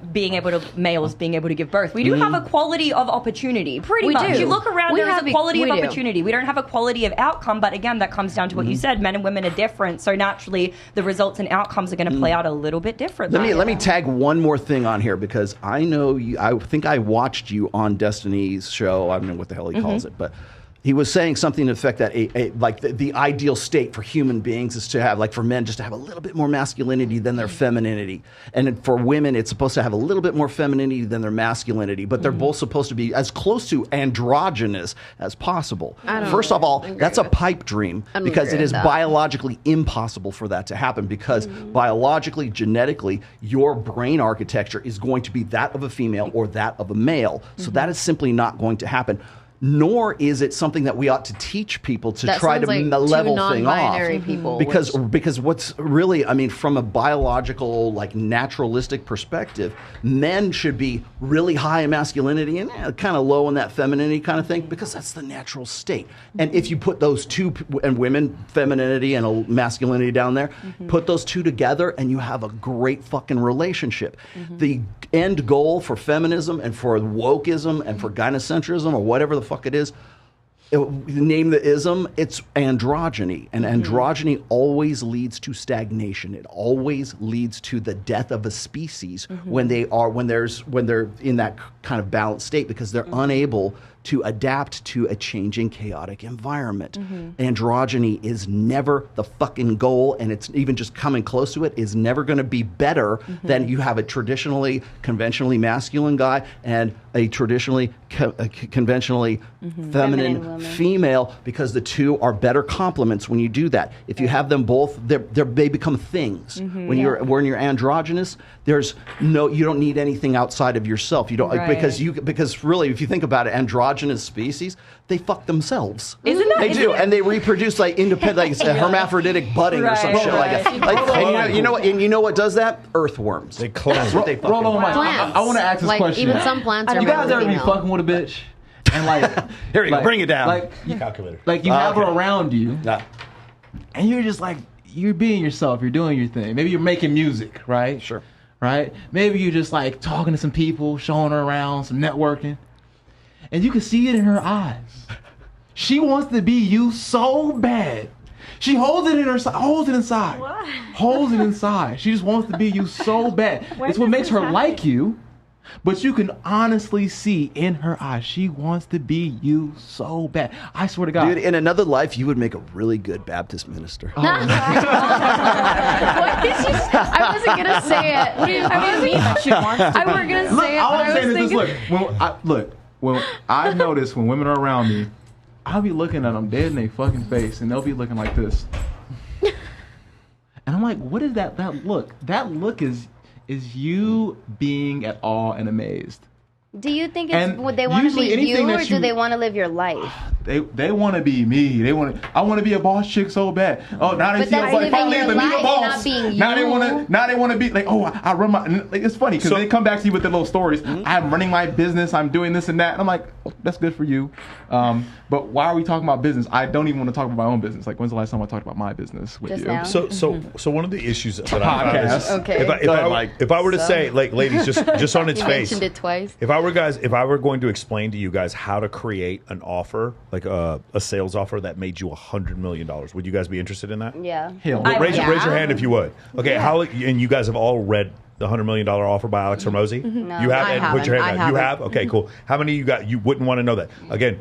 males being able to give birth, we do have equality of opportunity. Pretty much. You look around, there's equality of opportunity. We don't have equality of outcome, but again, that comes down to what you said. Men and women are different, so naturally the results and outcomes are going to play out a little bit differently. Let me tag one more thing on here, because I know you. I think I watched you on Destiny's show. I don't know what the hell he calls it, but he was saying something to the effect that the ideal state for human beings is to have, like for men, just to have a little bit more masculinity than their femininity. And for women, it's supposed to have a little bit more femininity than their masculinity. But they're both supposed to be as close to androgynous as possible. First of all, that's a pipe dream, because it is biologically impossible for that to happen, because biologically, genetically, your brain architecture is going to be that of a female or that of a male. So that is simply not going to happen. nor is it something that we ought to teach people to That try to sounds like level two thing off. non-binary people, Because what's really, I mean, from a biological, like naturalistic perspective, men should be really high in masculinity and kind of low in that femininity kind of thing, because that's the natural state. And if you put those two, and women, femininity and a masculinity down there, put those two together and you have a great fucking relationship. The end goal for feminism and for wokeism and for gynocentrism or whatever the fuck it is, name the ism, it's androgyny. And androgyny always leads to stagnation. It always leads to the death of a species when they're in that kind of balanced state, because they're unable to adapt to a changing, chaotic environment. Androgyny is never the fucking goal, and it's even just coming close to it is never going to be better than you have a traditionally, conventionally masculine guy and a traditionally, conventionally feminine female, because the two are better complements when you do that. If you have them both, they become things. When you're androgynous, there's no, you don't need anything outside of yourself. You don't because really, if you think about it, androgynous species, they fuck themselves. Isn't that? They do, and they reproduce like independent, like hermaphroditic budding or some shit like that. And you know what does that? Earthworms. They clone. That's what they fucking Roll on, do. Mike. I want to ask this Like, question. even some plants are You guys male ever be female. fucking with a bitch? And like, Here you go, bring it down. Like, Calculator. like you have her around you, Nah. and you're just like, you're being yourself. You're doing your thing. Maybe you're making music, right? Sure. Right? Maybe you're just like talking to some people, showing her around, some networking, and you can see it in her eyes. She wants to be you so bad. She holds it in her holds it inside. What? Holds it inside. She just wants to be you so bad. When It's what does makes this her happen? like you. But you can honestly see in her eyes, she wants to be you so bad. I swear to God. Dude, in another life, you would make a really good Baptist minister. What did you say? I wasn't gonna say it. I mean, I weren't gonna Look, say it. all but I'm I was saying is this. thinking. When I've noticed when women are around me, I'll be looking at them dead in their fucking face, and they'll be looking like this. And I'm like, what is that look? That look is you being at awe and amazed. Do you think And it's would they want to usually be anything you, or that do you- they want to live your life? They want to be me. I want to be a boss chick so bad. Oh, now they But see that's like living finally your the life, leader boss. not being Now they you. want to be like, oh, I run my. Like, it's funny because So- they come back to you with their little stories. I'm running my business. I'm doing this and that. And I'm like, oh, that's good for you. But why are we talking about business? I don't even want to talk about my own business. Like, when's the last time I talked about my business with Just you? now? So one of the issues that I found is, Podcast. Okay. if I were to say, like, ladies, just on its You face, mentioned it twice. if I were going to explain to you guys how to create an offer, like a sales offer that made you $100 million, would you guys be interested in that? Yeah. Hell, I- Raise Yeah. your hand if you would. Okay, and you guys have all read the $100 million offer by Alex Hormozy? No. You have? I And put your hand haven't. down. I You have? Okay, cool. How many of you got? You wouldn't want to know that. Again,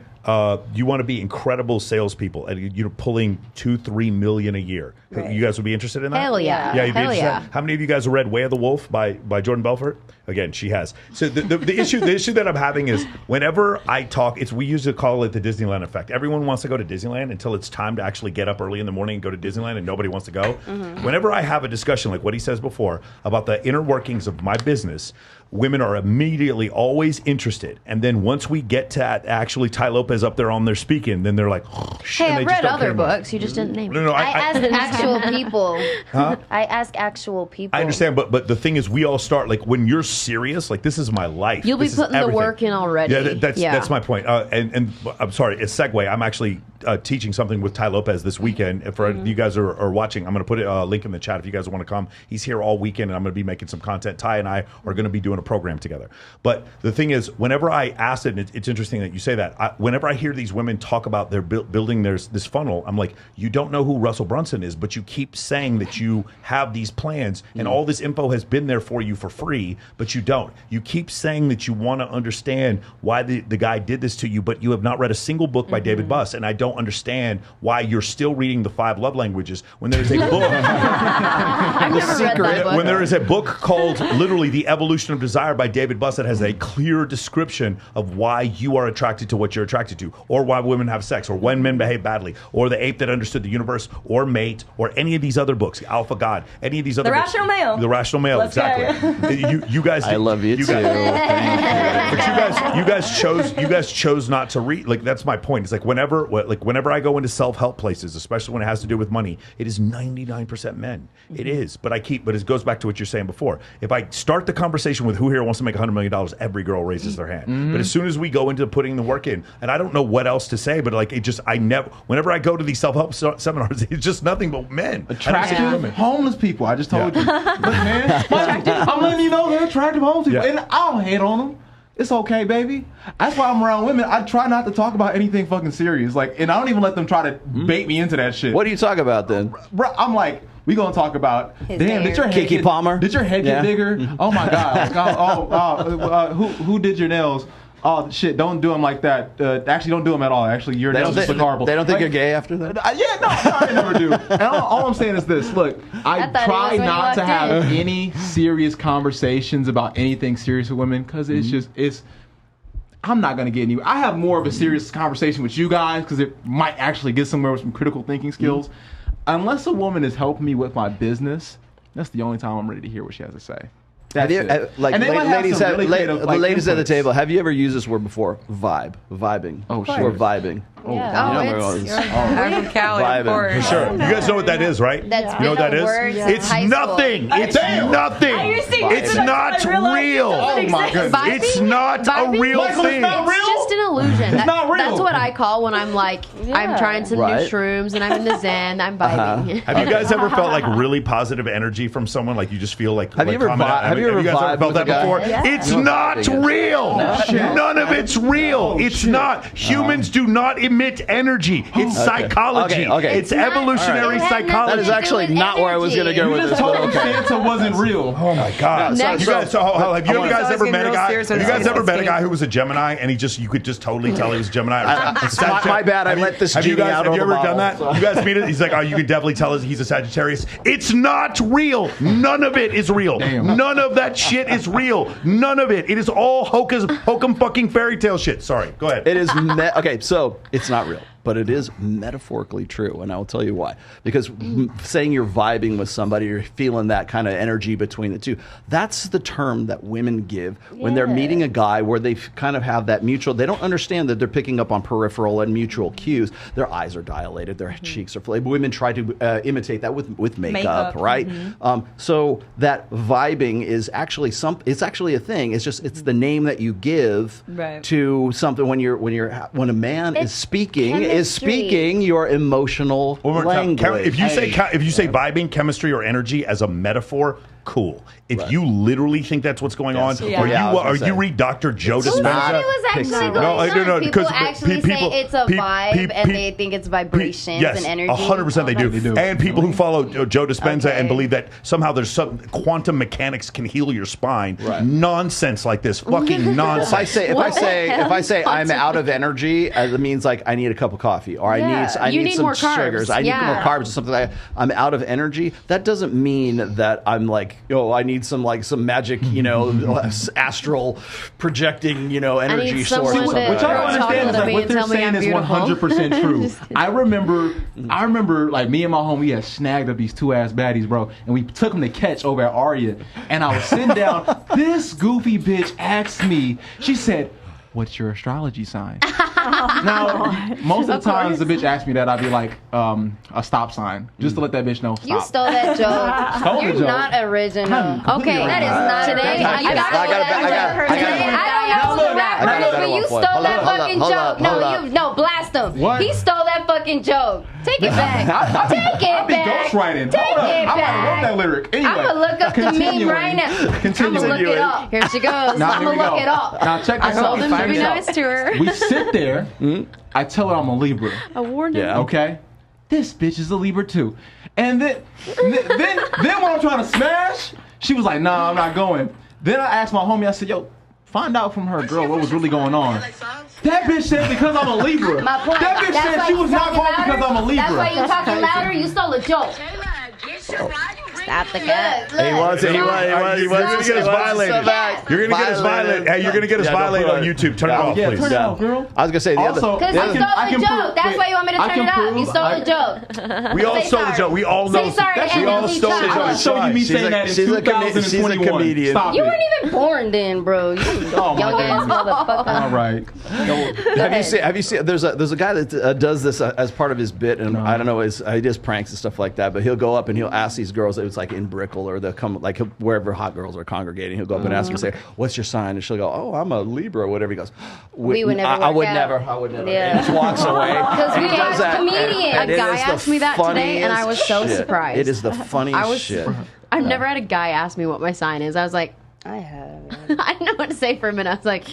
you want to be incredible salespeople, and you're pulling $2-3 million a year. Right. You guys would be interested in that? Hell yeah. Yeah, you'd be Hell interested. yeah. How many of you guys have read Way of the Wolf by Jordan Belfort? Again, she has. So the issue that I'm having is whenever I talk, we used to call it the Disneyland effect. Everyone wants to go to Disneyland until it's time to actually get up early in the morning and go to Disneyland, and nobody wants to go. Whenever I have a discussion like what he says before about the inner workings of my business, women are immediately always interested. And then once we get to actually Ty Lopez up there on their speaking, then they're like, oh, shit. Hey, and I've they just read don't care other anymore. books. You just didn't name it. No, I ask actual people. Huh? I ask actual people. I understand, but the thing is, we all start like when you're serious. Like this is my life. You'll be This is putting the everything. work in already. Yeah, that's Yeah. my point. And I'm sorry, a segue. I'm actually teaching something with Ty Lopez this weekend. If you guys are watching, I'm going to put a link in the chat if you guys want to come. He's here all weekend, and I'm going to be making some content. Ty and I are going to be doing a program together. But the thing is, whenever I ask it, and it's interesting that you say that. Whenever I hear these women talk about their building this funnel, I'm like, you don't know who Russell Brunson is, but you keep saying that you have these plans, and all this info has been there for you for free, but you don't. You keep saying that you want to understand why the guy did this to you, but you have not read a single book by David Buss, and I don't understand why you're still reading the 5 love languages when there's a book. I've never read that book. When there is a book called literally The Evolution of Desire by David Buss that has a clear description of why you are attracted to what you're attracted attracted to, or why women have sex, or when men behave badly, or The Ape That Understood the Universe, or Mate, or any of these other books, Alpha God, any of these other books. Rational Male. The Rational Male, Let's exactly. You guys. I love you too. But you guys chose not to read. Like, that's my point. It's like whenever I go into self-help places, especially when it has to do with money, it is 99% men. It is. But it goes back to what you're saying before. If I start the conversation with who here wants to make $100 million, every girl raises their hand. But as soon as we go into putting the work in, and I don't know what else to say, but like whenever I go to these self-help seminars, it's just nothing but men. Attractive homeless people. I just told you. Look, man, I'm letting you know they're attractive homeless people. And I don't hate on them. It's okay, baby. That's why I'm around women. I try not to talk about anything fucking serious. Like, and I don't even let them try to bait me into that shit. What do you talk about then? Bro, I'm like, we gonna talk about did your head Kiki Palmer? Did your head get bigger? Oh my god! Who did your nails? Oh shit! Don't do them like that. Actually, don't do them at all. Actually, your nails just look horrible. They don't think you're gay after that? I never do. And all I'm saying is this: look, I try not to have any serious conversations about anything serious with women because it's. I'm not gonna get any. I have more of a serious conversation with you guys because it might actually get somewhere with some critical thinking skills. Unless a woman is helping me with my business, that's the only time I'm ready to hear what she has to say. Ladies at the table, have you ever used this word before? Vibing. Oh, sure. Or vibing. I'm from Cali, of course. Sure. You guys know what that is, right? That's you know what that is? It's nothing. It's nothing. It's not real. Oh my goodness. It's not a real thing. It's just an illusion. It's not real. That's what I call when I'm like, I'm trying some new shrooms and I'm in the zen, I'm vibing. Have you guys ever felt like really positive energy from someone? Like you just feel like. Have you guys ever felt that before? Yeah. It's not real. None of it's real. It's not. Humans do not emit energy. It's psychology. Okay. It's evolutionary psychology. That is actually not where I was going to go with this. Santa wasn't real. Oh my God! Have you guys ever met a guy? Have you guys ever met a guy who was a Gemini and you could just totally tell he was a Gemini? My bad. I let this genie out of the bottle. Have you ever done that? You guys meet it? He's like, oh, you can definitely tell he's a Sagittarius. It's not real. None of it is real. None of that shit is real. None of it. It is all hokum fucking fairy tale shit. Sorry. Go ahead. It is okay. So it's not real, but it is metaphorically true, and I will tell you why. Because saying you're vibing with somebody, you're feeling that kind of energy between the two. That's the term that women give when they're meeting a guy where they kind of have that mutual. They don't understand that they're picking up on peripheral and mutual cues. Their eyes are dilated, their cheeks are flayed. Women try to imitate that with makeup, right? So that vibing is actually it's actually a thing. It's just it's the name that you give to something when a man is speaking. Is speaking your emotional language. If you say vibing, chemistry, or energy as a metaphor, cool. If you literally think that's what's going on, or you read Dr. Joe Dispenza. It was actually no. People actually say it's a vibe, and they think it's vibrations and energy. 100% they do. And people who follow Joe Dispenza and believe that somehow there's some quantum mechanics can heal your spine. Nonsense like this. Fucking nonsense. If I say I'm out of energy, it means like I need a cup of coffee, or I need some sugars. I need more carbs or something like that. I'm out of energy. That doesn't mean that I'm like, I need some magic, astral projecting, energy source. What y'all understand is like what they're saying is 100% true. I remember like me and my homie, we had snagged up these 2-ass baddies, bro, and we took them to catch over at Aria, and I was sitting down. This goofy bitch asked me, she said, what's your astrology sign? Now, most of the times the bitch asks me that, I'd be like, a stop sign, just to let that bitch know. Stop. You stole that joke. You're not original. Okay, that is not today. I don't know the rapper, but you stole that fucking joke. No, blast him. What? He stole that fucking joke. Take it back. Take it back. Ghostwriting. Take it back. I wrote that lyric. Anyway, I'm gonna look up the meme right now. I'm gonna look it up. Here she goes. I'm gonna look it up. Now check this out. I told him to be nice to her. We sit there. I tell her I'm a Libra. I warned him. Okay. This bitch is a Libra too. And then when I'm trying to smash, she was like, nah, I'm not going. Then I asked my homie, I said, yo, find out from her girl what was really going on. That bitch said because I'm a Libra. My point. That bitch said she was not going because I'm a Libra. That's why you talking louder. You stole a joke. Stop the cut. He was. You're gonna get us violated. You're gonna get us violated. Hey, you're gonna get us violated on YouTube. Turn it off, please. Turn it off, girl. I was gonna say the other. Because you stole a joke. That's why you want me to turn it off. You stole a joke. We all stole the joke. We all know. Say sorry to We all Emily stole the Child. joke. I'll show you me saying that in 2021. She's a comedian. Stop You it. weren't even born then, bro. You Oh, my young ass God. motherfucker. All right. Have you seen? There's a guy that does this as part of his bit, and I don't know, he does pranks and stuff like that. But he'll go up and he'll ask these girls. It's like in Brickell, or they'll come like wherever hot girls are congregating. He'll go up and ask them, say, "What's your sign?" And she'll go, "Oh, I'm a Libra," or whatever. He goes, We would never I would work out." never. I would never. Yeah. And just walks away. Because we And he does are that, comedians. and A it guy is the asked me that today, and I was so funniest shit. surprised. It is the funniest shit. I've never had a guy ask me what my sign is. I was like, I have. I didn't know what to say for a minute. I was like,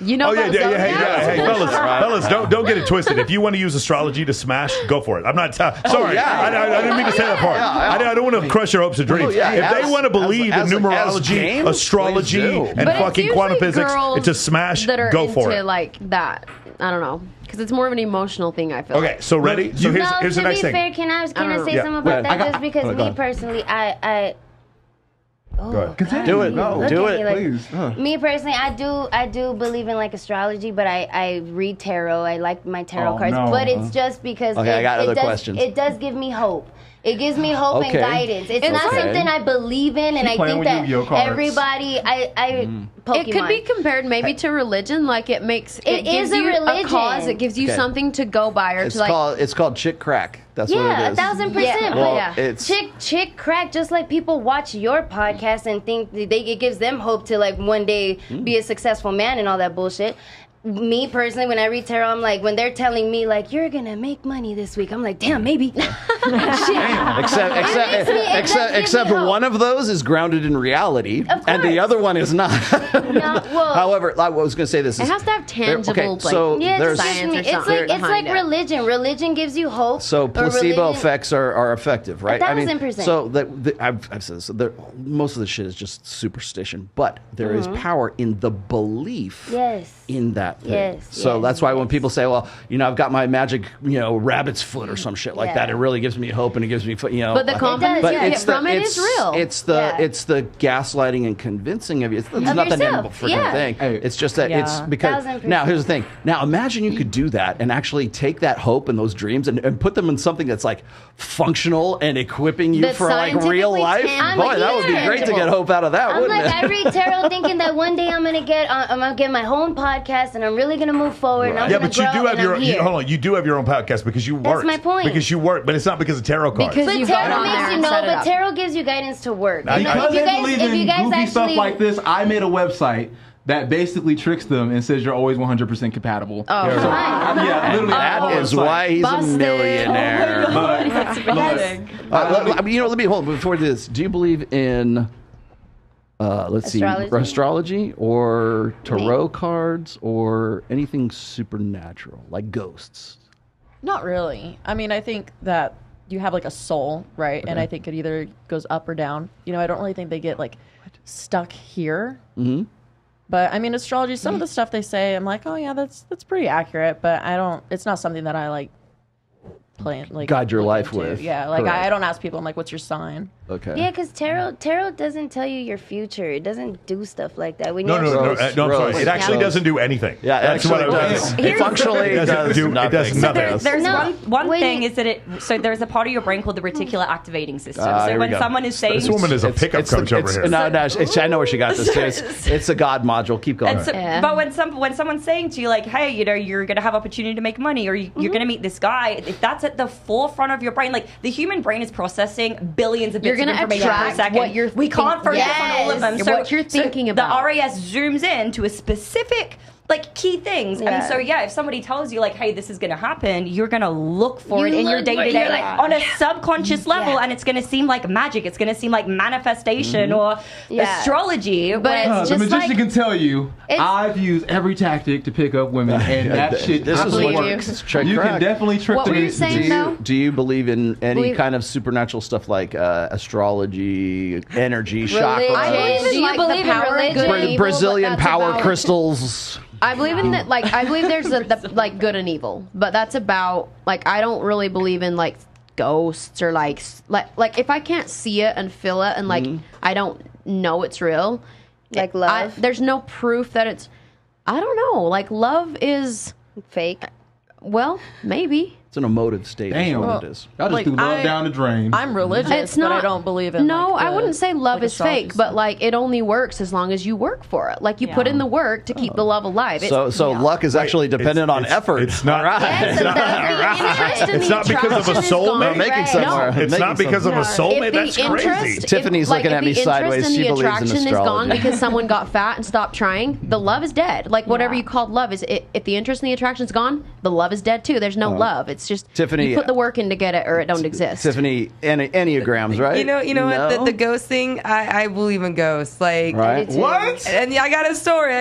you know Oh yeah, about yeah, zodiac? Hey, fellas, don't get it twisted. If you want to use astrology to smash, go for it. I'm not sorry. yeah. I didn't mean to say that part. I don't want to crush your hopes and dreams. yeah. If they want to believe in numerology, games, astrology, please do. and But fucking it's quantum usually physics, girls it's a smash. that are Go into for it. like that. I don't know, because it's more of an emotional thing. I feel. Okay, so ready? So here's the to next be thing. fair, can I say Yeah. something about I that? got- Just because go me ahead. personally, I Go ahead. Continue. Do it. No. Look Do at it. me like- Please. Me personally, I do believe in like astrology, but I read tarot. I like my tarot Oh, cards, no. but it's just because Okay, I got other questions. It does give me hope. It gives me hope Okay. and guidance. It's not Okay. something I believe in, and I playing think with that Yu-Gi-Oh cards. everybody, Pokemon. It could be compared maybe to religion. Like it makes It gives is a you religion. a cause. It gives you Okay. something to go by or It's to like. it's called chick crack. That's what Yeah, it is. 1,000%. Yeah. But Well, yeah. it's chick crack, just like people watch your podcast and think it gives them hope to like one day be a successful man and all that bullshit. Me personally, when I read tarot, I'm like, when they're telling me like you're gonna make money this week, I'm like, damn, maybe. except me hope. one of those is grounded in reality, Of and the course. other one is not. Yeah, well, However, I was going to say this. It has to have tangible, so like, yeah, there's it's, science or it's something like behind it. religion. Religion gives you hope. So or placebo religion- effects are effective, right? 1,000%. So I've said this. Most of the shit is just superstition, but there is power in the belief Yes. in that thing. Yes, So yes, that's why when yes. people say, "Well, I've got my magic, rabbit's foot or some shit like Yeah. that," it really gives me hope and it gives me, But the confidence does, you yeah. get from it is real. It's the gaslighting and convincing of you. It's not the name of a yourself, freaking yeah. thing. Hey. It's just that it's Yeah. because 1,000%. now here's the thing. Now imagine you could do that and actually take that hope and those dreams and put them in something that's like functional and equipping you That's for like real scientifically life. tangible. Boy, that would be great to get hope out of that, I'm wouldn't like, it? I read tarot thinking that one day I'm gonna get my own podcast and I'm really gonna move forward. And I'm Yeah, gonna but you grow do have and your I'm here. hold on. You do have your own podcast because you work. my point. Because you work, but it's not because of tarot cards. Because But you got tarot on there makes you and know, set it but up. tarot gives you guidance to work. Now, You know, because Because if they you believe guys, if you in guys goofy actually, stuff like this, I made a website that basically tricks them and says you're always 100% compatible. Oh, So, fine. yeah, literally. That is why he's Busted. a millionaire. That's amazing. Let me hold before this. Do you believe in let's Astrology? see, astrology or tarot cards or anything supernatural like ghosts? Not really. I mean, I think that you have like a soul, right? And I think it either goes up or down. I don't really think they get like stuck here. Mm-hmm. But I mean, astrology, some of the stuff they say, I'm like, oh yeah, that's pretty accurate. But I don't. It's not something that I like Guide your look life into. with. Yeah, like Correct. I don't ask people. I'm like, what's your sign? Okay. yeah, because tarot doesn't tell you your future. It doesn't do stuff like that. When No, you no, no, actually- no, I'm sorry. Rose. It actually Rose. doesn't do anything. Yeah, that's what I was. It functionally It doesn't does do- it nothing. does nothing. There's No, one when thing you- is that there's a part of your brain called the reticular activating system. Here So we when go. someone is saying This woman is a pickup coach over here. No, I know where she got this. It's a God module. Keep going. And so, Yeah. But when someone's saying to you like, hey, you're gonna have opportunity to make money, or you're gonna meet this guy, if that's at the forefront of your brain, like the human brain is processing billions of You're bits of gonna information per attract second. what you're we can't focus on all of them. Yes. So What you're thinking about. The RAS zooms in to a specific key things. Yeah. And so if somebody tells you like, hey, this is gonna happen, you're gonna look for You it in your look day for to it, day, you're like like, on a subconscious level, Yeah. and it's gonna seem like magic. It's gonna seem like manifestation or Yeah. astrology. But when- it's The just magician like can tell you, It's- I've used every tactic to pick up women, and that shit This is absolutely what you. works. it's trick You crack. can definitely trick What them were you into saying, this. though? Do you believe in any Believe- kind of supernatural stuff like astrology, energy, chakra, Religion. I believe in Do you like believe the in power of religion? good and evil, Brazilian but that's power about- crystals? I believe in that. I believe there's like good and evil, but that's about I don't really believe in ghosts or like if I can't see it and feel it and like I don't know it's real, Like love? there's no proof that it's. I don't know. Like love is Fake. well, maybe. It's an emotive state. Damn. Is what it is. Y'all just Like, threw love down the drain. I'm religious, It's but I not- don't believe in. No, like, I wouldn't say love like is fake, astrology but like it only works as long as you work for it. Like you put in the work to keep the love alive. So luck is actually dependent on it's- effort. it's not- All right. Yes, and the interest in It's the not because of a attraction is soulmate. gone. We're making some No. more. It's Making not because some- of a soulmate. If That's the crazy. interest, Tiffany's looking at me if the sideways. interest She in the believes in attraction is gone astrology. because someone got fat and stopped trying, the love is dead. Like whatever you called love is. If the interest in the attraction is gone, the love is dead too. There's no love. It's just Tiffany, you put the work in to get it, or it don't exist. Tiffany, Enneagrams, right? You know No? what? The ghost thing, I believe in ghosts. Like, Right. What? and I got a story.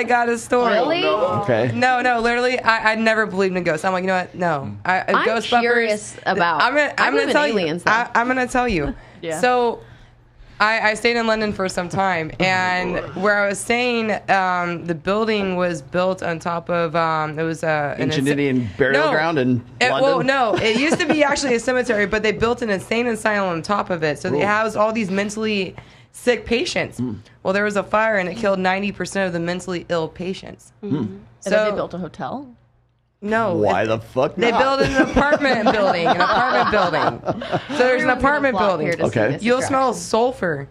Really? Okay. No, literally, I never believed in ghosts. I'm like, you know what? No. I'm ghost curious about. I'm I gonna believe in tell aliens, you. though. I'm gonna tell you. Yeah. So, I stayed in London for some time, and where I was staying, the building was built on top of it was an Ancient Indian burial ground in London? Well, no, it used to be actually a cemetery, but they built an insane asylum on top of it. So they housed all these mentally sick patients. Well, there was a fire, and it killed 90% of the mentally ill patients. And then they built a hotel. No. Why the fuck They not? built an apartment building. So there's an apartment building. Okay. You'll smell sulfur.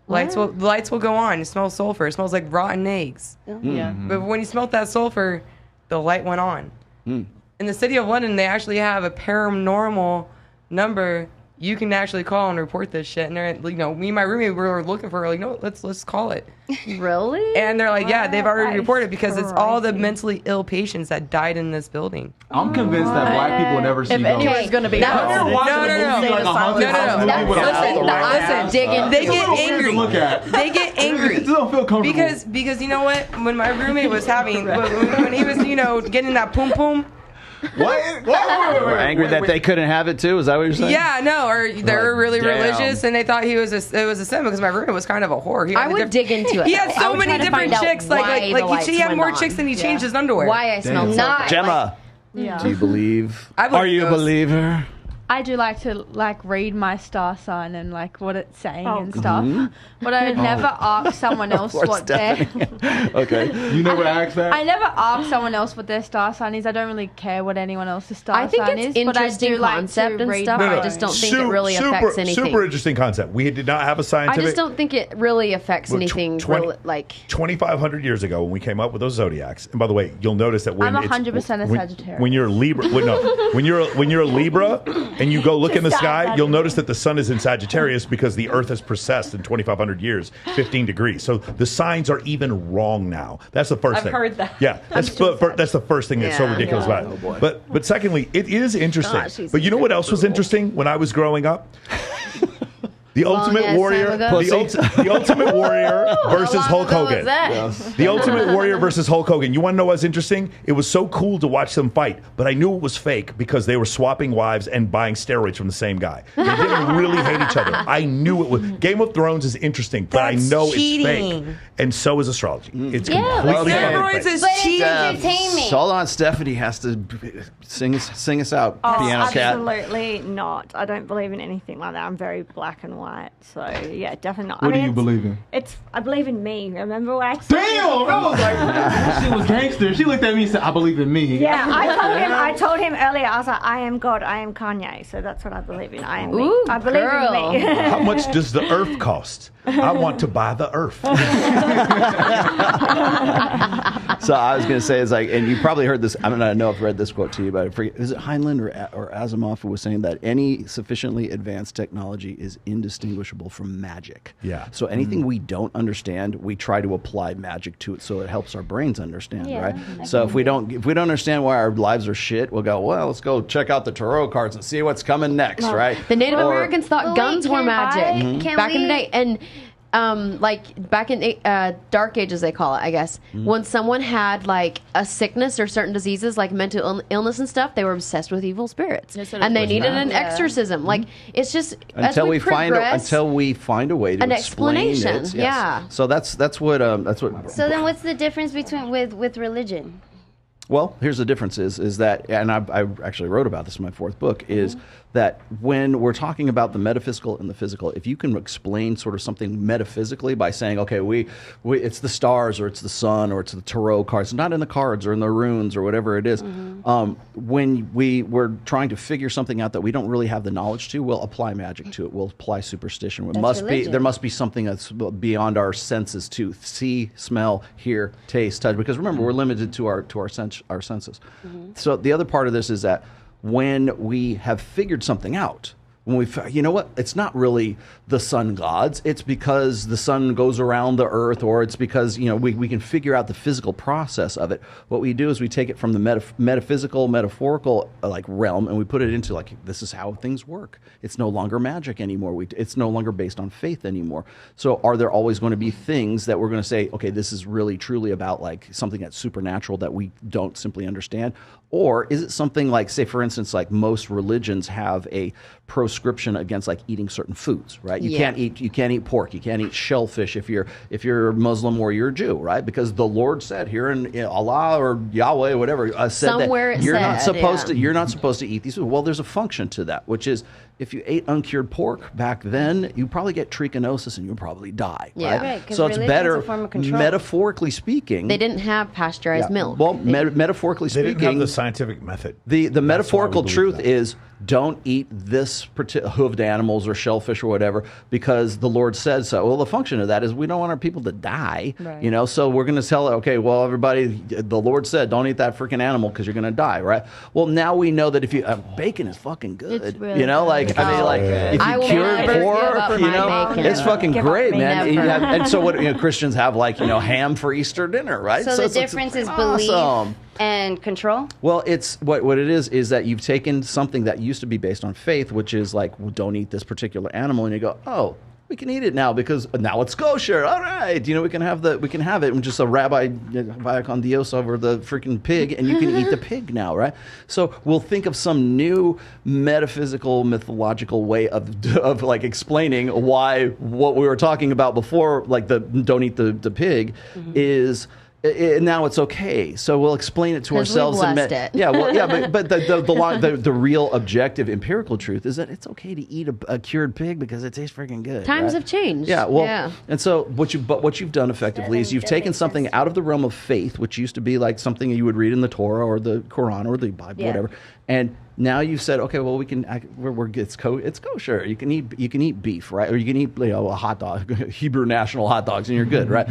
Lights will go on. You smell sulfur. It smells like rotten eggs. Yeah. But when you smelled that sulfur, the light went on. In the city of London, they actually have a paranormal number you can actually call and report this shit. And they're, me and my roommate were looking for, like, no, let's call it. Really? And they're like, yeah, they've already That's reported because it's all the crazy. mentally ill patients that died in this building. I'm convinced that black people never see If ghosts. anyone's going to be That- Have you ever watched No, a no, movie no. like a haunted No, no, house no. movie with Listen, all the right listen, ass digging- stuff? They It's a get little weird angry. to look at. They get angry. It don't feel comfortable. Because you know what? When my roommate was when he was, getting that poom poom. What? We're angry that they couldn't have it too. Is that what you're saying? Yeah, no, or they were really Damn. religious and they thought it was a sin because my roommate was kind of a whore. He I had would dig into it. He had I so would try many to different find out chicks. why the lights He had went more on. chicks than he changed his underwear. Why I smelled so Not- bad. Gemma, Yeah. do you believe? I believe Are you a ghosts. believer? I do like to read my star sign and what it's saying Oh, and stuff, but I would never ask someone else Poor what their. Okay. You never asked that? I never ask someone else what their star sign is. I don't really care what anyone else's star I think sign it's is, but I interesting do like concept to and read stuff. my I own. just don't think it really affects anything. Super interesting concept. We did not have a I scientific. just don't think it really affects Well, anything. 2,500 years ago when we came up with those zodiacs. And by the way, you'll notice that when I'm it's- 100% a when- Sagittarius. When you're a Libra, when you're a Libra and you go look in the sky, you'll notice that the sun is in Sagittarius because the Earth has precessed in 2,500 years 15 degrees. So the signs are even wrong now. That's the first I've thing. heard that. Yeah, that's the first thing that's so Yeah. ridiculous about it. boy. But secondly, it is interesting. Gosh, he's but you know what else was interesting when I was growing up? The Ultimate ass Warrior, time ago. the Ultimate Warrior versus How long Hulk ago was Hogan. that? The Ultimate Warrior versus Hulk Hogan. You want to know what's interesting? It was so cool to watch them fight, but I knew it was fake because they were swapping wives and buying steroids from the same guy. They didn't really hate each other. I knew it was. Game of Thrones is interesting, but I That's know cheating. it's fake. And so is astrology. It's Yeah, completely okay. Steroids fake. is But it's cheating. entertainment. Hold on, Stephanie has to sing us out, Oh, Piano Cat. absolutely not. I don't believe in anything like that. I'm very black and white. So yeah, definitely not. What do you it's- believe in? I believe in me. Remember what I said? Damn! I was like, that shit was gangster. She looked at me and said, I believe in me. Yeah, I told him earlier. I was like, I am God. I am Kanye. So that's what I believe in. I am me. Ooh, I believe girl. in me. How much does the earth cost? I want to buy the earth. So I was going to say, it's like, and you probably heard this. I don't know if I read this quote to you, but I forget. Is it Heinlein or Asimov who was saying that any sufficiently advanced technology is indistinguishable from magic? Yeah. So anything we don't understand, we try to apply magic to it, so it helps our brains understand, Yeah, right? I So can if we don't understand why our lives are shit, we'll go, well, let's go check out the tarot cards and see what's coming next, right? The Native Or- Americans thought But guns wait, were can magic I- can back in the we- day, and back in Dark Ages, they call it, I guess. When someone had like a sickness or certain diseases, like mental illness and stuff, they were obsessed with evil spirits, Yes, it and they was needed that. an exorcism. Like it's just until as we find progress, a way to an explain explanation, it. Yes. yeah. So that's what So then, what's the difference between with religion? Well, here's the difference is that, and I actually wrote about this in my 4th book, is that when we're talking about the metaphysical and the physical, if you can explain sort of something metaphysically by saying, okay, we it's the stars or it's the sun or it's the tarot cards, not in the cards or in the runes or whatever it is, when we're trying to figure something out that we don't really have the knowledge to, we'll apply magic to it. We'll apply superstition. There must be something that's beyond our senses to see, smell, hear, taste, touch. Because remember, we're limited to our senses. So the other part of this is that when we have figured something out, when you know what, it's not really the sun gods, it's because the sun goes around the earth, or it's because, you know, we can figure out the physical process of it. What we do is we take it from the metaphysical, metaphorical like realm, and we put it into like, this is how things work. It's no longer magic anymore. It's no longer based on faith anymore. So are there always going to be things that we're going to say, okay, this is really truly about like something that's supernatural that we don't simply understand? Or is it something like, say, for instance, like most religions have a proscription against like eating certain foods, right? You can't eat pork, you can't eat shellfish if you're Muslim or you're a Jew, right? Because the Lord said here in Allah or Yahweh, whatever, said somewhere that you're not supposed to eat these foods. Well, there's a function to that, which is if you ate uncured pork back then, you probably get trichinosis and you'll probably die. Right, so it's better, metaphorically speaking. They didn't have pasteurized milk. Well, metaphorically They speaking, didn't have the scientific method. The metaphorical truth that. is don't eat this hooved animals or shellfish or whatever because the Lord said so. Well, the function of that is we don't want our people to die, you know, so we're going to tell, okay, well, everybody, the Lord said don't eat that freaking animal because you're going to die, right? Well, now we know that if you, bacon is fucking good, It's really you know, like, I mean, like, if I you will cured never give pork, up you my know, bacon. it's fucking great, man. Never. And so what, you know, Christians have like, you know, ham for Easter dinner, right? So the it's difference is awesome. belief and control? Well, it's what it is that you've taken something that used to be based on faith, which is like, well, don't eat this particular animal, and you go, oh, we can eat it now because now it's kosher. All right, you know, we can have it, and just a rabbi via con Dios over the freaking pig, and you can eat the pig now, right? So we'll think of some new metaphysical, mythological way of like explaining why what we were talking about before, like the don't eat the pig, is. Now it's okay, so we'll explain it to ourselves. It. Yeah, well, yeah, but the real objective empirical truth is that it's okay to eat a cured pig because it tastes freaking good. Times have changed. Yeah, well, and so what you've done effectively is you've taken something out of the realm of faith, which used to be like something you would read in the Torah or the Quran or the Bible, whatever, and now you've said, okay, well, we can. It's kosher. You can eat beef, right? Or you can eat a hot dog, Hebrew national hot dogs, and you're good, right?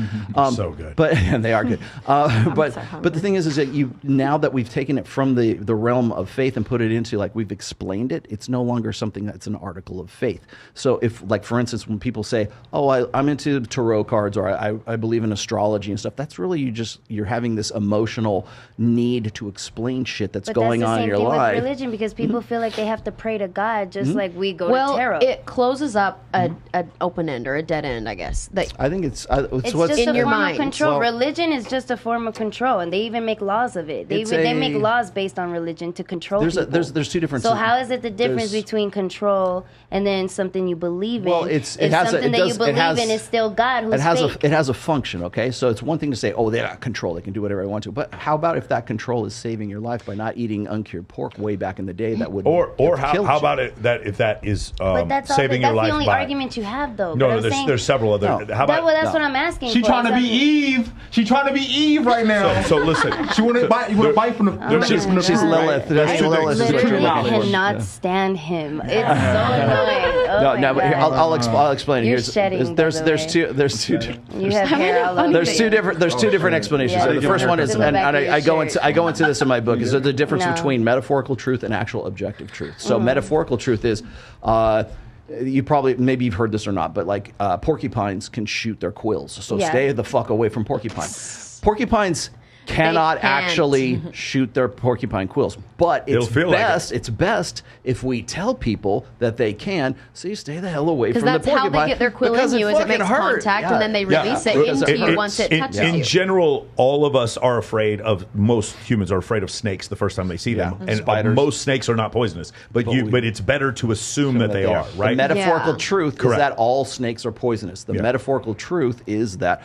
So good. But and they are good. But the thing is that now that we've taken it from the realm of faith and put it into like we've explained it, it's no longer something that's an article of faith. So if like for instance, when people say, oh, I'm into tarot cards or I believe in astrology and stuff, that's really you're having this emotional need to explain shit that's going on in your life. With religion, because people feel like they have to pray to God just like we go to tarot. It closes up an open end or a dead end, I guess. I think it's just in a your form mind. of control. Well, religion is just a form of control, and they even make laws of it. They make laws based on religion to control people. There's two different. So how is it the difference between control and then something you believe in? Well, something that you believe in is still God who's fake. It has a function, okay? So it's one thing to say, oh, they got control, they can do whatever they want to. But how about if that control is saving your life by not eating uncured pork way back in the day that would Or how about it that if that is saving your life? That's the only argument you have, though. No, there's several other. How about that's what I'm asking. She trying to be Eve. She trying to be Eve right now. So listen, she want to bite from the. She's Lilith. I Lilith. literally cannot stand him. It's so annoying. No, but here, I'll explain it. You're shedding. There's two. You have hair all over. There's two different explanations. Yeah. The first one is, and I go into this in my book, is the difference No. between metaphorical truth and actual objective truth. So metaphorical truth is. Maybe you've heard this or not, but like porcupines can shoot their quills. So stay the fuck away from porcupines. Porcupines cannot actually shoot their porcupine quills, but it's best if we tell people that they can, so you stay the hell away from the porcupine. Because that's how they get their quill in you, is it makes contact and then they release it into you once it touches you. In general, all of us are afraid of, most humans are afraid of snakes the first time they see them. And spiders. Most snakes are not poisonous, but it's better to assume that they are, right? The metaphorical truth is that all snakes are poisonous. The metaphorical truth is that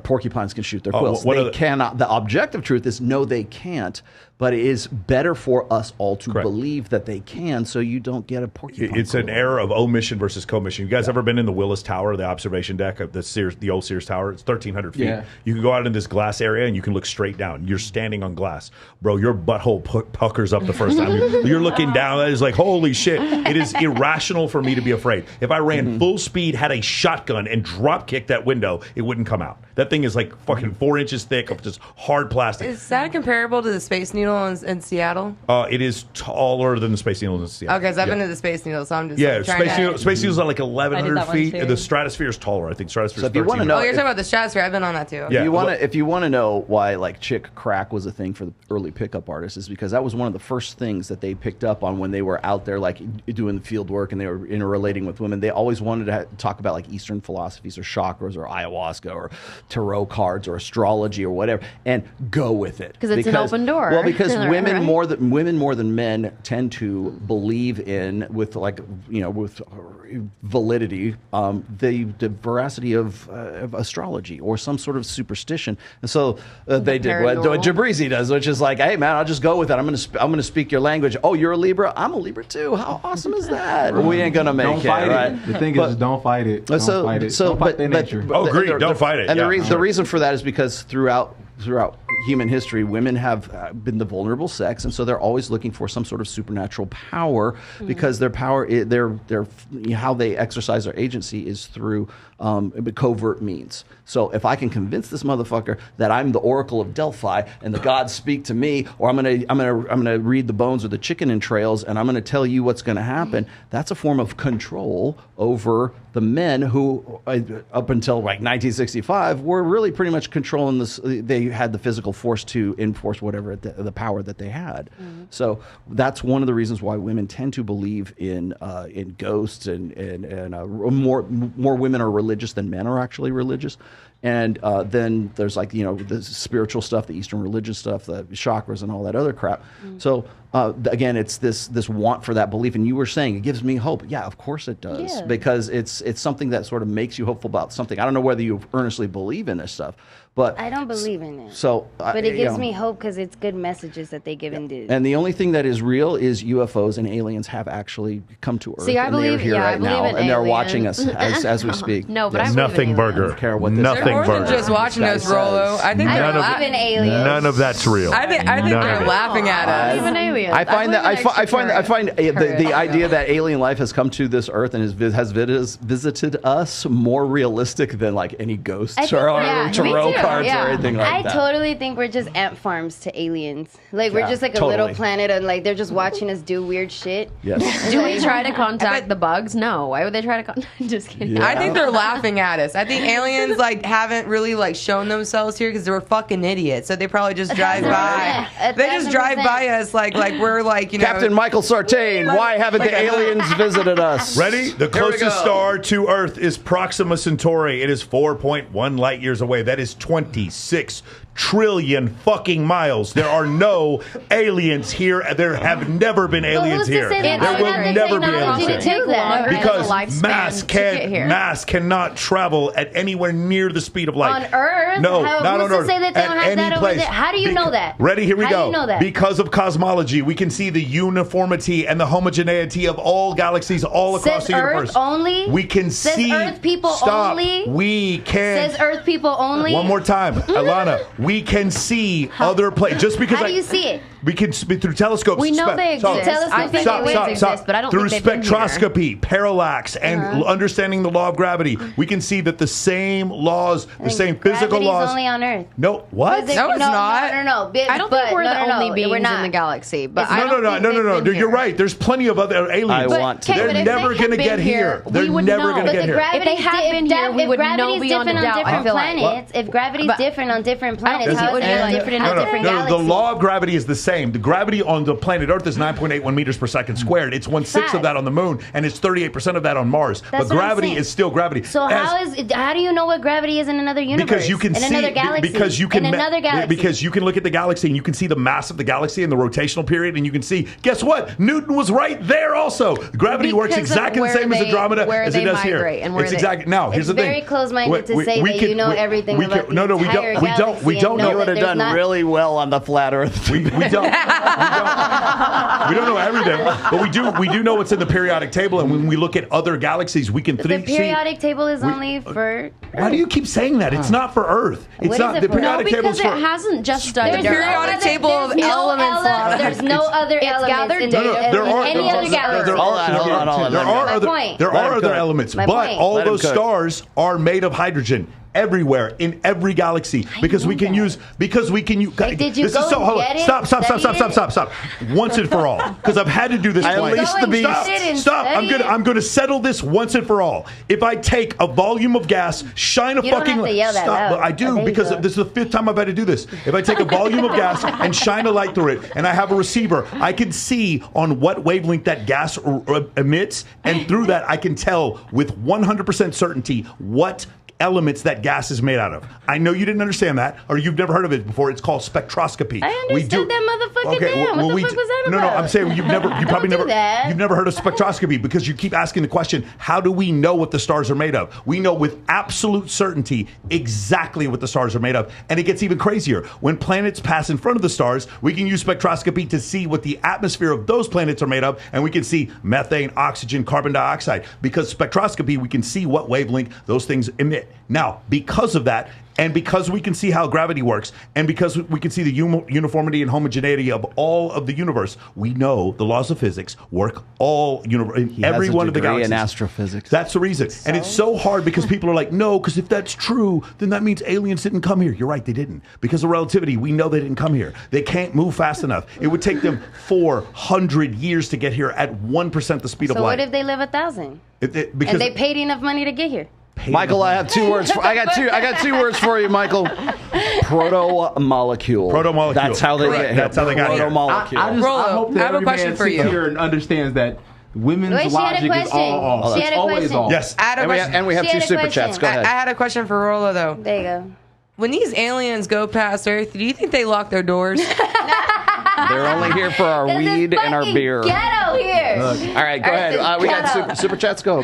porcupines can shoot their quills. They cannot. objective truth is no, they can't. But it is better for us all to believe that they can, so you don't get a porcupine. It's an error of omission versus commission. You guys ever been in the Willis Tower, the observation deck of the old Sears Tower? It's 1,300 feet. Yeah. You can go out in this glass area and you can look straight down. You're standing on glass, bro. Your butthole puckers up the first time. You're looking down. It's like, holy shit! It is irrational for me to be afraid. If I ran full speed, had a shotgun, and drop kicked that window, it wouldn't come out. That thing is like fucking 4 inches thick of just hard plastic. Is that comparable to the Space Needle in Seattle? It is taller than the Space Needle in Seattle. Okay, so I've been to the Space Needle, so I'm just Space Needle's at like 1,100 feet. The Stratosphere is taller. I think Stratosphere. So if you want to know, you're talking about the Stratosphere. I've been on that too. Yeah. If you want to know why like chick crack was a thing for the early pickup artists, is because that was one of the first things that they picked up on when they were out there like doing the field work and they were interrelating with women. They always wanted to talk about like Eastern philosophies or chakras or ayahuasca or tarot cards or astrology or whatever, and go with it because it's an open door. Well, because women more than men tend to believe in with validity the veracity of astrology or some sort of superstition, and so they did what Jabrizi does, which is like, hey man, I'll just go with it. I'm gonna speak your language. Oh, you're a Libra. I'm a Libra too. How awesome is that? We ain't gonna make it. Right? The thing is, don't fight it. Don't fight it. Don't fight their nature. Agreed. Don't fight it. And the reason for that is because throughout human history, women have been the vulnerable sex, and so they're always looking for some sort of supernatural power because their power, how they exercise their agency is through covert means. So if I can convince this motherfucker that I'm the Oracle of Delphi and the gods speak to me, or I'm gonna read the bones or the chicken entrails and I'm gonna tell you what's gonna happen, that's a form of control over the men who, up until like 1965, were really pretty much controlling this. They had the physical force to enforce whatever the power that they had. So that's one of the reasons why women tend to believe in ghosts and more women are religious than men are actually religious. And then there's like, the spiritual stuff, the Eastern religious stuff, the chakras and all that other crap. So again, it's this want for that belief. And you were saying it gives me hope. Yeah, of course it does. Because it's something that sort of makes you hopeful about something. I don't know whether you earnestly believe in this stuff, but I don't believe in it. So, but it gives me hope because it's good messages that they give in dudes. And the only thing that is real is UFOs and aliens have actually come to Earth. See, I believe, they're here right now, and they're watching us as we speak. No, but I believe Nothing in burger. I don't care what this Nothing They're more than burger. just watching us, Rolo. I think I they're believe in aliens. None of that's real. I think they're laughing at us. Even aliens. I find the idea that alien life has come to this Earth and has visited us more realistic than like any ghosts or tarot cards or anything like that. I totally think we're just ant farms to aliens. Like we're just like a little planet, and like they're just watching us do weird shit. Yes. Do we try to contact the bugs? No. Why would they try to contact? Just kidding. I think they're laughing at us. I think aliens like haven't really like shown themselves here because they were fucking idiots. So they probably just drive by. They just drive by us like we're like Captain Michael Sartain. Why haven't the aliens visited us? Ready? The closest star to Earth is Proxima Centauri. It is 4.1 light years away. That is 26 trillion fucking miles. There are no aliens here. There have never been aliens here. There will never be aliens here. Because mass cannot travel at anywhere near the speed of light. On Earth? No, not on Earth. Say that they don't have that over there? How do you know that? Ready? Here we go. How do you know that? Because of cosmology, we can see the uniformity and the homogeneity of all galaxies all across the universe. Earth only? We can Says see. Earth people only? We can. Says Earth people only? One more time, Alana. We can see other planets. Just because How do you see it? We can through telescopes. We know they exist. I think aliens exist, but I don't through think they've been here. spectroscopy, parallax, and understanding the law of gravity, we can see that the same laws, the same physical laws. Gravity's only on Earth. No, what? No, it's not. No. I don't think we're the only beings in the galaxy. But No. You're right. There's plenty of other aliens. They're never going to get here. They're never going to get here. If they had been here, we would know beyond a doubt. I feel like. If gravity's different on different planets, how is it different in a different No. galaxy? The law of gravity is the same same. The gravity on the planet Earth is 9.81 meters per second squared. It's 1/6 of that on the moon, and it's 38% of that on Mars. That's but what I'm gravity saying. is still gravity. So how do you know what gravity is in another universe? Because you can in see another galaxy. because you can in another galaxy. because you can look at the galaxy and you can see the mass of the galaxy and the rotational period, and you can see, guess what? Newton was right there also. Gravity works Because of exactly the where same as they- Andromeda where as they it does here. migrate and where It's they- exactly now. Here's It's the thing. very close-minded to say that you know everything about the no, we entire don't. We don't. We galaxy don't and know. You would have there's done not- really well on the flat Earth. We don't. We don't know everything, but we do know what's in the periodic table. And when we look at other galaxies, we can The periodic table is only for. Why do you keep saying that? It's not for Earth. It's What not is it the for? periodic No, table because is it for. hasn't just studied There's a periodic table of elements, Lana. There's no other elements gathered in data there are any other galaxy. Hold on. There are My other point. there Let are him other cook. elements, My but point. all Let him those cook. stars are made of hydrogen. Everywhere in every galaxy because we can use Like, did you this go is so and hold get on. it? Stop once and for all because I've had to do this I twice. unleashed the beast. Stop. I'm gonna settle this once and for all. If I take a volume of gas, shine a You don't fucking have to yell that stop. loud. But I Oh, do there you because go. this is the 5th time I've had to do this. If I take a volume of gas and shine a light through it, and I have a receiver, I can see on what wavelength that gas emits, and through that I can tell with 100% certainty what elements that gas is made out of. I know you didn't understand that, or you've never heard of it before. It's called spectroscopy. I understood that motherfucking damn. What the fuck was that No, about? I'm saying you've probably do never that. you've never heard of spectroscopy because you keep asking the question, how do we know what the stars are made of? We know with absolute certainty exactly what the stars are made of, and it gets even crazier. When planets pass in front of the stars, we can use spectroscopy to see what the atmosphere of those planets are made of, and we can see methane, oxygen, carbon dioxide. Because spectroscopy, we can see what wavelength those things emit. Now, because of that, and because we can see how gravity works, and because we can see the uniformity and homogeneity of all of the universe, we know the laws of physics work in every one of the galaxies. in astrophysics. That's the reason. And it's so hard because people are like, no, because if that's true, then that means aliens didn't come here. You're right, they didn't. Because of relativity, we know they didn't come here. They can't move fast enough. It would take them 400 years to get here at 1% the speed of So light. what if they live 1,000? Because And they paid enough money to get here? Michael, I have 2 words. I got 2 words for you, Michael. Proto-molecule. Proto-molecule. That's how they Correct. get here. That's how they got here. Proto-molecule. I Rollo, hope that I have a every question man for sits you. here and understands that women's Wait, she had a logic is question. all off. She had It's a always question. off. Yes. I had a question. We have She 2 had a super question. chats. Go I ahead. had a question for Rolla though. There you go. When these aliens go past Earth, do you think they lock their doors? They're only here for our 'Cause it's weed and our fucking beer. Ghetto here. All right, go Earth ahead. is We got ghetto. super chats. Go.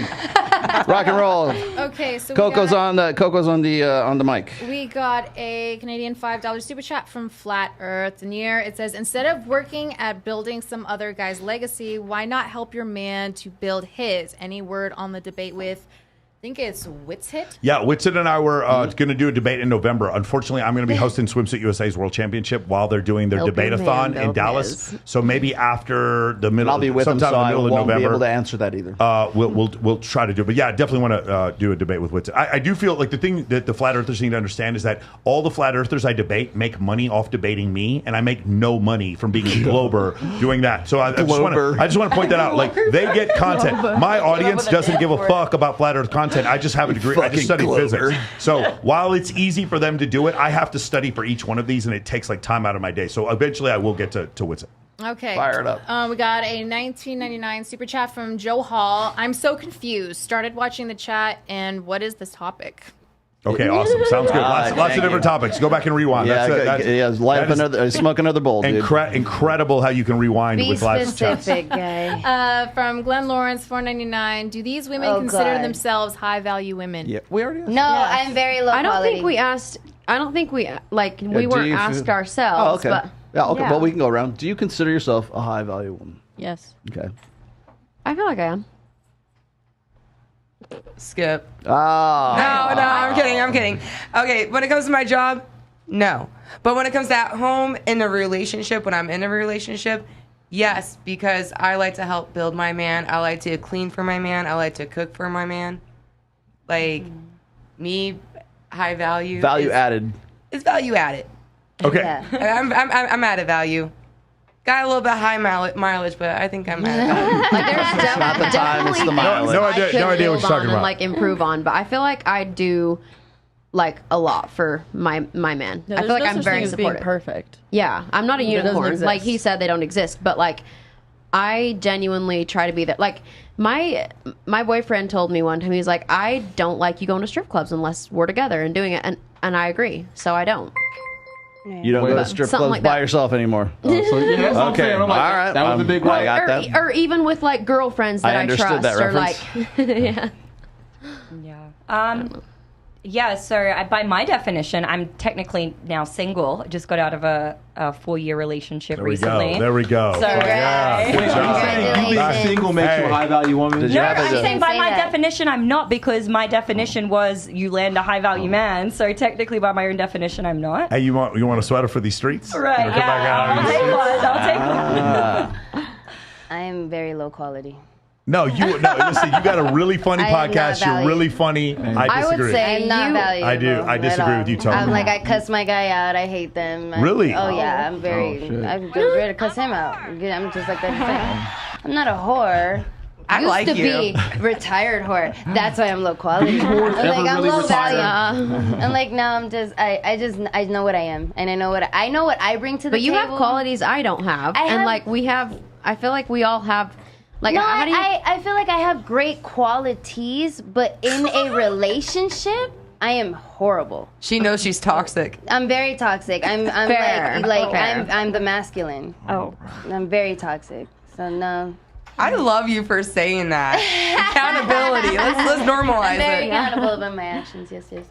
Rock and roll. Okay, so Coco's on the mic. we got a Canadian $5 super chat from Flat Earth Near. It says, instead of working at building some other guy's legacy, why not help your man to build his? Any word on the debate with, I think it's Witsit? Yeah, Whitson and I were going to do a debate in November. Unfortunately, I'm going to be hosting Swimsuit USA's World Championship while they're doing their Help your debate-a-thon man, in Dallas. Lopez. So maybe after the middle, I'll be with them, sometime so in the I middle of won't November. be able to answer that either. We'll try to do it. But yeah, I definitely want to do a debate with Whitson. I do feel like the thing that the flat earthers need to understand is that all the flat earthers I debate make money off debating me, and I make no money from being a Glober doing that. So I just want to point that out. Like, they get content. My audience doesn't give a fuck about flat earth content. I just have a degree. I just study physics. So while it's easy for them to do it, I have to study for each one of these, and it takes like time out of my day. So eventually I will get to Whitson. Okay. Fire it up. We got a 1999 super chat from Joe Hall. I'm so confused. Started watching the chat, and what is this topic? Okay, awesome. Sounds good. Lots of thank different you. tops. Go back and rewind. Light up another, smoke another bowl, dude. Incredible how you can rewind Be with live chats. specific, guy. From Glenn Lawrence, $4.99. Do these women Oh, consider God. themselves high value women? Yeah, we already. No, I'm very low I don't quality. think we asked. I don't think we like. do We weren't you asked feel- ourselves. Oh, okay. But Yeah, okay. yeah. Well, we can go around. Do you consider yourself a high value woman? Yes. Okay. I feel like I am. Skip. Ah. No, I'm kidding. Okay, when it comes to my job, no. But when it comes to at home in a relationship, when I'm in a relationship, yes, because I like to help build my man. I like to clean for my man. I like to cook for my man. Like, me, high value. Value added. It's value added. Okay. Yeah. I'm added value. Got a little bit high mileage, but I think I'm added value. Like, there's It's not the time, it's the mileage. No idea what you're talking and about. like improve on, but I feel like I do like a lot for my man. No, I feel there's like no I'm such very thing as being supportive. perfect. Yeah, I'm not a It doesn't unicorn. exist. Like he said, they don't exist. But like, I genuinely try to be there. Like my boyfriend told me one time, he was like, I don't like you going to strip clubs unless we're together and doing it, and I agree. So I don't. You don't go to strip Something clubs like by that. yourself anymore. So yeah, that's what I'm Okay, saying. I'm all like, right. that was a big I one. got that. Or even with like girlfriends that I I, understood trust, that or reference. like, Yeah. Yeah, so by my definition, I'm technically now single. I just got out of a 4-year relationship recently. There we go. So, Yeah, good Wait, are you job. saying being single makes you a high value woman? Did you No, have I'm a- saying by say my that. definition, I'm not, because my definition was you land a high value man. So technically, by my own definition, I'm not. Hey, you want a sweater for these streets? Right? You wanna come back out Yeah, on these streets? I'll take one. I'm very low quality. No, listen, you got a really funny I am not podcast. You're valued. really funny. I I would disagree. say I'm not you- valuable. I do. I at disagree all. with you, Tony. I'm like, I cuss my guy out. I hate them. Really? Oh yeah, I'm very. Oh, shit. I'm just ready to cuss him out. I'm just like that. I'm not a whore. I Used like to you. be retired whore. That's why I'm low quality. These whores I'm like, ever I'm really low retire? value. I'm like, no, I'm just. I know what I am, and I know what I bring to the but you table. have qualities I don't have, I and have- like we have. I feel like we all have. Like, No, how do you? I feel like I have great qualities, but in a relationship, I am horrible. She knows she's toxic. I'm very toxic. I'm Fair. like Fair. I'm the masculine. Oh. I'm very toxic. So no. I love you for saying that. Accountability. Let's normalize I'm very it. accountable about my actions. Yes, yes.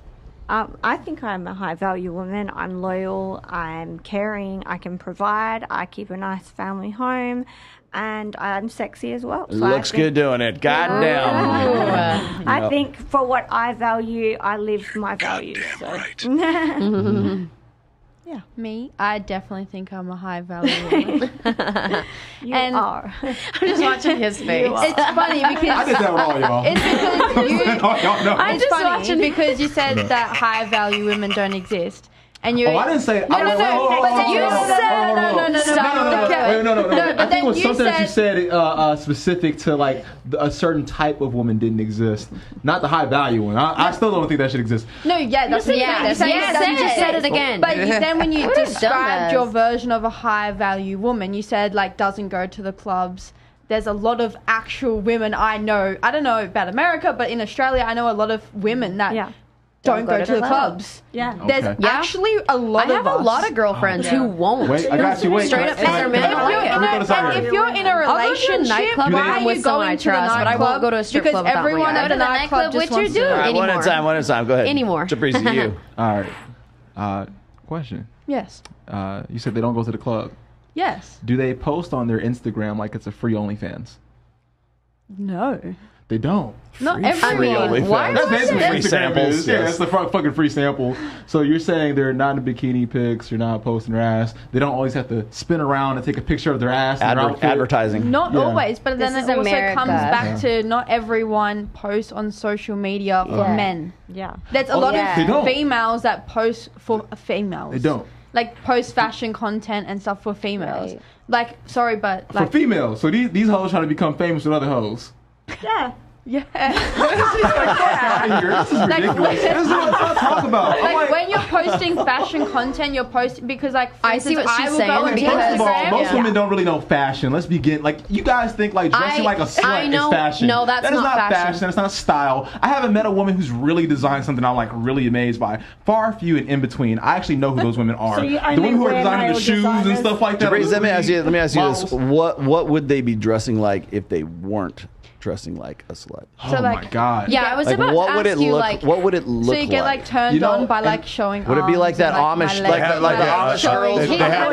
I think I'm a high value woman. I'm loyal. I'm caring. I can provide. I keep a nice family home, and I'm sexy as well. So Looks good doing it. God damn. I think for what I value, I live my values. Yeah, me. I definitely think I'm a high value woman. You And- are. I'm just watching his face. It's funny I because did that with all y'all. it's because you. Y'all know. I'm just funny. watching because you said that high value women don't exist, and you. Oh, I didn't say. No, no, no. But then you said I think it was something that you said specific to like a certain type of woman didn't exist, not the high value one. I still don't think that should exist. No, yeah, that's what Yeah, you said. you just said it again. But then when you What a described dumbass. your version of a high value woman, you said like doesn't go to the clubs. There's a lot of actual women I know. I don't know about America, but in Australia, I know a lot of women that Yeah. don't go to the clubs. Yeah. There's Okay. Yeah. actually a lot I of have a us. lot of girlfriends who won't. Wait, I got you. Wait, Straight up, their man don't like it. And if you're in a I'll go to a relationship, nightclub why when I'm are with you someone going I to the trust, but I won't nightclub? go to a strip because club without my everyone guy. at the Go to the nightclub nightclub just with your wants to. dude. All right, one at a Anymore. time. One at a time. Go ahead. Anymore. Jabrizi, you. All right. Question. Yes. You said they don't go to the club. Yes. Do they post on their Instagram like it's a free OnlyFans? No. They don't. Not Free everyone. OnlyFans. Why That's basically Free what Instagram samples, is. Yeah, yes. that's the fucking free sample. So you're saying they're not in bikini pics, you're not posting their ass. They don't always have to spin around and take a picture of their ass and their outfit. Advertising. Not Yeah. always, but then This it is also America. comes back to not everyone posts on social media for Yeah. men. Yeah. There's a Oh, lot yeah. They of don't. females that post for females. They don't. Like post fashion content and stuff for females. Right. Like, sorry, but For like, females. So these hoes trying to become famous with other hoes. Yeah. yeah. This is Like, ridiculous. This is what I'm talking about. I'm Like like, when you're posting fashion content, you're posting because like for I see instance, what she's I will saying, go on okay, first of all, Instagram. most women don't really know fashion. Let's begin. Like, you guys think like dressing like a slut I know- is fashion. no, that's That is not not fashion. That's not style. I haven't met a woman who's really designed something I'm like really amazed by. Far few and in between. I actually know who those women are. So you The only women who are wear designing the male shoes and designers? stuff like that. Jabrizi, let me ask you this: Models. what would they be dressing like if they weren't dressing like a slut? So Oh like, my god. Yeah, I was Like, about what to would ask it you, look? like, What would it look so like? you get like turned You know, on by and like showing. Would it be like arms that and, Amish, my like legs like the and, Amish girls? they have-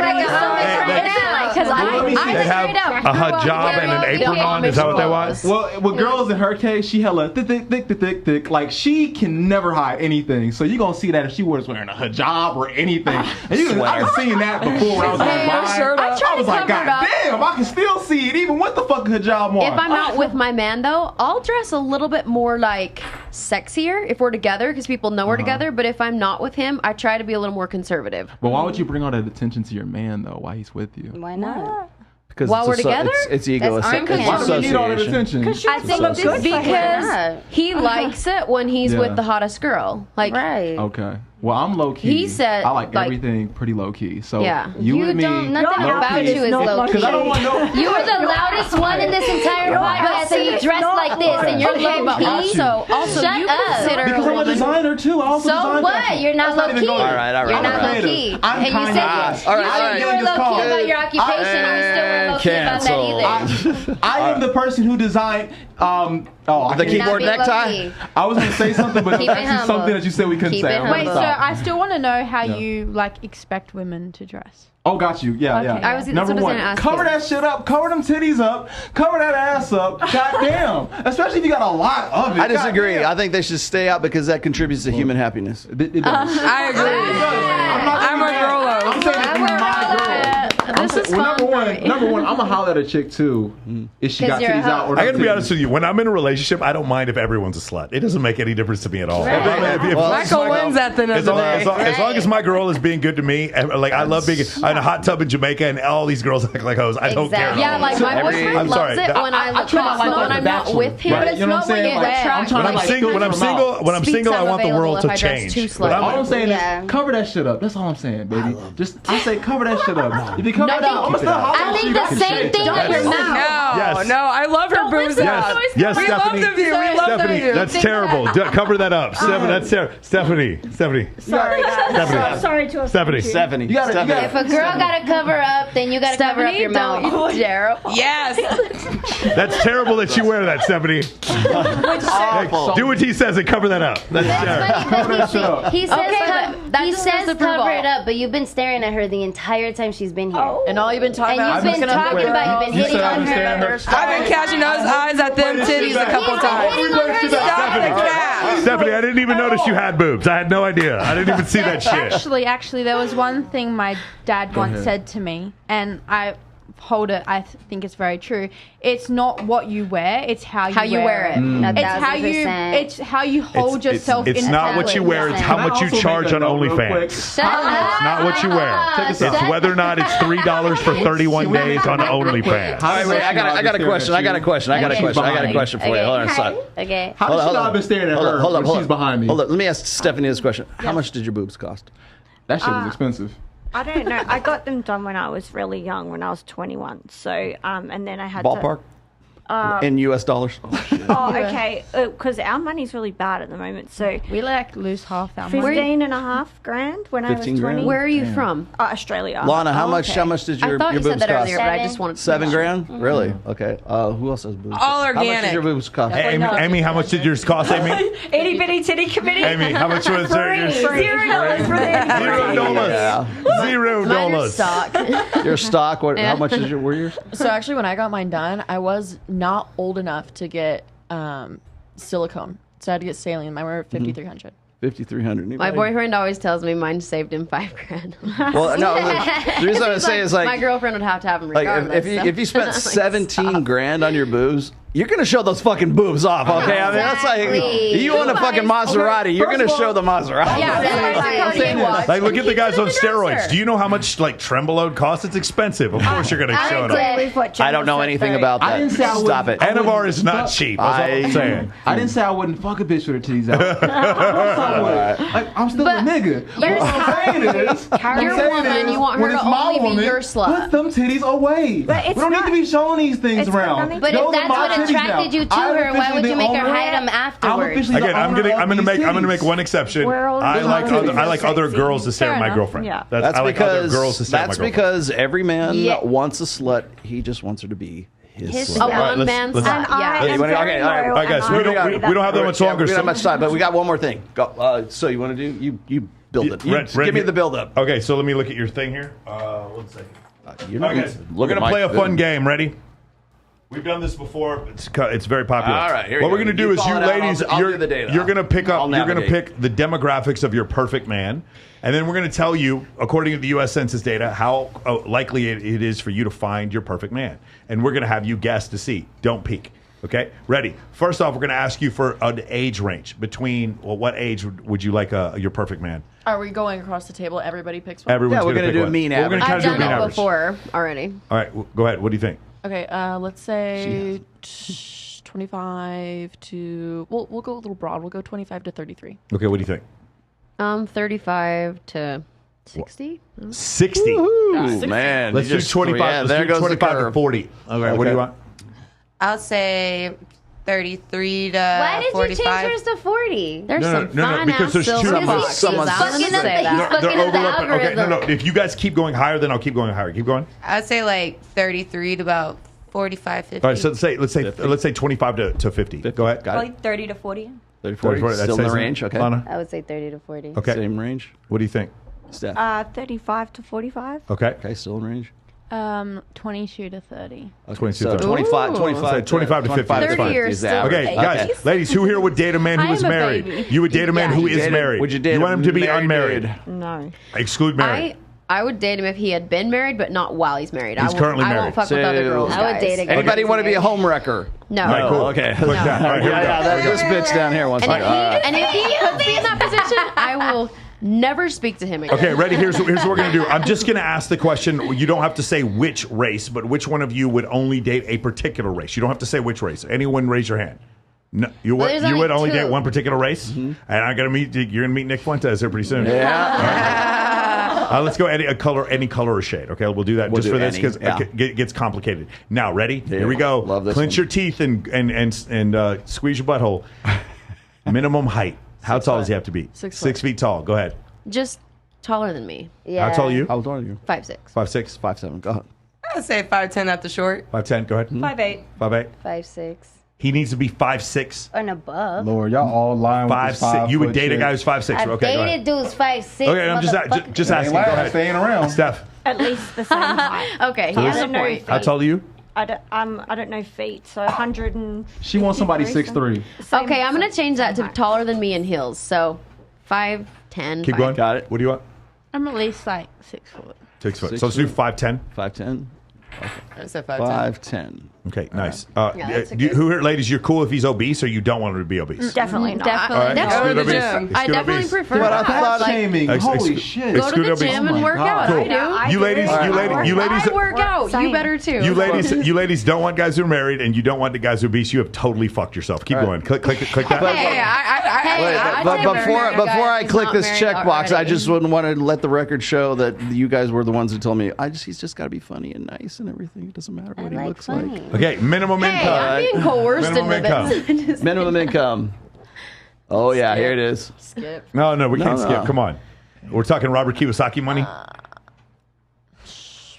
Because Let me see. I They have straight up a grew up hijab and an wearing apron on. Is that what they want? Well, with girls in her case, she hella thick. Like, she can never hide anything. So you gonna see that if she was wearing a hijab or anything. And I've seen that before when I was Hey, going by. shirt up. I was like, Covered God up. damn, I can still see it even with the fucking hijab on. If I'm out with my man, though, I'll dress a little bit more like sexier if we're together because people know we're together. But if I'm not with him, I try to be a little more conservative. But why would you bring all that attention to your man though? Why he's with you? Why not? Because While we're together? It's ego That's arm Why do we need all that association. attention? I think it's good for him. Because he likes it when he's Yeah. with the hottest girl. Like, Right. Okay. Well, I'm low key. He said, I like like- everything pretty low key. So Yeah. you and me. don't. Nothing Your about outfit you is is not low Because I don't want no. You were the loudest one in this entire podcast, and you dress like this, and you're okay, low but key. also Shut you up. consider Because a I'm a woman. designer too. I also So design what? fashion. You're not That's low even key. going- All right, all right, You're all not right. low key. I'm And you kinda- said all right, you all right. said you were Getting this low key call. about your occupation, and you still weren't low key about that either. I am the person who designed. I The can't- keyboard Not be necktie? low-key. I was going to say something, but Keep it's it actually humble. something that you said we couldn't Keep say. it I'm gonna Wait, humble. so stop. I still want to know how Yeah. you like expect women to dress. Oh, got you. Yeah, Okay. yeah. I was- that's Number what I was one, gonna ask cover you. that shit up. Cover them titties up. Cover that ass up. Goddamn. Especially if you got a lot of it. I disagree. Goddamn. I think they should stay out because that contributes to human happiness. It does. I agree. I'm a Rolo. I'm saying if you my girl. This is Well, fun. number one, I'm gonna holler at a chick too if she got 'Cause you're a titties out. Or I got to be titties. honest with you. When I'm in a relationship, I don't mind if everyone's a slut. It doesn't make any difference to me at all. Right. If Michael wins at the end of As the long, day. as long as my girl is being good to me, like I love being in a hot tub in Jamaica, and all these girls act like hoes. I don't care. Exactly. Yeah, like my I'm boyfriend sorry. loves it when I look try hot. not But when like I'm The not Bachelor, with him, right? but it's You know what not I'm when saying? it Like, attracts. I'm trying When to I'm single, when I'm single, I want the world to change. But All I'm I'm, saying Yeah. is cover that shit up. That's all I'm saying, baby. I say cover that shit up. If you cover No, that shit up, don't. I'm still holler I at think you. the same thing with your mouth. No, Yes. no, I love her boobs out. yes, We love Stephanie. the view. We love the Stephanie, view. that's terrible. Cover that up. That's terrible. Stephanie. Sorry, guys. Stephanie. Sorry to Stephanie. Stephanie. You gotta- Stephanie. If a girl gotta cover up, then you gotta cover up your mouth. Daryl. Yes. That's terrible that you wear that, Stephanie. Awful. Do what he says and cover that up. That's terrible. That's funny because he says, Okay, but that he just says has to prove cover all. it up, but you've been staring at her the entire time she's been here. And all you've been talking And about you've is been looking at talking about you've been You hitting said I've on been staring her. at her. I've been catching those eyes at them titties a couple times. Hitting on her Stop the cap. Stephanie, I didn't even notice you had boobs. I had no idea. I didn't even see that shit. Actually, there was one thing my dad once ahead. said to me, and I hold it. I think it's very true. It's not what you wear; it's how you wear it. It's how you. 1,000%. It's how you hold yourself. It's in not what public. you wear. It's how Can I much you also charge make on a note real quick? OnlyFans. Shut up. It's not what you wear. It's Shut whether or not it's $3 for 31 days on OnlyFans. Wait, I got a question. I got a question for you. Hold on a sec. Okay. How does she know I've been staring at her Hold when up. she's behind me? Hold up. Let me ask Stephanie this question. How much did your boobs cost? That shit was expensive. I don't know. I got them done when I was really young, when I was 21. So, and then I had Ballpark? In US dollars? Oh, okay. Because our money's really bad at the moment. So, We like lose half our money. 15,500 when I was 15 grand? 20. Where are you from? Australia. Lana, how Oh, much? okay. How much did your I thought you boobs said that cost? earlier, but I just wanted to $7 make sure. grand? Really? Okay. Who else has boobs? All How much organic. did your boobs cost? Amy, how much did yours cost, Amy? Itty bitty titty committee. Amy, how much was yours? $0 for the $0. Yeah. Mine $0. is stock. Your stock? What? Yeah. How much is were yours? So actually, when I got mine done, I was not old enough to get silicone. So I had to get saline. Mine were 5,300. 5,300. My boyfriend always tells me mine saved him $5,000. Well, no. The reason I say is my like, girlfriend would have to have him like regardless. if you spent Like, 17 stop. grand on your boobs, you're gonna show those fucking boobs off, okay? I mean, that's like Exactly. you own a fucking Maserati, you're gonna show the Maserati. Yeah, Like, look at the guys on steroids. Do you know how much like Trembolone costs? It's expensive. Of course, you're going to show it off. I don't know anything about I that. didn't say I wouldn't- Stop it. Anavar is not cheap. That's all I'm saying. I didn't say I wouldn't fuck a bitch with her titties out. Of course I would. Like, I'm still a nigga. What I'm saying is, You're a woman, you want her when to it's my only be woman, your slut. Put them titties away. But We it's don't need not- to be showing these things it's not around. nothing- But if Those are that's my what titties attracted now. you to I'm her, why officially would you the make her owner- hide them I'm afterwards? officially the Again, I'm owner gonna of these make titties. one exception. We're all I like titties. I like other girls to stare at my enough. girlfriend. Yeah. That's I like other girls to because stare at my girlfriend. every man Yeah. wants a slut. He just wants her to be his His slut. A All right, one man let's- slut. And I Yeah. am Okay, very all right, loyal, All right, guys, and we I don't have that much longer. We don't So have much time, but we got one more thing. Go, so you want to do you build it? Red- Give me Red- the build up. Okay, so let me look at your thing here. 1 second. You're All not right, guys, we're gonna play a fun game. Ready? We've done this before. It's very popular. All right, here we what go. we're gonna do You is call you it out, ladies, I'll you're do the data. you're gonna pick I'll up. You're gonna navigate. pick the demographics of your perfect man, and then we're gonna tell you, according to the U.S. Census data, how likely it is for you to find your perfect man, and we're gonna have you guess to see. Don't peek. Okay, ready? First off, we're going to ask you for an age range between. Well, what age would you like your perfect man? Are we going across the table? Everybody picks one. Everyone's we're going to do a mean average. We're going to I've kind of do a done mean it average. before already. All right, go ahead. What do you think? Okay, let's say 25 to. We'll go a little broad. We'll go 25 to 33. Okay, what do you think? 35 to 60. 60. Ooh, man. Let's do 25. Yeah, Let's there do goes 25 the to curve. 40. Okay, what do you want? I'll say 33 to Why did 45. you change yours to 40? There's No, some fine because ass there's two silver of them. foxes Someone's out fucking there up say the- that. he's fucking up the overlapping. Okay, no. algorithm. If you guys keep going higher, then I'll keep going higher. Keep going. I'd say like 33 to about 45, 50. All right, so let's say 25 to 50. Go ahead. Got it. Like 30 to 40. 30, 40. That Still in says the it. range. Okay. Lana? I would say 30 to 40. Okay. Same range. What do you think? Steph. 35 to 45. Okay. Okay, still in range. 22 to 30. Okay, 22, so 30. 25, Ooh. 25, 25 to 50. 25 30 is the still average. Okay, guys, ladies, who here would date a man who I was am a married? baby. You would date a man Yeah. who Would you is date married. would you date want a him to be married unmarried? dude? No. Exclude married. I would date him if he had been married, but not while he's married. He's currently I married. won't fuck with other So- girls. I would guys. date a guy. Anybody that's want to be a married. home wrecker? No. All right, cool. Okay. Click that. All right, here we go. This bitch down here wants And to. if he puts me in that position, I will never speak to him again. Okay, ready? Here's what we're going to do. I'm just going to ask the question. You don't have to say which race, but which one of you would only date a particular race? You don't have to say which race. Anyone raise your hand. No, you would, there's you would only only two. date one particular race? And I'm going to meet, you're going to meet Nick Fuentes here pretty soon. Yeah. Let's go any color or shade. Okay, we'll do that We'll just do for this any, because yeah. it gets complicated. Now, ready? Here we go. Love this Clench one. your teeth and squeeze your butthole. Minimum height. How tall does he have to be? 6 6 feet tall. Go ahead. Just taller than me. Yeah. How tall are you? How old are you? 5'6". 5'6". 5'7". Go ahead. I'd say 5'10 at the short. 5'10". Go ahead. 5'8". 5'8". 5'6". He needs to be 5'6". And above. Lord, y'all all lying with this 5'6". You would 5 date a foot guy shit. who's 5'6". I've Okay, go ahead. dated dudes 5'6". Okay, I'm just motherfucker. asking. Go Ain't lying, ahead. staying around. Steph, At least the same height. Okay, he I has a don't know point. feet. how tall are you? I don't know feet, so 100 and. She wants somebody 6'3". Okay, I'm gonna change that to taller than me in heels. So 5'10". Keep going. Got it. What do you want? I'm at least like 6 foot. 6 foot. 6 So let's do foot. 5'10". 5'10". I said 5'10. 5'10". Okay, nice. that's a good- Who here, ladies, you're cool if he's obese or you don't want him to be obese? Definitely not. Definitely, All right, definitely. exclude Go to the obese. gym. Exclude I definitely obese. prefer But I that. thought Like, Shaming. Ex- Holy ex- shit. go to exclude the obese. gym and my work God. out. Cool. I do. You ladies, you ladies, I work out. Same. You better too. you ladies don't want guys who are married and you don't want the guys who are obese. You have totally fucked yourself. Keep going. Click that. Hey, I But take a before married guy I who's click not this married checkbox, I already. just wouldn't want to let the record show that you guys were the ones who told me. He's just got to be funny and nice and everything. It doesn't matter I what he like looks funny. like. Okay, minimum Hey, income. I'm being coerced Minimum into this. Minimum income. Oh yeah, here it is. Skip. No, we can't No. skip. Come on. We're talking Robert Kiyosaki money.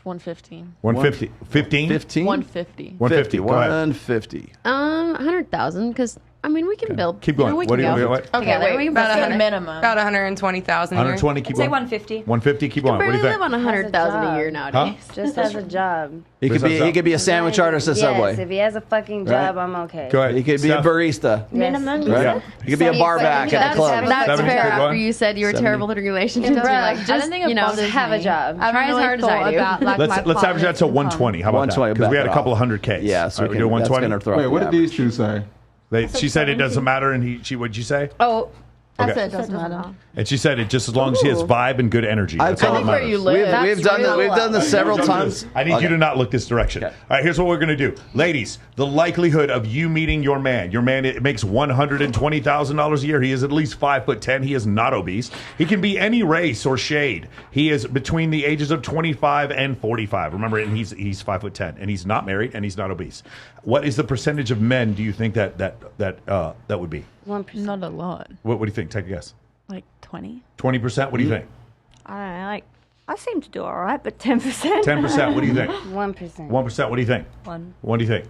115. 150. 15? 15. 150. 150. Go ahead. 150. 100,000 because I mean we can build. Keep going. We What can do you go what? Okay, together. wait. We can About build That's 100. a minimum. About 120,000 a year. 120. Keep I'd say going. 150. 150. Keep going. What do barely you live think? on 100,000 a year Huh? nowadays. Just has a job. He could be a sandwich artist at Yes, Subway. if he has a fucking job, I'm okay. Go ahead. He could be a Steph. barista. Minimum. Yes. you Right? said? He could be a bar back at the club. That's 70, fair. keep going. After you said you were 70. terrible at relationships, Bruh, you're like, I just don't think it you know, bothers have a me. job. I haven't Try as really hard as I thought do. about like Let's my average that to partner's 120. How about 120, that? Because we had a back it couple off. 100Ks. Yeah, so All right, we're doing that's 120. gonna throw Wait, up what the did these two say? She said it doesn't matter, and what'd you say? Oh, I Okay. said it doesn't matter. And she said it just as long as he has vibe and good energy. That's all that think where matters. you live. We've done real we've done this several times. I need you to not look this direction. Okay. All right, here's what we're going to do. Ladies, the likelihood of you meeting your man. Your man it makes $120,000 a year. He is at least 5'10". He is not obese. He can be any race or shade. He is between the ages of 25 and 45. Remember, and he's 5'10", and he's not married, and he's not obese. What is the percentage of men do you think that would be? 1%. Not a lot. What do you think? Take a guess. Like 20. 20%? What do you think? I don't know. Like, I seem to do all right, but 10%. 10%? What do you think? 1%. 1%? What do you think? 1. What do you think?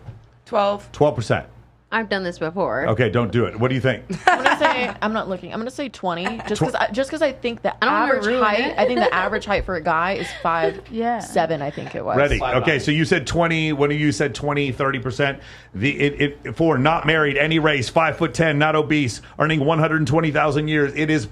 12. 12%. I've done this before. Okay, don't do it. What do you think? I'm gonna say I'm not looking. I'm gonna say 20, just because I think the don't wanna average ruin height. it. I think the average height for a guy is 5'7". Yeah. I think it was. Ready? Okay, so you said 20. One of you said 20, 30%. For not married, any race, 5'10", not obese, earning 120,000 years, it is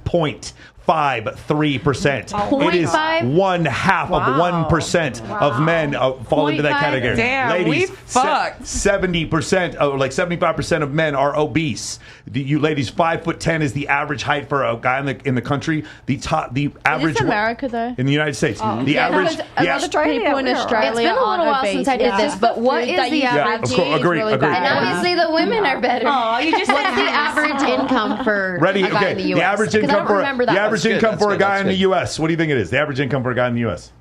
0.53%. It is 1/2 of 1% of men fall into that category. Damn, ladies, we fucked. 70%, like 75% of men are obese. You ladies, 5'10" is the average height for a guy in the country. The average Is this America though? in the United States. The average. A lot of people in Australia. It's been a little while since I did this, but what is the average? Agree. And obviously the women are better. Oh, you just What's the average income for a guy in the U.S.? The average income for a guy in the U.S. What do you think it is? The average income for a guy in the U.S.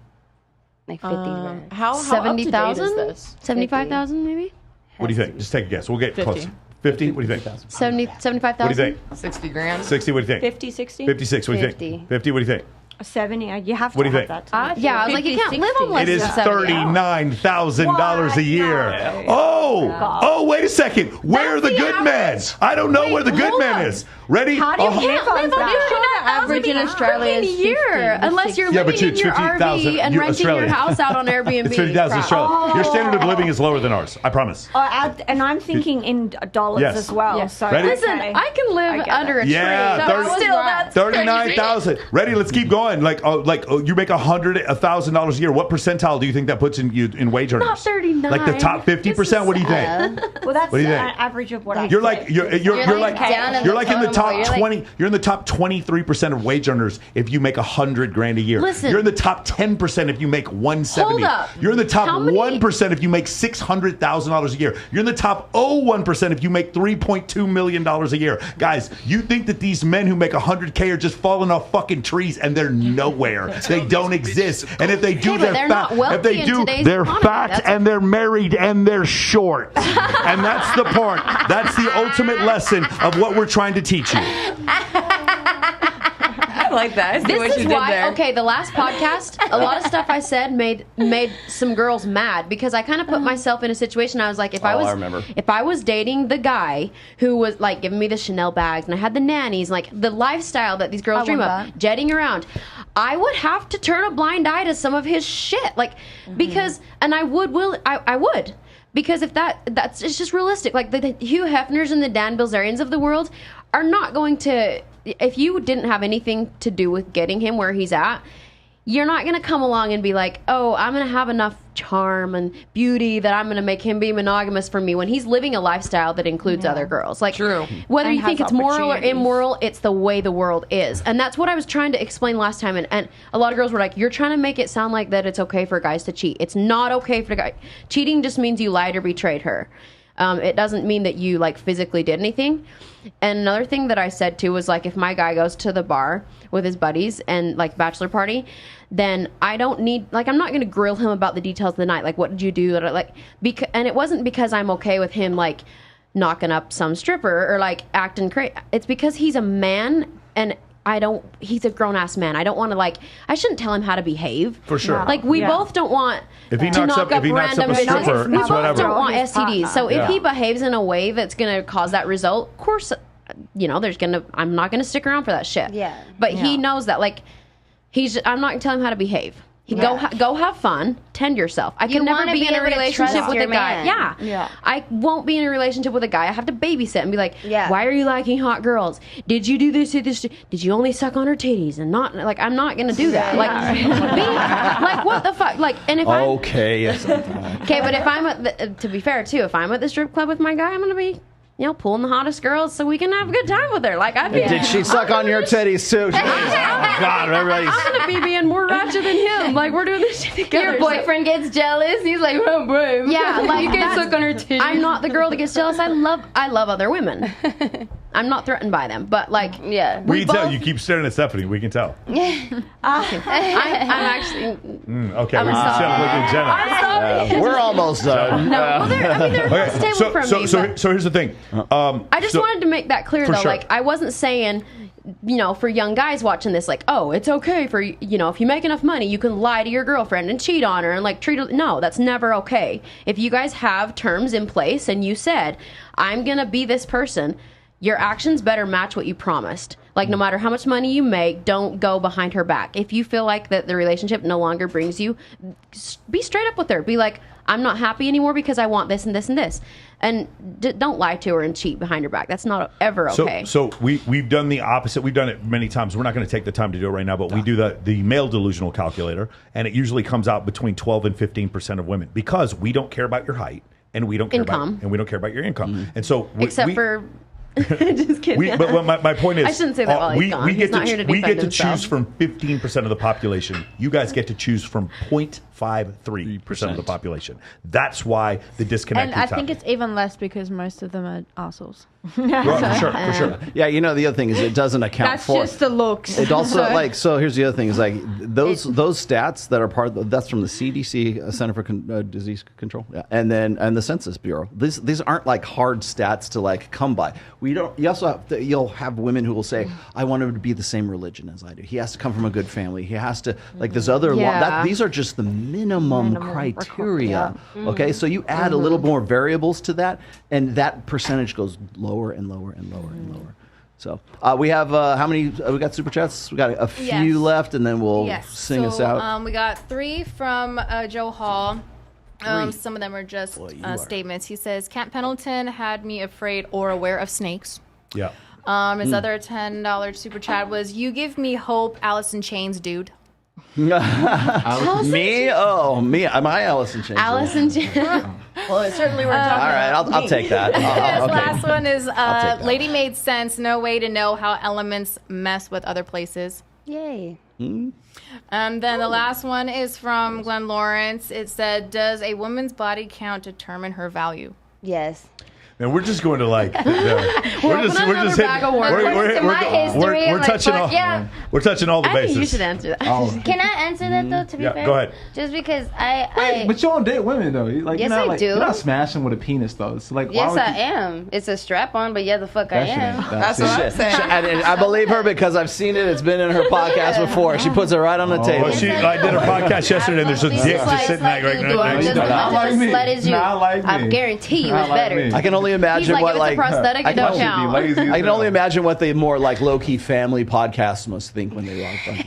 Like 50 grand. How 70,000? up to date is this? 75,000 maybe? What do you think? Just take a guess. We'll get 50. close. 50? What do you think? 75,000? What do you think? 60 grand. 60, what do you think? 50, 60? 56, what do you 50. think? 50, what do you think? 70. You have to What do you have think? that. Yeah, like you can't live on less It is than 70. $39,000 a year. Oh, wait a second. Where are the good men? I don't know where the good man is. Ready? How do you live on The that? average in Australia is a year, 50. unless you're Yeah, but living in your 50,000 RV and renting Australia. your house out on Airbnb. It's 50,000 Crap. Australia. Your standard of living is lower than ours. I promise. And I'm thinking in dollars Yes. as well. Yes. So Ready? Listen, I can live under a tree. Yeah, So 30 still, that's 39,000. Ready? Let's keep going. You make $100,000 a year. What percentile do you think that puts in wage earners? Not 39. Like the top 50%. What do you think? well, that's What do you an think? average of what I You're say. like you're like down in you're the like in the totem top pole. You're like- 20. You're in the top 23% of wage earners if you make $100,000 a year. Listen. You're in the top 10% if you make $170. Hold up. You're in the top How many- 1% if you make $600,000 a year. You're in the top 0.1% if you make $3.2 million a year. Guys, you think that these men who make $100K are just falling off fucking trees and they're nowhere. They don't exist. And if they do, Okay, but they're not wealthy if they in do, today's they're economy. fat That's- and they're married and they're short. And that's the part. That's the ultimate lesson of what we're trying to teach you. I like that. I see what This you is did why, there. okay, the last podcast, a lot of stuff I said made some girls mad because I kind of put myself in a situation. I was like, I remember. if I was dating the guy who was like giving me the Chanel bags and I had the nannies, like the lifestyle that these girls I dream want of, that. jetting around, I would have to turn a blind eye to some of his shit, like because, and I would. Because if that's it's just realistic. Like the Hugh Hefners and the Dan Bilzerians of the world are not going to. If you didn't have anything to do with getting him where he's at, you're not going to come along and be like, oh, I'm going to have enough charm and beauty that I'm going to make him be monogamous for me when he's living a lifestyle that includes other girls. Like, True. Whether And you think has it's moral or opportunities. immoral, it's the way the world is. And that's what I was trying to explain last time. And a lot of girls were like, you're trying to make it sound like that it's okay for guys to cheat. It's not okay for guys. Cheating just means you lied or betrayed her. It doesn't mean that you like physically did anything. And another thing that I said too was like, if my guy goes to the bar with his buddies and like bachelor party, then I don't need, like, I'm not going to grill him about the details of the night. Like, what did you do? Like, and it wasn't because I'm okay with him like knocking up some stripper or like acting crazy. It's because he's a man and he's a grown ass man. I don't want to I shouldn't tell him how to behave. For sure. No. Like, we Yeah. both don't want If he to knocks knock up up a random stripper, bitches. We it's both whatever. don't want His STDs. So if Yeah. he behaves in a way that's going to cause that result, of course, I'm not going to stick around for that shit. Yeah. But he knows that, like, I'm not going to tell him how to behave. Go have fun, tend yourself. I You can never wanna be be in a able to relationship trust with your a guy. man. Yeah. Yeah. I won't be in a relationship with a guy. I have to babysit and be like, Yeah. why are you liking hot girls? Did you do this? Did you only suck on her titties? And not like, I'm not gonna do that. Like, like what the fuck? Like, and if Okay. okay, but if I'm to be fair too, if I'm at the strip club with my guy, I'm gonna be, pulling the hottest girls so we can have a good time with her. Like, Did she suck on your titties too? Oh God, everybody's. I'm gonna be being more ratchet than him. Like, we're doing this shit together. Your boyfriend gets jealous. He's like, oh, babe. Yeah, like, you can suck on her titties. I'm not the girl that gets jealous. I love other women. I'm not threatened by them, but like, Yeah. We can tell. both- You keep staring at Stephanie. We can tell. I'm actually. Okay, we can tell. Look at Jenna. We're almost done. No, well, they're stable from me. So But here's the thing. I just wanted to make that clear, For though. sure. Like, I wasn't saying, for young guys watching this, like, oh, it's okay for, if you make enough money, you can lie to your girlfriend and cheat on her and, like, treat her. No, that's never okay. If you guys have terms in place and you said, I'm going to be this person, your actions better match what you promised. Like, no matter how much money you make, don't go behind her back. If you feel like that the relationship no longer brings you, be straight up with her. Be like, I'm not happy anymore because I want this and this and this. And don't lie to her and cheat behind her back. That's not ever okay. So we've done the opposite. We've done it many times. We're not going to take the time to do it right now, but we do the male delusional calculator, and it usually comes out between 12 and 15% of women, because we don't care about your height, and we don't care about your income. And so except for just kidding. But my point is, I shouldn't say that while he's gone. He's not here to defend himself. choose from 15% of the population. You guys get to choose from 0.53% of the population. That's why the disconnect. And I think it's even less because most of them are assholes. For sure. Yeah, the other thing is it doesn't account That's for. just the looks. It also so here's the other thing is like those stats that are part of that's from the CDC, Center for Disease Control, and the Census Bureau. These aren't like hard stats to like come by. We don't. You also you'll have women who will say, "I want him to be the same religion as I do. He has to come from a good family. He has to like there's other. These are just the minimum criteria. Okay, so you add a little more variables to that, and that percentage goes lower and lower and lower and lower. So we have how many? We got super chats. We got a few left, and then we'll sing us out. We got 3 from Joe Hall. Some of them are just statements. He says, Camp Pendleton had me afraid or aware of snakes. Yeah. His other $10 super chat was, you give me hope, Alice in Chains, dude. Me? Oh, me. Am I Alice in Chains? Alice in Chains. Well, it certainly we're talking all right, I'll take that. His Okay. last one is, Lady Made Sense, no way to know how elements mess with other places. Yay. And then the last one is from Glenn Lawrence. It said, does a woman's body count determine her value? Yes. And we're just going to like we're touching all the I bases. think you should answer that. Can I answer that though? To be fair, go ahead. Just because Wait, but you don't date women though. Like, Yes, you're not, I like, do. You're not smashing with a penis though. It's like, why yes, would I am. It's a strap on, but yeah, the fuck I am. That's what I'm saying. And I believe her because I've seen it. It's been in her podcast before. She puts it right on the table. Well, I did a podcast yesterday, and there's a dick just sitting there right Just now. as much of a slut as you. Not like me. I guarantee you it's better. I can only imagine He's like, what if it's a prosthetic, it don't count. I can only imagine what the more like low-key family podcasts must think when they watch them.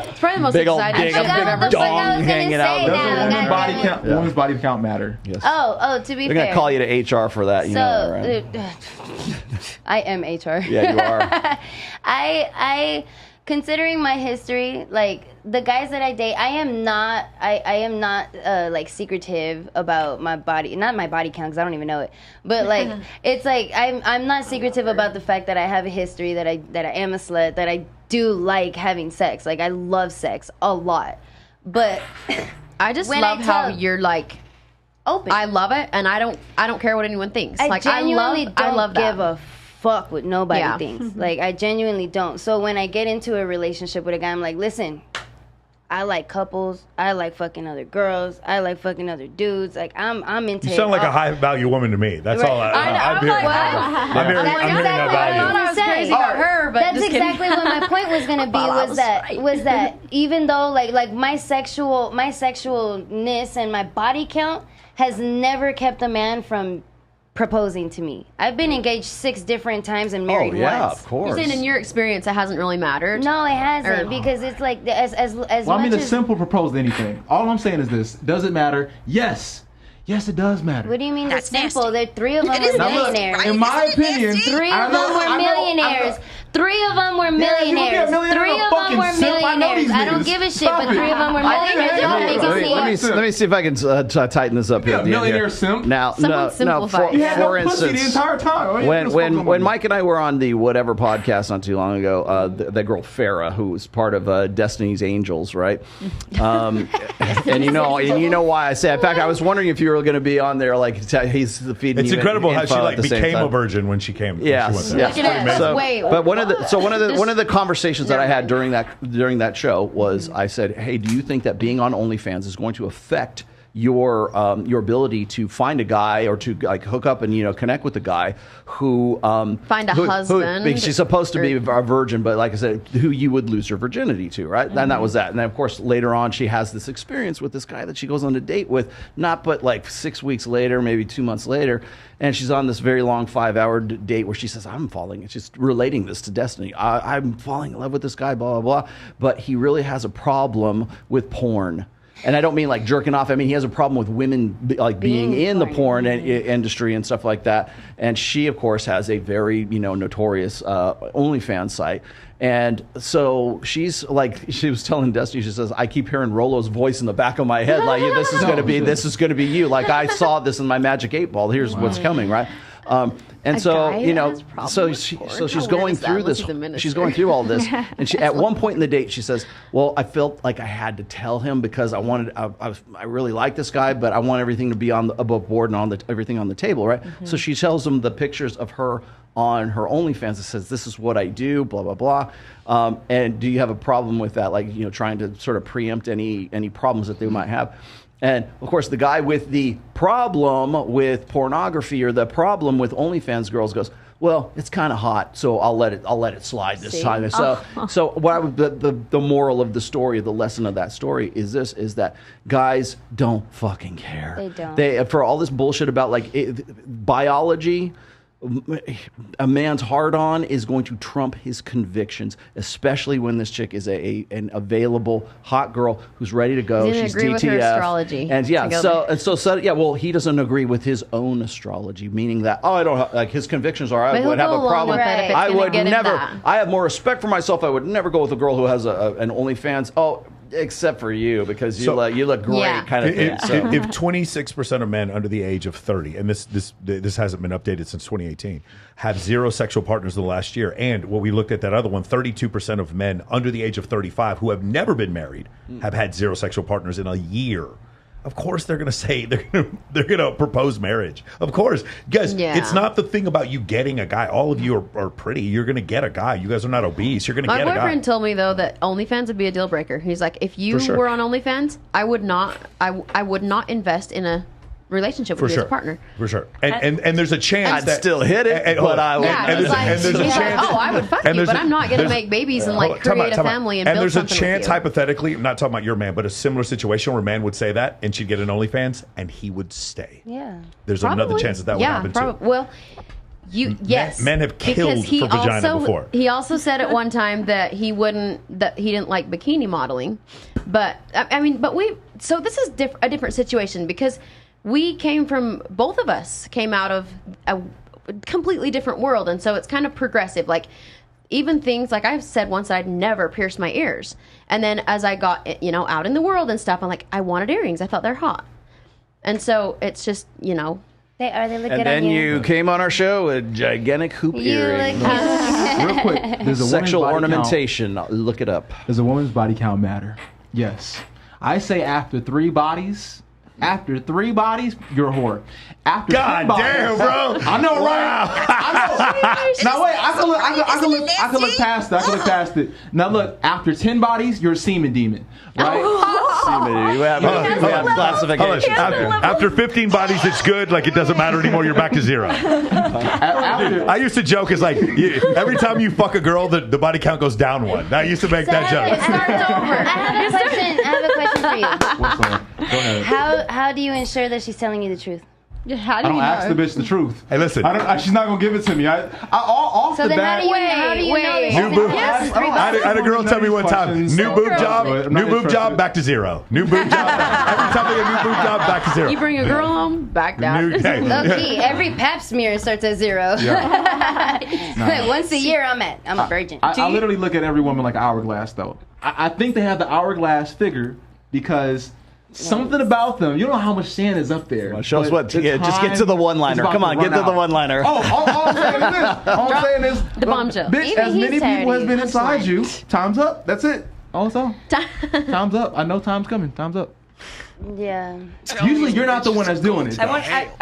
It's probably the most Big old exciting dick, shit a I've big ever dong seen. hanging out. Woman's body count matter. Yes. Oh, to be They're fair. gonna call you to HR for that. You know that, right? I am HR. Yeah, you are. I considering my history, like the guys that I date, I am not like secretive about my body, not my body count because I don't even know it, but like it's like I'm not secretive about the fact that I have a history, that I am a slut, that I do like having sex, like I love sex a lot, but I just love how you're like open. I love it, and I don't care what anyone thinks. I like genuinely I love that. give a fuck what nobody thinks. Like I genuinely don't. So when I get into a relationship with a guy, I'm like, listen, I like couples. I like fucking other girls. I like fucking other dudes. Like I'm into. You sound like a high value woman to me. That's all. I'm hearing that value. I was crazy about her, but that's exactly what my point was gonna be. Was that even though like my sexualness and my body count has never kept a man from proposing to me. I've been engaged 6 different times and married once. Of course. You're saying in your experience it hasn't really mattered? No, it hasn't, because it's like as Well, much I mean, a as simple proposal to anything. All I'm saying is this: does it matter? Yes, it does matter. What do you mean it's simple? There 3 of them are millionaires. In my opinion, 3 of them were millionaires. 3 of them were millionaires. 3 of them were millionaires. I don't give a shit, but 3 of them were millionaires. Y'all make it seem. Let me see if I can tighten this up here. Millionaire simp. Now, no. For instance, the entire time. When Mike and I were on the Whatever podcast not too long ago, that girl Farrah, who was part of Destiny's Angels, right? And you know why I say. In fact, I was wondering if you were going to be on there. Like he's feeding. It's incredible how she like became a virgin when she came. Yes. But one of the conversations that I had during that show was I said, hey, do you think that being on OnlyFans is going to affect your ability to find a guy or to like hook up and connect with a guy who find a husband? She's supposed to be a virgin, but like I said, who you would lose your virginity to, right? And that was that. And then of course later on she has this experience with this guy that she goes on a date with, not but like 6 weeks later, maybe 2 months later, and she's on this very long 5-hour date where she says, I'm falling. It's just relating this to Destiny. I'm falling in love with this guy, blah blah blah. But he really has a problem with porn. And I don't mean like jerking off. I mean, he has a problem with women like being in the porn industry and stuff like that. And she, of course, has a very, notorious OnlyFans site. And so she's like, she was telling Destiny, she says, I keep hearing Rolo's voice in the back of my head. Like, this is going to be you. Like, I saw this in my magic 8 ball. Here's what's coming, right? And so, she's going through this. She's going through all this. And she, at one point in the date, she says, well, I felt like I had to tell him because I really like this guy, but I want everything to be above board and everything on the table, right? Mm-hmm. So she tells him the pictures of her on her OnlyFans. It says, this is what I do, blah, blah, blah. And do you have a problem with that? Like, trying to sort of preempt any problems that they might have. And of course, the guy with the problem with pornography or the problem with OnlyFans girls goes, well, it's kind of hot, so I'll let it slide this time. So what the moral of the story, the lesson of that story is that guys don't fucking care. They don't. They, for all this bullshit about like biology, a man's hard-on is going to trump his convictions, especially when this chick is an available hot girl who's ready to go. She's agree DTF, with her astrology. And well, he doesn't agree with his own astrology, meaning that I don't like his convictions are. I would have a problem. I would never. I have more respect for myself. I would never go with a girl who has an OnlyFans. Except for you, because you look great, kind of thing. If 26% of men under the age of 30, and this hasn't been updated since 2018, have 0 sexual partners in the last year, and what we looked at that other one, 32% of men under the age of 35 who have never been married have had 0 sexual partners in a year. Of course, they're going to say they're going to propose marriage. Of course, guys. It's not the thing about you getting a guy. All of you are pretty. You're going to get a guy. You guys are not obese. You're going to get a guy. My boyfriend told me though that OnlyFans would be a deal breaker. He's like, if you were on OnlyFans, I would not invest in a relationship with you as a partner. For sure. And there's a chance I'd still hit it, but I would. And there's a chance. I would fuck you, but I'm not going to make babies and like create a family and build something. And there's a chance, with you. hypothetically, I'm not talking about your man, but a similar situation where a man would say that and she'd get an OnlyFans and he would stay. Yeah. There's another chance that would happen too. Well, yes. Men have killed for vagina before. He also said at one time that he didn't like bikini modeling, but so this is a different situation because both of us came out of a completely different world, and so it's kind of progressive. Like even things like I've said once, I'd never pierced my ears, and then as I got out in the world and stuff, I'm like, I wanted earrings. I thought they're hot, and so it's just They look good on you. And then you came on our show with gigantic hoop earrings. Real quick, there's a sexual woman's body ornamentation. Count. Look it up. Does a woman's body count matter? Yes. I say after 3 bodies. After 3 bodies, you're a whore. After God damn, bro! I know, right? I know. Now wait, I can look past that. I can look past it. Now look, after 10 bodies, you're a semen demon, right? We have classifications. After 15 bodies, it's good. Like it doesn't matter anymore. You're back to 0. I used to joke, it's like every time you fuck a girl, the body count goes down 1. I used to make that joke. It starts over. I have a question for you. What's up? Go ahead. How do you ensure that she's telling you the truth? How do I don't you ask know? the bitch the truth. Hey, listen. She's not gonna give it to me. Off So the then bat. how do you know that she's New boob. yes. I had a girl tell me one time, new boob job, back to 0. New boob job. Every time they get a new boob job, back to 0. you bring a girl home, back down. Low-key, every pap smear starts at 0. Once a year, I'm a virgin. I literally look at every woman like an hourglass, though. I think they have the hourglass figure because something about them. You don't know how much sand is up there. Well, show us what. Just get to the one-liner. Come on, get to the one-liner. All I'm saying is The bombshell. Bitch, Even as he's many tired people of has you. been inside Punchline. you. Time's up. That's it. All it's all. Time's up. I know time's coming. Time's up. Yeah. Usually you're not the one that's doing it. I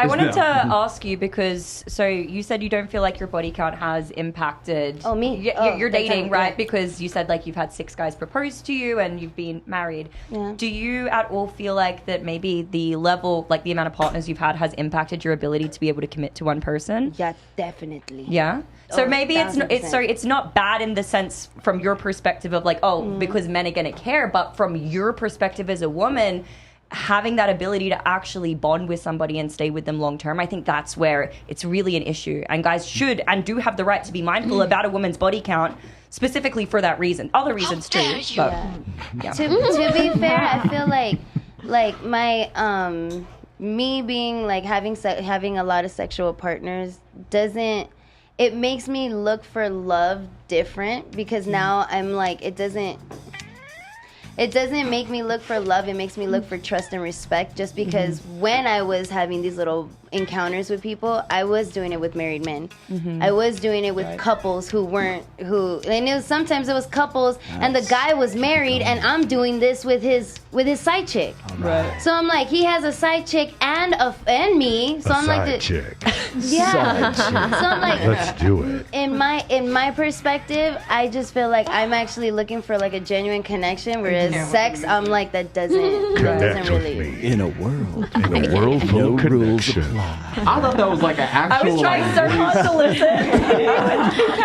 wanted It's to them. ask you because so you said you don't feel like your body count has impacted. Oh, me? You're that's dating, how- right? yeah. Because you said like you've had 6 guys propose to you and you've been married. Yeah. Do you at all feel like that maybe the level, like the amount of partners you've had, has impacted your ability to be able to commit to one person? Yeah, definitely. Yeah. So Oh, maybe it's 1000%. not bad in the sense from your perspective of like because men are gonna care, but from your perspective as a woman, having that ability to actually bond with somebody and stay with them long term, I think that's where it's really an issue. And guys should and do have the right to be mindful about a woman's body count, specifically for that reason. Other reasons too. But, To be fair, I feel like like my me being like having a lot of sexual partners doesn't. It makes me look for love different because now I'm like it doesn't make me look for love. It makes me look for trust and respect just because when I was having these little encounters with people, I was doing it with married men. I was doing it with couples sometimes it was couples and the guy was married and I'm doing this with his side chick. Right. So I'm like, he has a side chick and me. So I'm like, chick. Yeah. So I'm like, Let's do it. In my perspective, I just feel like I'm actually looking for like a genuine connection. Whereas sex, I'm like that doesn't really. In a world full no rules connection. apply. I thought that was like an actual. I was trying so hard to listen.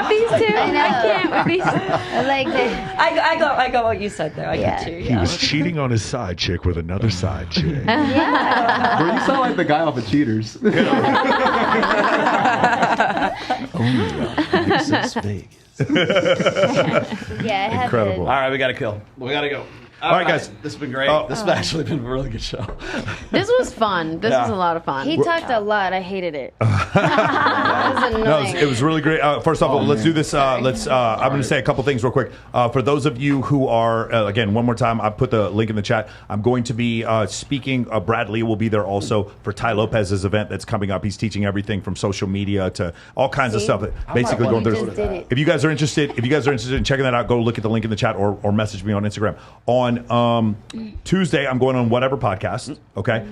These two, I know. I can't with these. I like that. I got what you said there. I get you. He was cheating on his side chick with another side chick. Bro, you sound like the guy off of Cheaters. Only on This Vegas. Yeah, I have Incredible. All right, we got to kill. We got to go. All right, guys. This has been great. This has actually been a really good show. This was fun. This was a lot of fun. He talked a lot. I hated it. That was annoying. No, it was really great. First off, let's do this. I'm going to say a couple things real quick. For those of you who are, again, one more time, I put the link in the chat. I'm going to be speaking. Brad Lee will be there also for Ty Lopez's event that's coming up. He's teaching everything from social media to all kinds of stuff. Basically, going through. If you guys are interested, in checking that out, go look at the link in the chat or message me on Instagram. On Tuesday, I'm going on whatever podcast. Okay,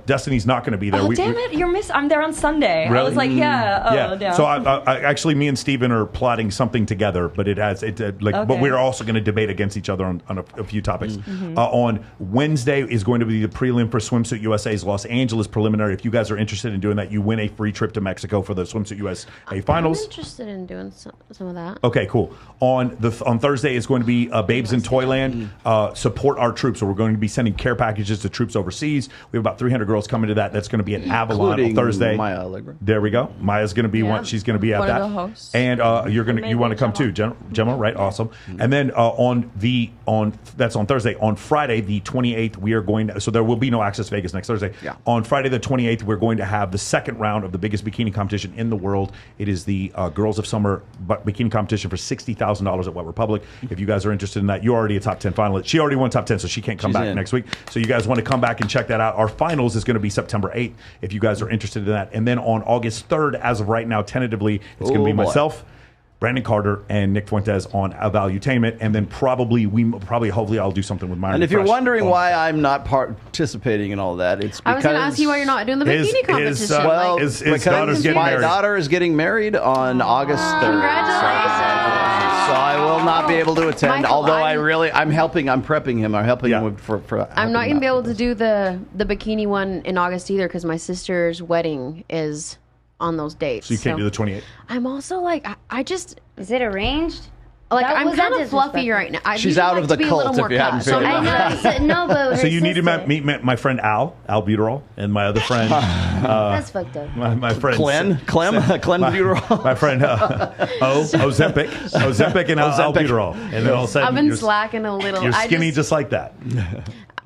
Destiny's not going to be there. Oh, damn it! You're I'm there on Sunday. Really? I was like, yeah. Yeah. So I actually, me and Steven are plotting something together, but but we're also going to debate against each other on a few topics. On Wednesday is going to be the prelim for Swimsuit USA's Los Angeles preliminary. If you guys are interested in doing that, you win a free trip to Mexico for the Swimsuit USA finals. I'm interested in doing some of that. Okay, cool. On Thursday is going to be Babes in Toyland. Support our troops. So we're going to be sending care packages to troops overseas. We have about 300 girls coming to that. That's going to be in Avalon on Thursday. Maya Allegra. There we go. Maya's going to be one. She's going to be at One that. of the hosts. And you want to come too, Gemma, right? Awesome. And then that's on Thursday. On Friday the 28th, we are going to. So there will be no Access Vegas next Thursday. Yeah. On Friday the 28th, we're going to have the second round of the biggest bikini competition in the world. It is the Girls of Summer bikini competition for $60,000 at Wet Republic. If you guys are interested in that, you're already a top 10 finalist. She already won top 10, so she can't come back next week. So you guys want to come back and check that out. Our finals is going to be September 8th if you guys are interested in that. And then on August 3rd, as of right now, tentatively, it's going to be myself, Brandon Carter, and Nick Fuentes on Evalutainment. And then hopefully I'll do something with Myron. And if you're wondering why I'm not participating in all that, it's because I was going to ask you why you're not doing the bikini competition. His daughter's getting married. My daughter is getting married on August 3rd. Congratulations. So I will not be able to attend. Michael, although I'm prepping him. I'm helping him for I'm not going to be able to do the bikini one in August either because my sister's wedding is on those dates. So you can't do the 28th? I'm also like, I just... Is it arranged? Like, I'm kind of fluffy right now. She's out of the cult, if you hadn't figured I know, but so you need to meet my friend Al Buterol, and my other friend. That's fucked up. My friend Clem Buterol. My friend Ozempic and Al Buterol. And then all of a sudden, I've been slacking a little. You're skinny just like that.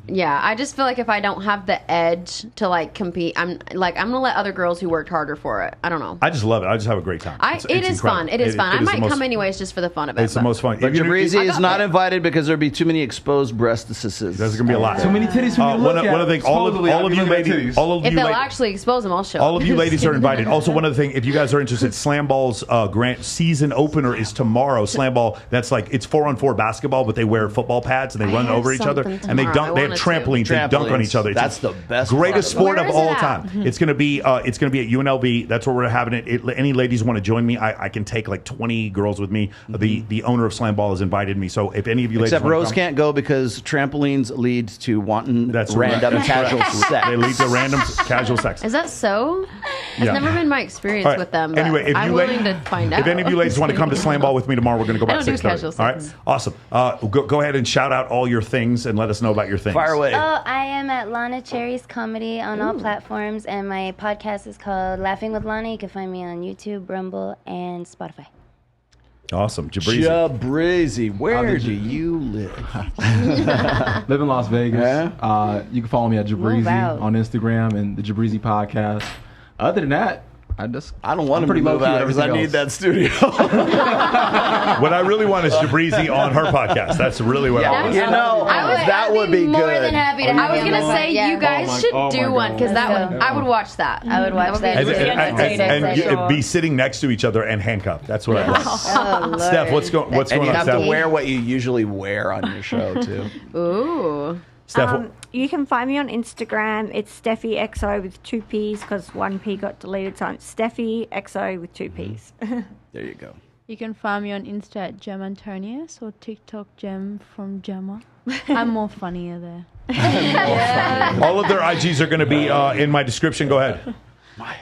Yeah, I just feel like if I don't have the edge to like compete, I'm gonna let other girls who worked harder for it. I don't know. I just love it. I just have a great time. It is fun. It is fun. I might come anyways just for the fun of it. It's the most fun. But Jabrizi is not invited because there'd be too many exposed breastises. There's gonna be a lot. Too many titties for me to look at. One of the things, all of you ladies, if they'll actually expose them, I'll show. All of you ladies are invited. Also, one other thing, if you guys are interested, Slam Ball's Grant season opener is tomorrow. Slam Ball, that's like it's 4-on-4 basketball, but they wear football pads and they run over each other and they dunk. They have trampolines. They dunk on each other. That's the best. Greatest sport of all time. It's gonna be at UNLV. That's where we're having it. Any ladies want to join me? I can take like 20 girls with me. The owner of Slam Ball has invited me. So if any of you ladies, except Rose can't go because trampolines lead to wanton, random casual sex. They lead to random casual sex. Is that so? It's never been my experience with them. But anyway, if I'm willing to find out. If any of you ladies want to come to Slam Ball with me tomorrow, we're going to go back I don't do 6:30. casual All right, sex. awesome. Go ahead and shout out all your things and let us know about your things. Fire away. Oh, I am at Lana Cherry's Comedy on all platforms, and my podcast is called Laughing with Lana. You can find me on YouTube, Rumble, and Spotify. Awesome. Jabrizi. Jabrizi. Where do you live? Live in Las Vegas. Yeah? You can follow me at Jabrizi on Instagram and the Jabrizi podcast. Other than that, I don't want to move out because I need that studio. What I really want is Jabrizi on her podcast. That's really what I want. That would be more good. than happy to have I was going to say, you guys should do one because I would watch that. I would watch that. And be sitting next to each other and handcuffed. That's what I want. Oh, Steph, what's going on? And you have Steph? to wear what you usually wear on your show, too. Ooh. Steph, You can find me on Instagram. It's SteffiXO with 2 P's because 1 P got deleted. So it's SteffiXO with 2 P's. There you go. You can find me on Insta at Gem Antonius or TikTok Gem from Gemma. I'm more funnier there. all of their IGs are going to be in my description. Go ahead.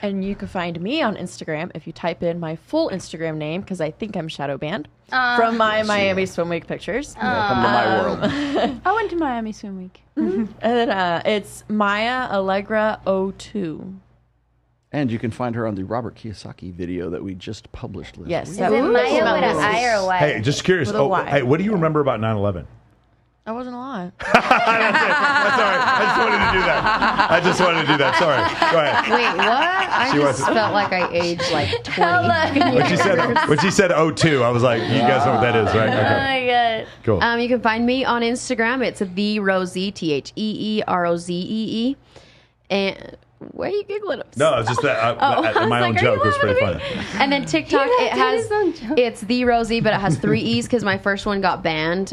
And you can find me on Instagram if you type in my full Instagram name, because I think I'm shadow banned, from my Miami Swim Week pictures. Welcome to my world. I went to Miami Swim Week. And then it's Maya Allegra 02. And you can find her on the Robert Kiyosaki video that we just published. Yes. Is it Maya with an I or a Y? Hey, just curious. With a Y. Hey, what do you remember about 9/11? I wasn't alive. That's it. That's all right. I just wanted to do that. Sorry. Go ahead. Wait, what? I just felt like I aged like 20. When she said 02, I was like, you guys know what that is, right? Okay. Oh my god. Cool. You can find me on Instagram. It's the Rosie, TheeRozee. And why are you giggling? No, it's just that my own joke was pretty funny. And then TikTok, it's the Rosie, but it has 3 E's because my first one got banned.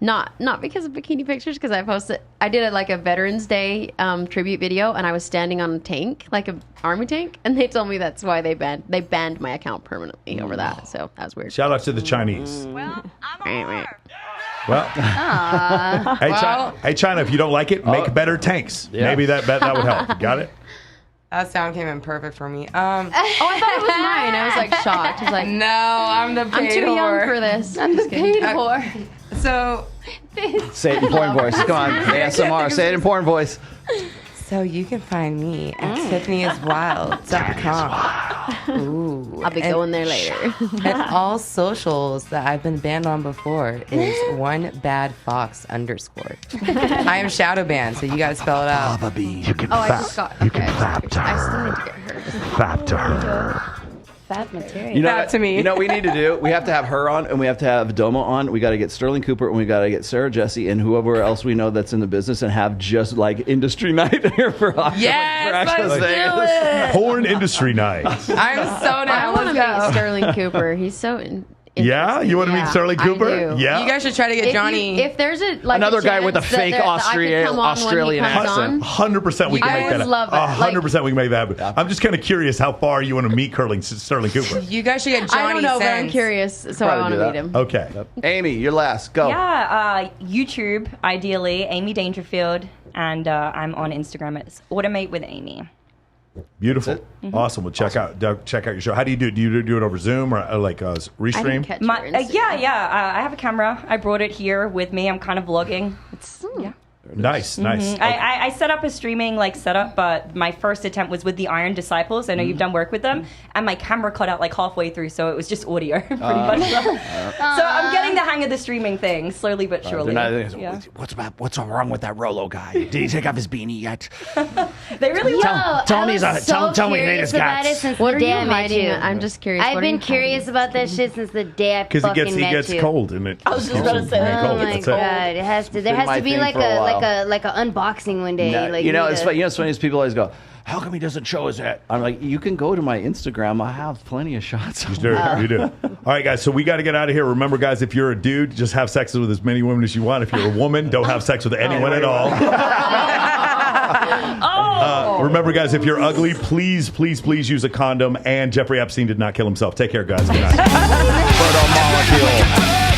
Not because of bikini pictures, because I did like a Veterans Day tribute video, and I was standing on a tank, like an army tank, and they told me that's why they banned my account permanently over that. So that was weird. Shout out to the Chinese. Well, I'm a Well, hey China, if you don't like it, make better tanks. Yeah. Maybe that would help. Got it? That sound came in perfect for me. Oh, I thought it was mine. I was like shocked. I was like, no, I'm the paid I'm too young whore. for this. I'm the paid whore. So Say it in porn voice. Come on, ASMR. Say it in porn voice. So you can find me at TiffanyIsWild.com. Ooh. I'll be going there later. And all socials that I've been banned on before is @1badfox_. I am shadow banned, so you gotta spell it out. You can I just got. Okay. I still need to get her. fap to her. Fat material. You know, That to me. You know what we need to do? We have to have her on, and we have to have Domo on. We got to get Sterling Cooper, and we got to get Sarah Jesse, and whoever else we know that's in the business, and have just like industry night here for Yes, let's do it. Porn industry night. I'm so I down. want to Let's go. meet Sterling Cooper. He's so. Yeah, you want to meet Sterling Cooper? I do. Yeah. You guys should try to get Johnny. If there's Another guy with a fake Australian accent. 100% we can I make that always love that. 100% we can make that happen. I'm just kind of curious how far you want to meet Sterling Cooper. You guys should get Johnny. I don't know, but I'm Sins. curious, so I want to meet him. Okay. Amy, you're last. Go. Yeah, YouTube, ideally, Amy Dangerfield, and I'm on Instagram. It's Automate with Amy. Beautiful. Awesome. Well, check out your show. How do you do it? Do you do it over Zoom or like restream? I didn't catch your Instagram. I have a camera. I brought it here with me. I'm kind of vlogging. It's yeah. Nice. Okay. I set up a streaming setup, but my first attempt was with the Iron Disciples. I know you've done work with them, and my camera cut out halfway through, so it was just audio pretty much. So I'm getting the hang of the streaming thing slowly but surely. What's wrong with that Rolo guy? Did he take off his beanie yet? They really tell me he made his guts. What are you I met hiding? you. I'm just curious. I've What are been you curious hiding? about that shit since the day I Because fucking he met gets you. cold and it. I was just about to say that. Oh my That's god! it. It has to. There been has my to be thing like for a while. like an unboxing one day. No, Like you know, need it's a- funny. You know, what's funny is people always go, "How come he doesn't show his head?" I'm like, you can go to my Instagram. I have plenty of shots. You do. All right, guys. So we got to get out of here. Remember, guys, if you're a dude, just have sex with as many women as you want. If you're a woman, don't have sex with anyone at all. Remember, guys, if you're ugly, please use a condom. And Jeffrey Epstein did not kill himself. Take care, guys. Good night. Molecule.